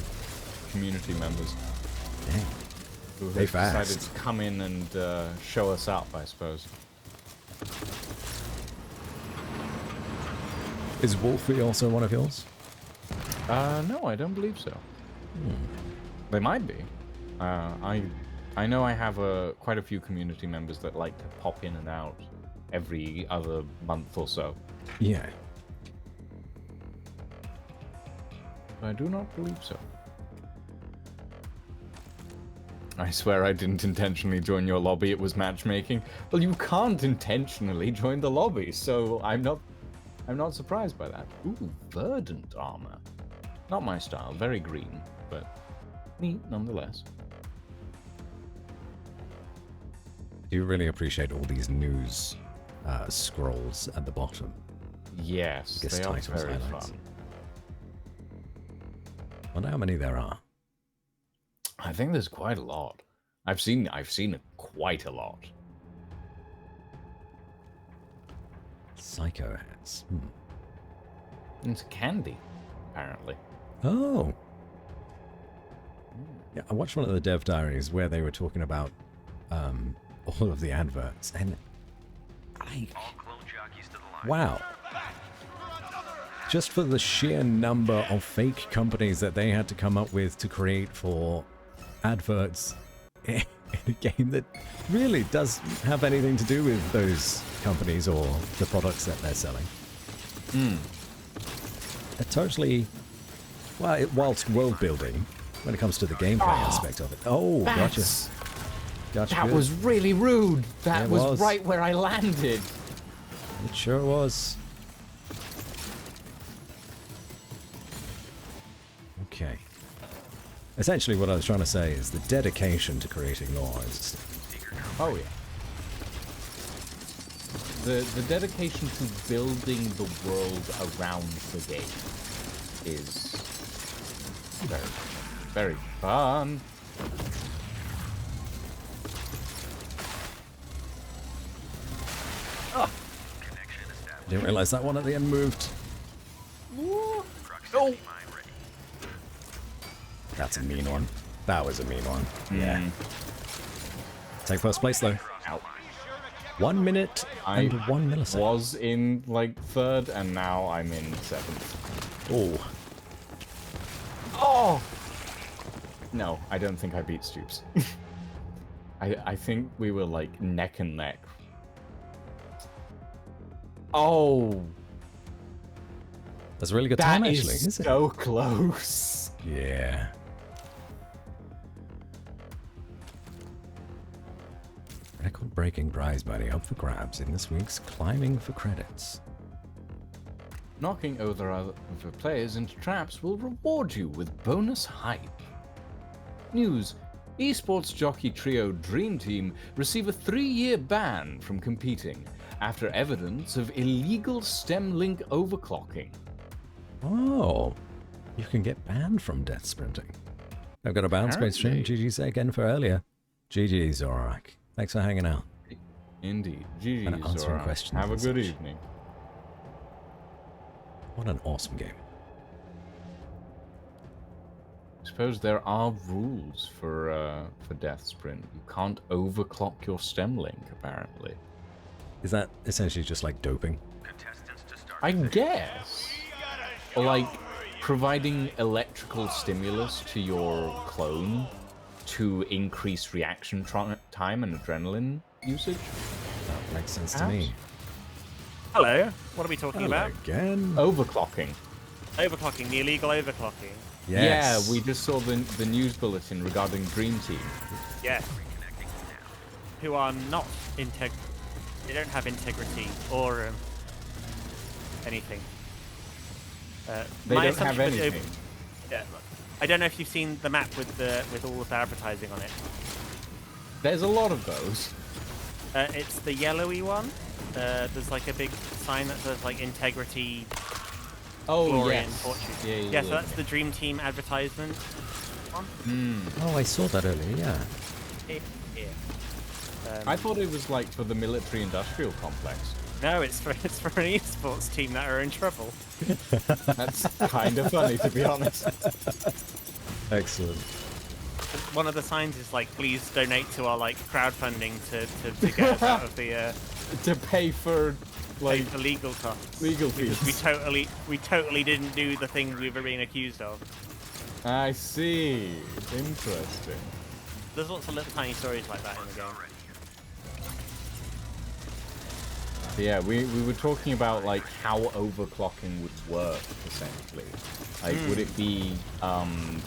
community members Dang. who They has fast. decided to come in and show us up, I suppose. Is Wolfie also one of yours? No, I don't believe so. They might be. I know I have quite a few community members that like to pop in and out every other month or so. Yeah. But I do not believe so. I swear I didn't intentionally join your lobby, it was matchmaking. Well, you can't intentionally join the lobby, so I'm not surprised by that. Ooh, verdant armor. Not my style, very green, but neat nonetheless. Do you really appreciate all these news scrolls at the bottom? Yes, Guess they are titles, very highlights. fun. Wonder how many there are. I think there's quite a lot. I've seen quite a lot. Psycho hats. It's candy, apparently. Oh. Yeah, I watched one of the dev diaries where they were talking about all of the adverts, and I All clone jockeys to the line. wow. Just for the sheer number of fake companies that they had to come up with to create for adverts in a game that really does have anything to do with those companies or the products that they're selling. They're totally, well, whilst world building, when it comes to the gameplay aspect of it. Oh, gotcha. Gotcha. That good. was really rude. That It was was. right where I landed. It sure was. Okay. Essentially, what I was trying to say is the dedication to creating lore is Oh yeah. The dedication to building the world around the game is very fun. Connection established. didn't realize that one at the end moved. Proximity mine ready. That's a mean one. That was a mean one. Yeah. Take first place though. Ow. 1 minute and 1 millisecond. Was in like third, and now I'm in seventh. Oh, Oh! No, I don't think I beat Stoops. I think we were like neck and neck. Oh, that's a really good that time is actually, isn't so close. it? Yeah. Record-breaking prize money up for grabs in this week's Climbing for Credits. Knocking other players into traps will reward you with bonus hype. News: esports jockey trio Dream Team receive a 3-year ban from competing after evidence of illegal stem link overclocking. Oh, you can get banned from death sprinting. I've got a bounce space stream. Apparently. GG's again for earlier. GG's, Zorak. Thanks for hanging out. Indeed. And GG's, answering alright. questions Have a and good such. evening. What an awesome game. I suppose there are rules for Death Sprint. You can't overclock your stem link, apparently. Is that essentially just like doping? Contestants to start. I guess. Or like providing electrical stimulus to your clone to increase reaction time and adrenaline usage. That makes sense to me. Hello. What are we talking about? Again? Overclocking. Overclocking, the illegal overclocking. Yes. Yeah, we just saw the news bulletin regarding Dream Team. Yeah. Who are not they don't have integrity or anything. They my don't have assumption was anything. Yeah. I don't know if you've seen the map with all of the advertising on it. There's a lot of those. It's the yellowy one. There's like a big sign that says like integrity, Oh, glory, yes. and fortune. Yeah, So that's the Dream Team advertisement one. Oh, I saw that earlier, yeah. Yeah. I thought it was like for the military-industrial complex. No, it's for an esports team that are in trouble. That's kind of funny, to be honest. Excellent. One of the signs is like, please donate to our like crowdfunding to get us out of the To pay for, like, the legal costs. legal Because fees. we totally didn't do the thing we were being accused of. I see. Interesting. There's lots of little tiny stories like that in the game. Yeah, we were talking about like how overclocking would work essentially. Like, would it be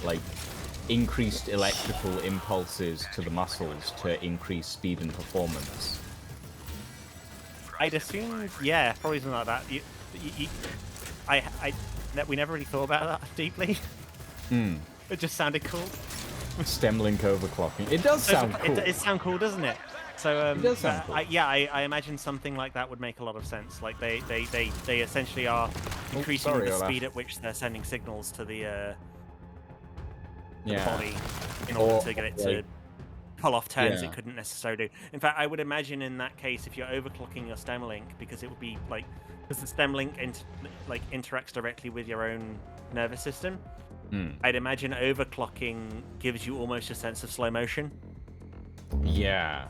like increased electrical impulses to the muscles to increase speed and performance? I'd assume, yeah, probably something like that. We never really thought about that deeply. It just sounded cool. Stem link overclocking. It does sound cool. It sounds cool, doesn't it? So It does sound cool. I imagine something like that would make a lot of sense. Like they essentially are increasing sorry, the Olaf. speed at which they're sending signals to the Yeah. body in order Or, to get it like- to pull off turns Yeah. it couldn't necessarily do. In fact, I would imagine in that case, if you're overclocking your stem link, because it would be like, because the stem link interacts directly with your own nervous system, I'd imagine overclocking gives you almost a sense of slow motion. Yeah.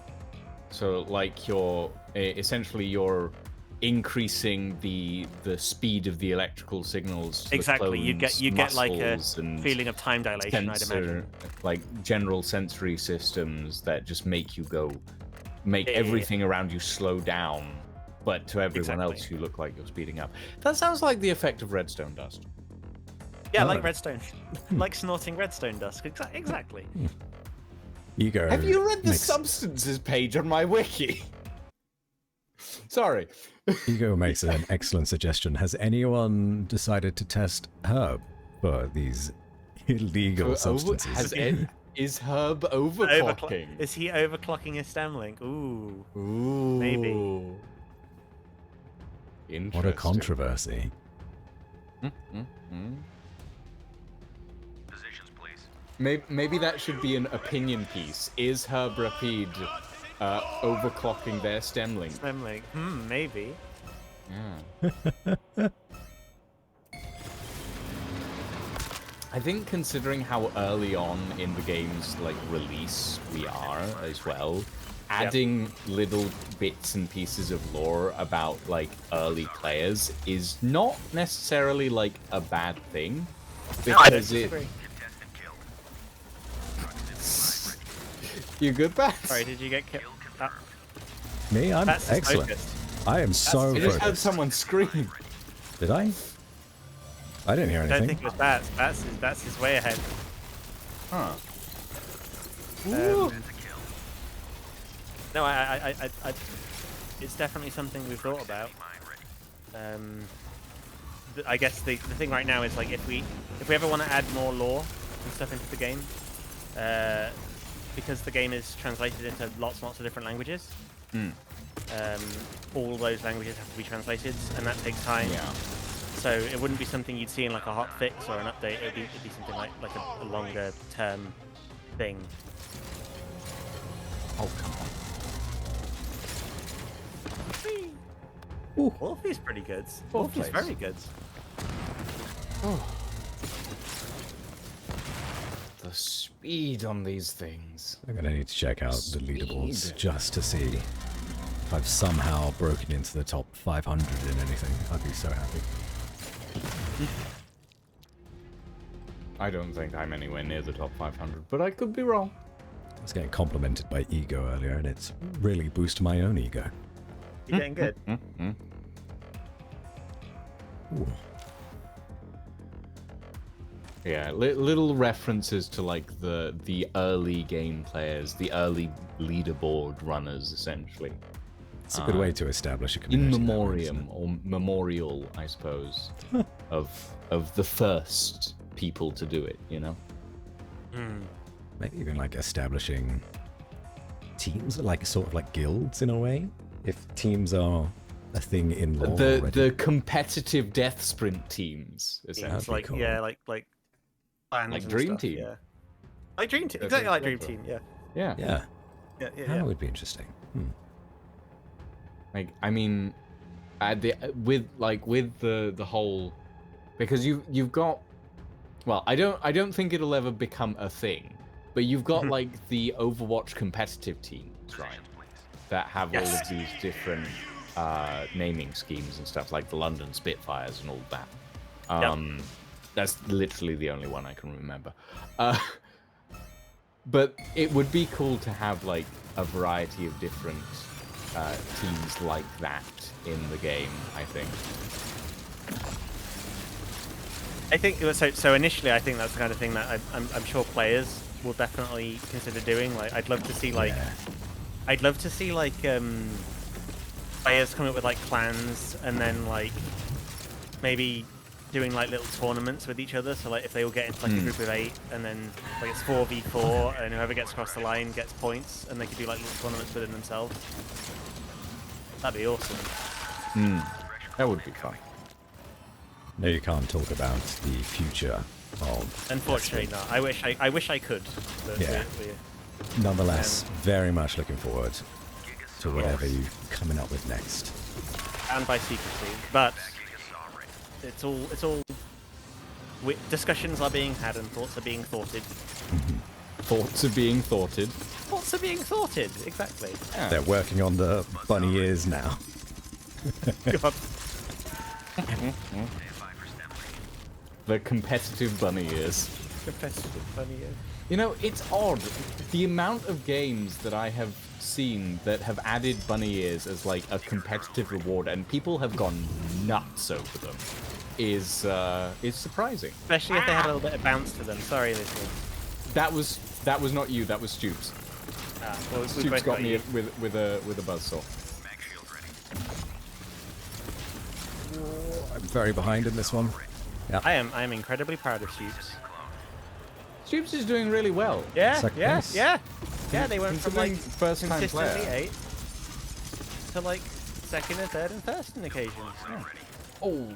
So like you're essentially you're increasing the speed of the electrical signals. To Exactly, the you clones, get like a muscles, and feeling of time dilation. I'd imagine. like general sensory systems that just make you make Yeah. everything around you slow down, but to everyone Exactly. else you look like you're speeding up. That sounds like the effect of redstone dust. Yeah, Oh. like redstone, like snorting redstone dust. Exactly. Ego. Have you read the makes- substances page on my wiki? Sorry. Ego makes an excellent suggestion. Has anyone decided to test Herb for these illegal substances? Is Herb overclocking? Is he overclocking his stem link? Ooh. Ooh. Maybe. Interesting. What a controversy. Positions, please. Maybe that should be an opinion piece. Is Herb Rapide overclocking their stem link? Stem link. Maybe. Yeah. I think considering how early on in the game's like release we are as well, adding little bits and pieces of lore about like early players is not necessarily like a bad thing. No, I don't Because it disagree. Contestant killed. You good, Bats? Sorry, did you get killed? Me? I'm That's excellent. focused. I am so I just heard focused. someone scream. Did I? I didn't hear I don't anything. think it was Bats. Bats is way ahead. Huh. Um, no, I it's definitely something we've thought about. I guess the thing right now is like if we ever want to add more lore and stuff into the game, because the game is translated into lots and lots of different languages. All those languages have to be translated, and that takes time. Yeah. So it wouldn't be something you'd see in like a hot fix or an update. It'd be something like a longer term thing. Oh, come on. Wolfie's pretty good. Fourth Wolfie's place. very good. The speed on these things. I'm gonna need to check out the leaderboards Speed. just to see if I've somehow broken into the top 500 in anything. I'd be so happy. I don't think I'm anywhere near the top 500, but I could be wrong. I was getting complimented by Ego earlier, and it's really boosted my own ego. You're getting good. Ooh. Yeah, little references to like the early game players, the early leaderboard runners, essentially. It's a good way to establish a In community. memoriam or memorial, I suppose, of the first people to do it. You know. Maybe even like establishing teams, like sort of like guilds in a way. If teams are a thing in lore already. The competitive death sprint teams, It's essentially. like cool. yeah, like clans Like and Dream stuff, Team. Yeah. Like Dream Team, That's exactly like exactly. Dream Team. Yeah. Yeah. Yeah, Yeah. Yeah. that yeah. would be interesting. Like, I mean, with the whole, because you've got, well, I don't think it'll ever become a thing, but you've got like the Overwatch competitive teams, right? That have all of these different naming schemes and stuff, like the London Spitfires and all that. That's literally the only one I can remember. But it would be cool to have like a variety of different teams like that in the game, I think. I think so. Initially, I think that's the kind of thing that I'm sure players will definitely consider doing. Like, I'd love to see like, players come up with like clans, and then like maybe doing like little tournaments with each other. So like if they all get into like a group of 8, and then like it's 4v4, and whoever gets across the line gets points, and they could do like little tournaments within themselves. That'd be awesome. That would be fun. No, you can't talk about the future of. Unfortunately, not. I wish I could. But Yeah. we're Nonetheless, very much looking forward to whatever you're coming up with next. bound by secrecy, but it's all discussions are being had and thoughts are being thoughted. Thoughts are being thoughted. Thoughts are being thoughted, exactly. Yeah. They're working on the bunny ears now. God. The competitive bunny ears. Competitive funny. You know, it's odd. The amount of games that I have seen that have added bunny ears as like a competitive reward, and people have gone nuts over them, is surprising. Especially if they had a little bit of bounce to them. Sorry, Lizzie. That was not you. That was Stoops. Well, we Stoops both got me you. with a buzzsaw. I'm very behind in this one. I am incredibly proud of Stoops. Stoops is doing really well. Yeah, Second yeah, place. yeah. Yeah, they went from like Considering first-time consistently player. 8 to like second and third and first in occasions. Yeah. Oh.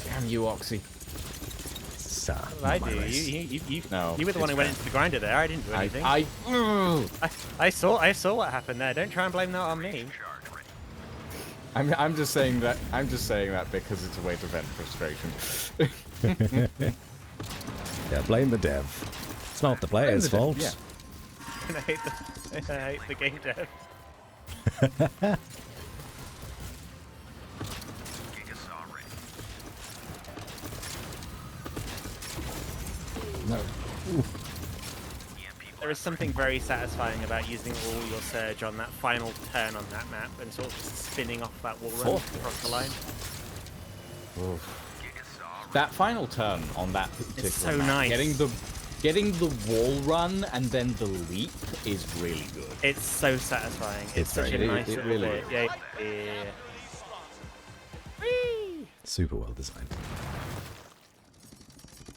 Damn you, Oxy. Sad. What did I do? You No, you were the one it's who went bad. into the grinder there. I didn't do anything. I saw what happened there. Don't try and blame that on me. I'm just saying that. I'm just saying that because it's a way to vent frustration. Yeah, blame the dev. It's not the player's Blame fault. the dev, And I hate the game dev. No. There is something very satisfying about using all your surge on that final turn on that map and sort of just spinning off that wall run across the line. That final turn on that particular so map, nice. getting the wall run and then the leap is really good. It's so satisfying. It's such a very- nice it little really bit. is. Yeah. Whee! Super well designed.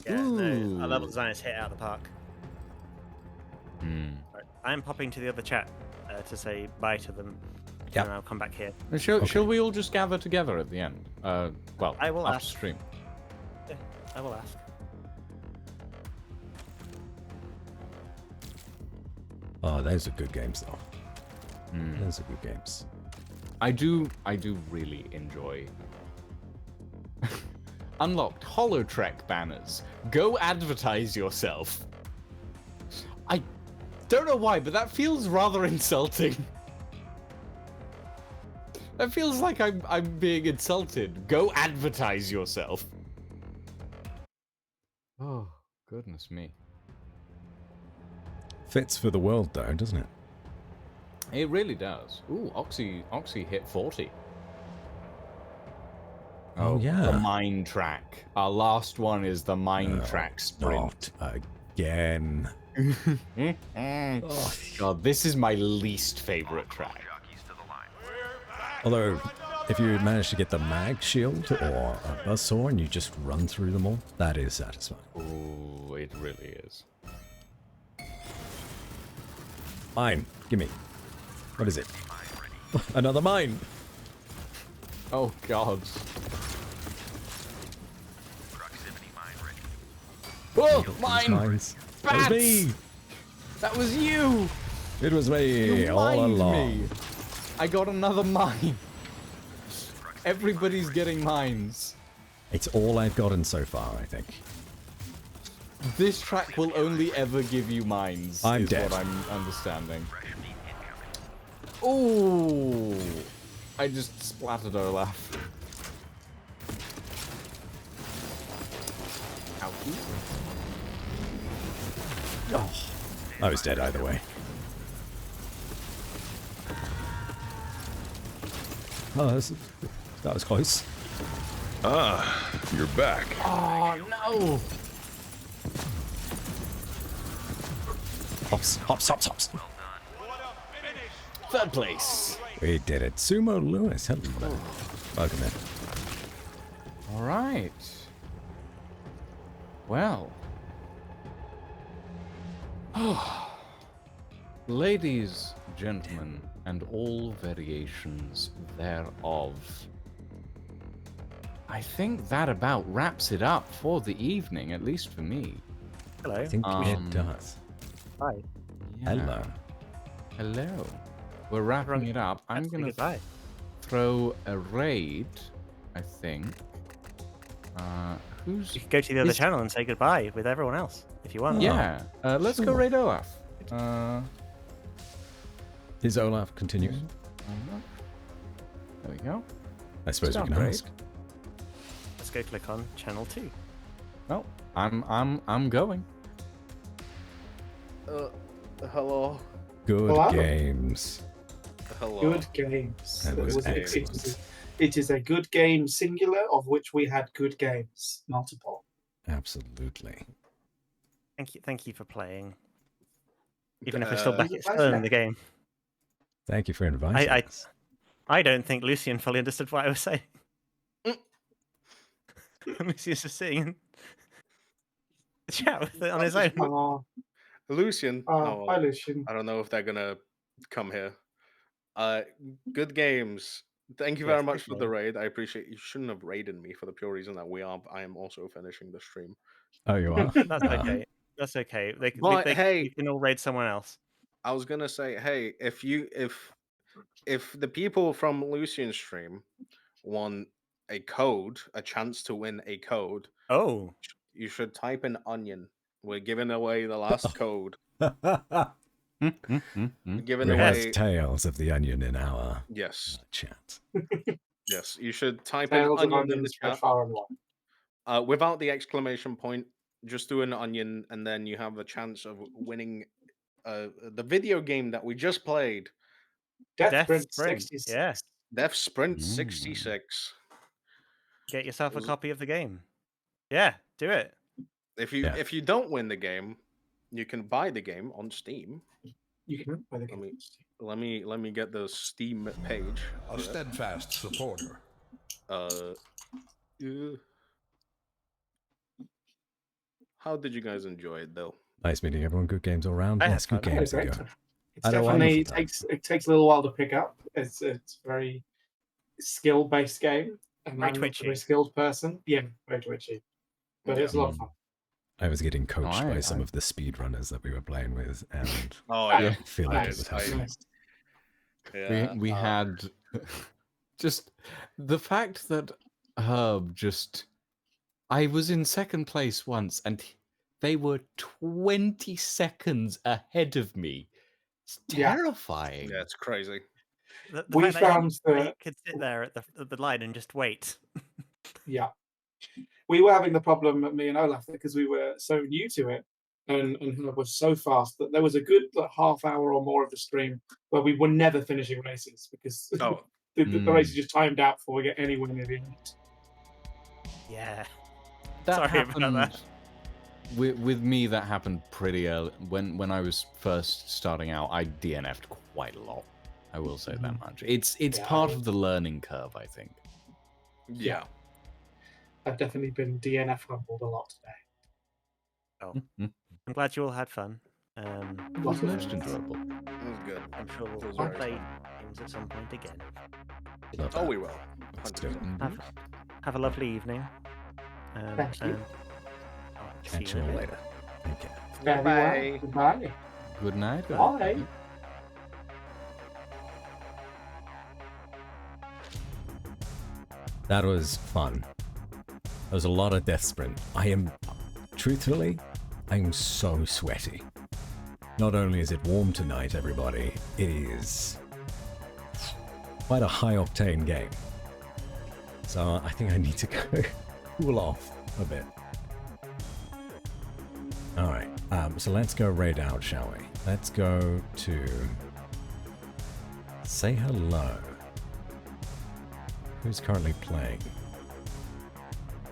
Yeah, no, Ooh. our level designers hit it out of the park. Right, I'm popping to the other chat to say bye to them, Yep. and I'll come back here. Shall we all just gather together at the end? Well, I will after ask. stream. Yeah, I will ask. Oh, those are good games, though. Those are good games. I do really enjoy unlocked Holotrek banners. Go advertise yourself. I don't know why, but that feels rather insulting. That feels like I'm being insulted. Go advertise yourself. Oh, goodness me. Fits for the world, though, doesn't it? It really does. Ooh, Oxy hit 40. Oh, yeah. The mine track. Our last one is the mine track sprint. Not again. Oh, God, this is my least favorite track. Jockeys to the line. Although, if you manage to get the mag shield or a buzzsaw and you just run through them all, that is satisfying. Ooh, it really is. Mine. Gimme. What is it? Another mine. Oh, God. Proximity mine ready. Oh, These mine! mines. That was Bats! me. That was you! It was me You all mined along. me. I got another mine. Everybody's getting mines. It's all I've gotten so far, I think. This track will only ever give you mines. I'm is dead. What I'm understanding. Fresh meat incoming. Ooh! I just splattered Olaf. Ouchie. Oh, I was dead either way. Oh, that was close. Ah, you're back. Oh no! Hops, hops, hops, hops. Third place. We did it. Sumo Lewis, hello. Welcome in. All right. Well. Ladies, gentlemen, and all variations thereof. I think that about wraps it up for the evening, at least for me. Hello. I think it does. Hi. Yeah. Hello. Hello. We're wrapping it up. I'm Let's say gonna goodbye. throw a raid, I think. Who's... You could go to the other is- channel and say goodbye with everyone else if you want. Yeah. Let's go raid Olaf. Is Olaf continuing? There we go. I suppose we Start can raid. ask. Let's go click on channel 2. Oh, I'm going. Hello. Good Hello? games. Hello. Good games. That was It excellent. it is a good game singular, of which we had good games multiple. Absolutely. Thank you for playing. Even if we're still back It was still in nice. the game. Thank you for inviting I us. I don't think Lucian fully understood what I was saying. Lucian's just sitting in the chat with it on his own. Lucian. Hi, Lucian. I don't know if they're gonna come here. Good games. Thank you Yes, very much good for the raid. I appreciate you. Shouldn't have raided me for the pure reason that I am also finishing the stream. Oh, you are? That's okay. That's okay. But, hey- you can all raid someone else. I was gonna say, hey, if the people from Lucian's stream want a code, a chance to win a code, Oh, you should type in onion. We're giving away the last code. We're giving We have away. tales of the onion in our Yes, chat. yes. You should type Tales in of onion in the onions spread chat. far and wide. Without the exclamation point. Just do an onion, and then you have a chance of winning the video game that we just played, Death Sprint. Sprint 66. Yeah. DevSprint 66. Get yourself a Was- copy of the game. Yeah, do it. If Yeah. you don't win the game, you can buy the game on Steam. You can buy the I game. mean, let me get the Steam page. A steadfast supporter. Uh, how did you guys enjoy it though? Nice meeting everyone. Good games all round. I had Yes, good fun. games to Great. go. It's I had a definitely wonderful time. it takes a little while to pick up. It's a very skill based game, and Very I'm not a twitchy. very skilled person. Yeah, very twitchy, but it's a lot of fun. I was getting coached I- by some I- of the speedrunners that we were playing with, and Oh Yeah. yeah, I feel like it Nice, was nice. happening. Nice. yeah. We had just the fact that Herb just... I was in second place once, and they were 20 seconds ahead of me. It's Yeah. terrifying. Yeah, it's crazy. The We fact that you- found that you that- could sit there at the line and just wait. Yeah. We were having the problem, me and Olaf, because we were so new to it and Herb was so fast that there was a good half hour or more of the stream where we were never finishing races because Oh, the Mm. races just timed out before we get anywhere near the end. Yeah. That Sorry about happened that. with me. That happened pretty early. When I was first starting out, I DNF'd quite a lot. I will say that much. It's Yeah, part of the learning curve, I think. Yeah. I've definitely been DNF humbled a lot today. Oh, I'm glad you all had fun. It was most enjoyable. It was good. I'm sure It was we'll very play fun. games at some point again. Love Oh, that. we will. Let's do it. 100%. Have a lovely evening. Thank you. And I'll see Catch you you in a all bit. later. Take care. Very well. Goodbye. Good night. Bye. That was fun. There was a lot of DevSprint. Truthfully, I'm so sweaty. Not only is it warm tonight, everybody, it is quite a high-octane game. So I think I need to go cool off a bit. Alright, so let's go raid out, shall we? Let's go to... Say hello. Who's currently playing?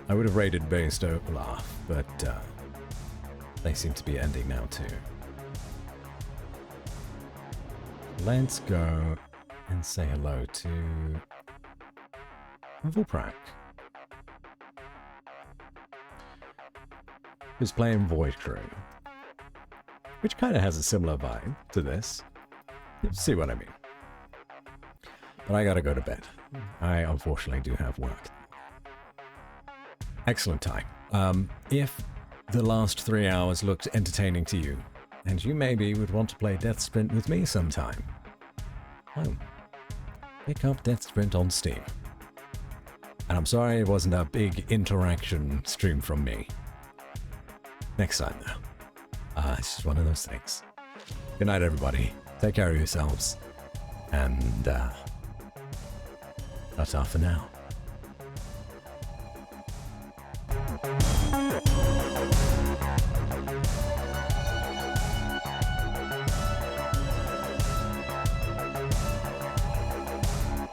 I would have raided based Olaf, but they seem to be ending now too. Let's go and say hello to Vulprak, who's playing Void Crew, which kind of has a similar vibe to this. You see what I mean? But I gotta go to bed. I unfortunately do have work. Excellent time. If the last 3 hours looked entertaining to you, and you maybe would want to play DevSprint with me sometime, well, pick up DevSprint on Steam. And I'm sorry it wasn't a big interaction stream from me. Next time, though. It's just one of those things. Good night, everybody. Take care of yourselves. And, that's all for now.